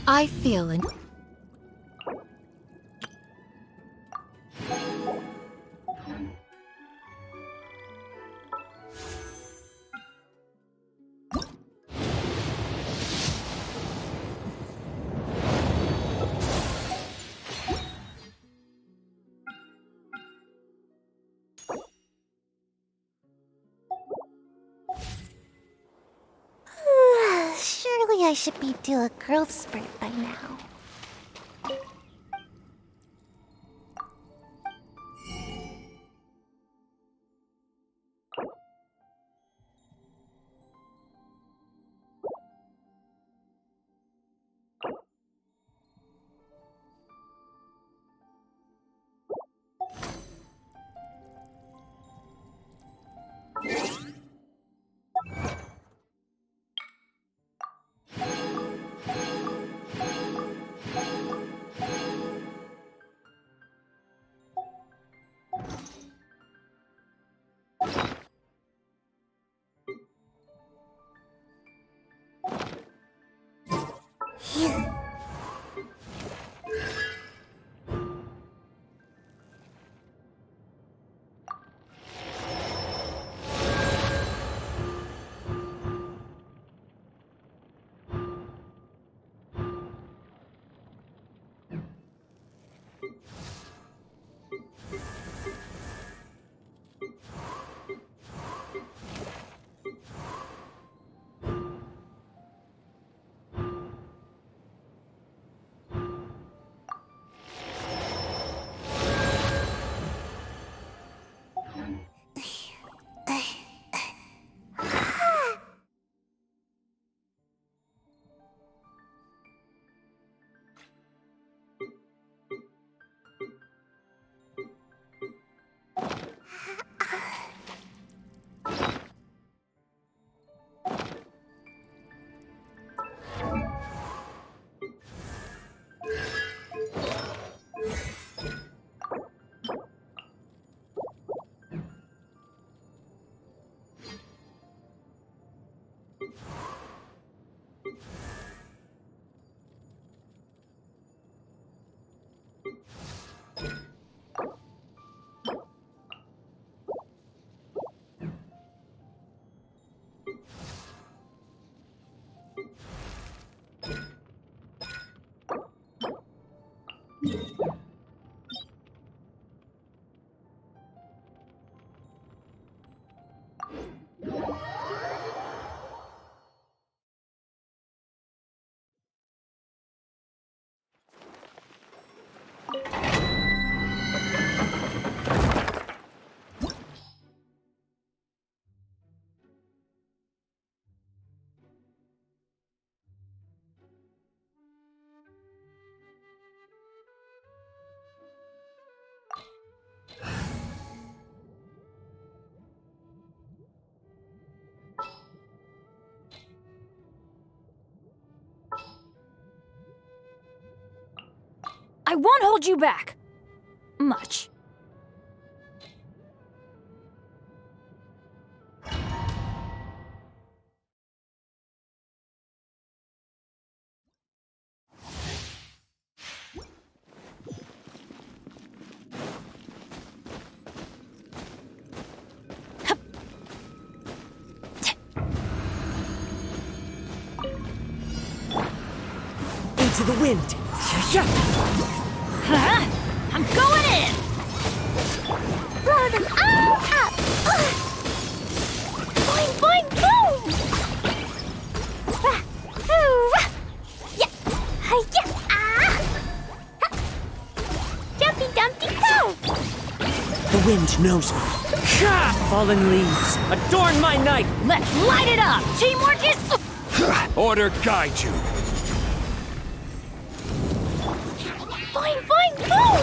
[SPEAKER 15] I feel an...
[SPEAKER 1] Surely I should be due a growth spurt by now.
[SPEAKER 3] I won't hold you back. Much.
[SPEAKER 5] Into the wind!
[SPEAKER 3] Huh? I'm going in!
[SPEAKER 1] Blow them all up! Boing, boing, boom! Yeah! Hi-ya! Jumpy Dumpty Go!
[SPEAKER 5] The wind knows me. Fallen leaves, adorn my night!
[SPEAKER 3] Let's light it up! Teamwork is...
[SPEAKER 4] Order guide you.
[SPEAKER 1] Boing, boing, boom!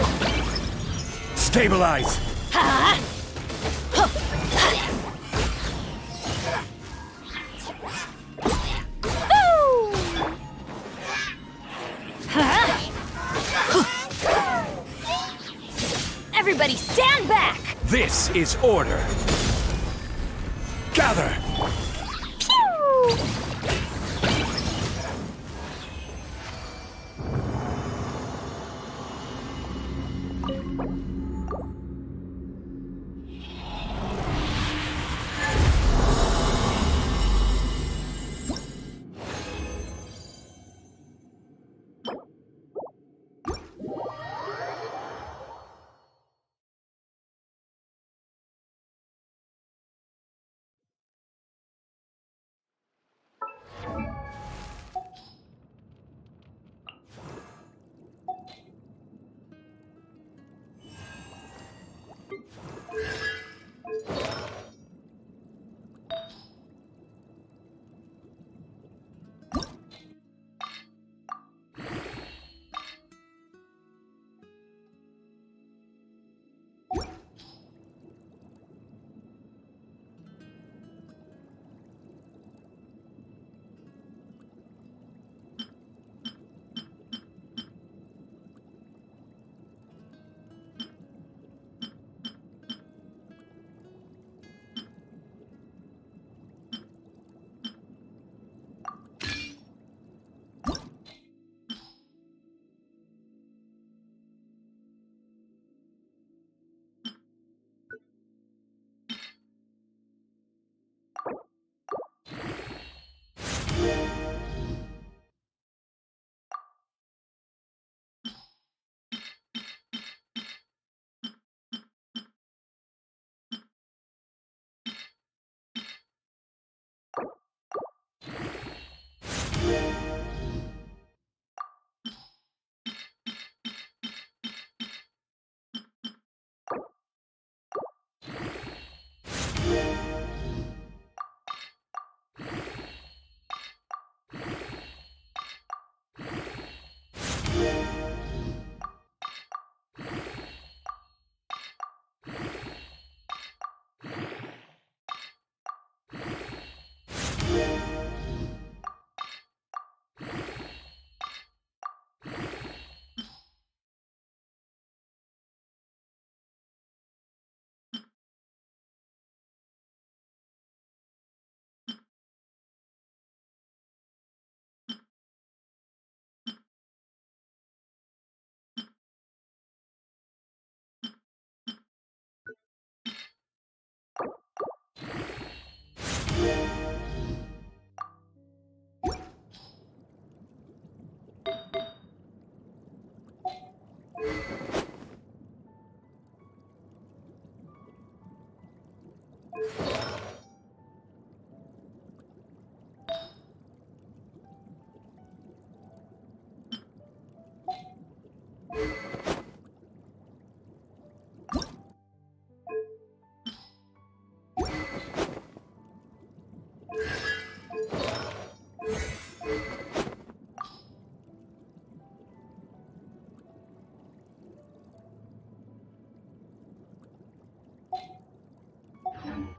[SPEAKER 4] Stabilize.
[SPEAKER 3] Everybody stand back!
[SPEAKER 4] This is order. Gather.
[SPEAKER 1] Pew!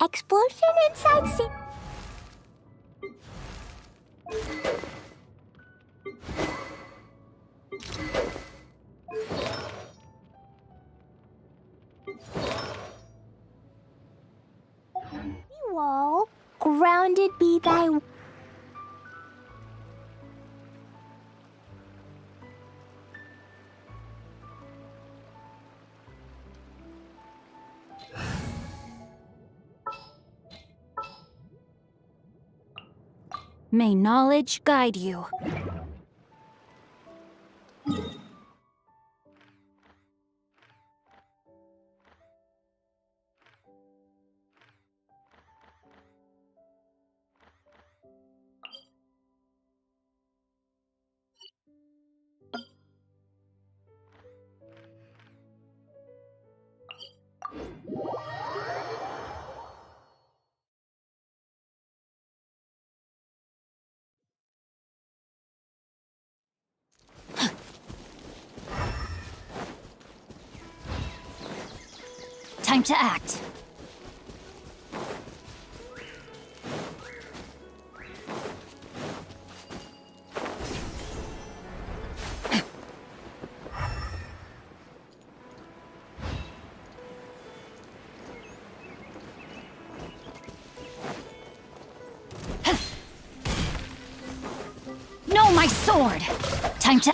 [SPEAKER 1] Explosion inside sea. grounded be thy...
[SPEAKER 3] May knowledge guide you. Time to act. No, my sword! Time to...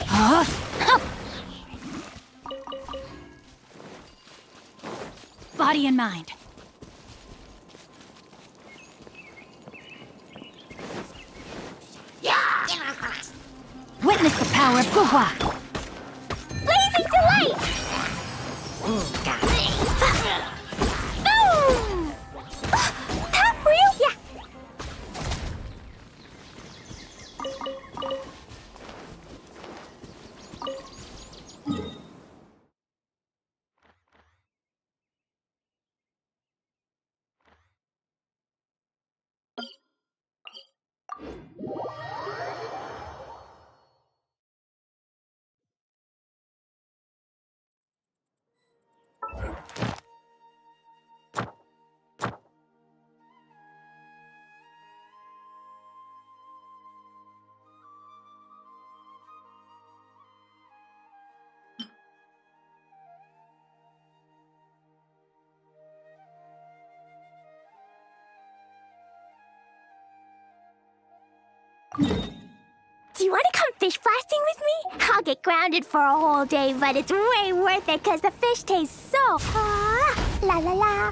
[SPEAKER 3] Body and mind. Witness the power of Guhua!
[SPEAKER 1] Blazing delight! Boom! That real? Yeah. Do you want to come fish blasting with me? I'll get grounded for a whole day, but it's way worth it because the fish tastes so... la la la.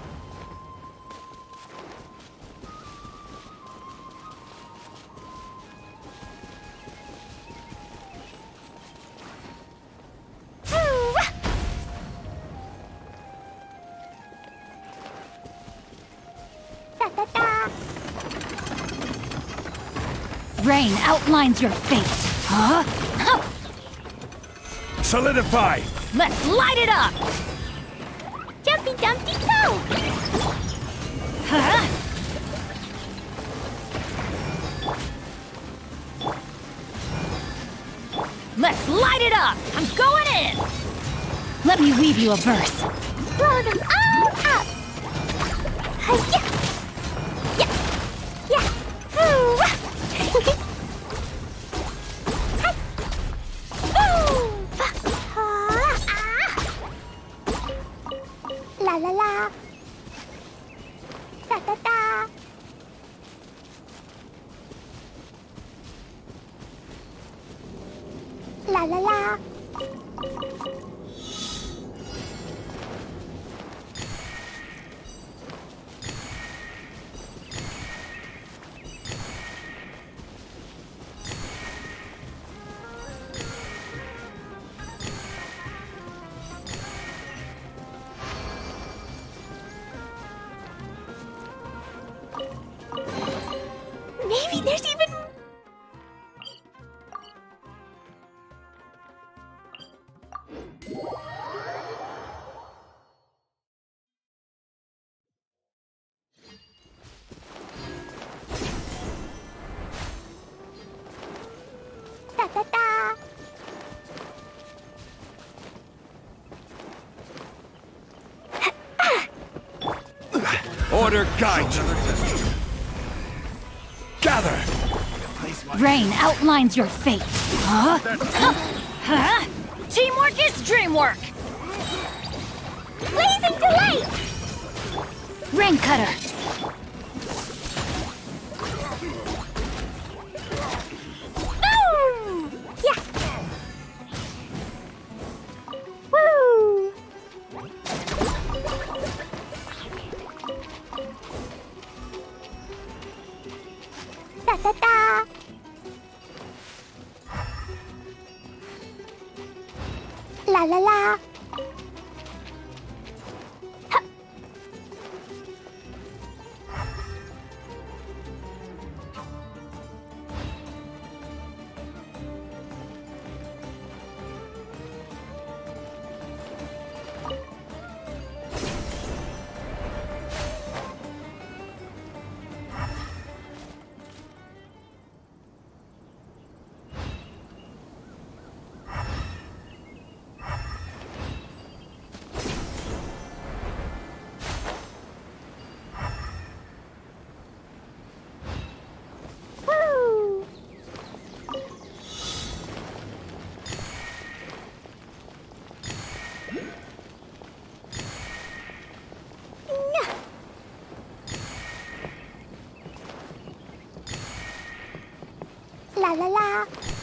[SPEAKER 1] Da da da.
[SPEAKER 3] Rain outlines your fate. Huh?
[SPEAKER 4] Solidify!
[SPEAKER 3] Let's light it up!
[SPEAKER 1] Jumpy Dumpty go!
[SPEAKER 3] Huh? Let's light it up! I'm going in! Let me weave you a verse.
[SPEAKER 1] Blow them all up! Hi-ya! Yeah! Yeah! Ooh! Hi! Ooh! La la la! Da da da! La la la! Maybe there's even... Da da da!
[SPEAKER 4] Order guide! Gather!
[SPEAKER 3] Rain outlines your fate. Huh? Huh? Teamwork is dreamwork!
[SPEAKER 1] Blazing delight!
[SPEAKER 3] Rain cutter.
[SPEAKER 1] Da da da! La la la! La la la!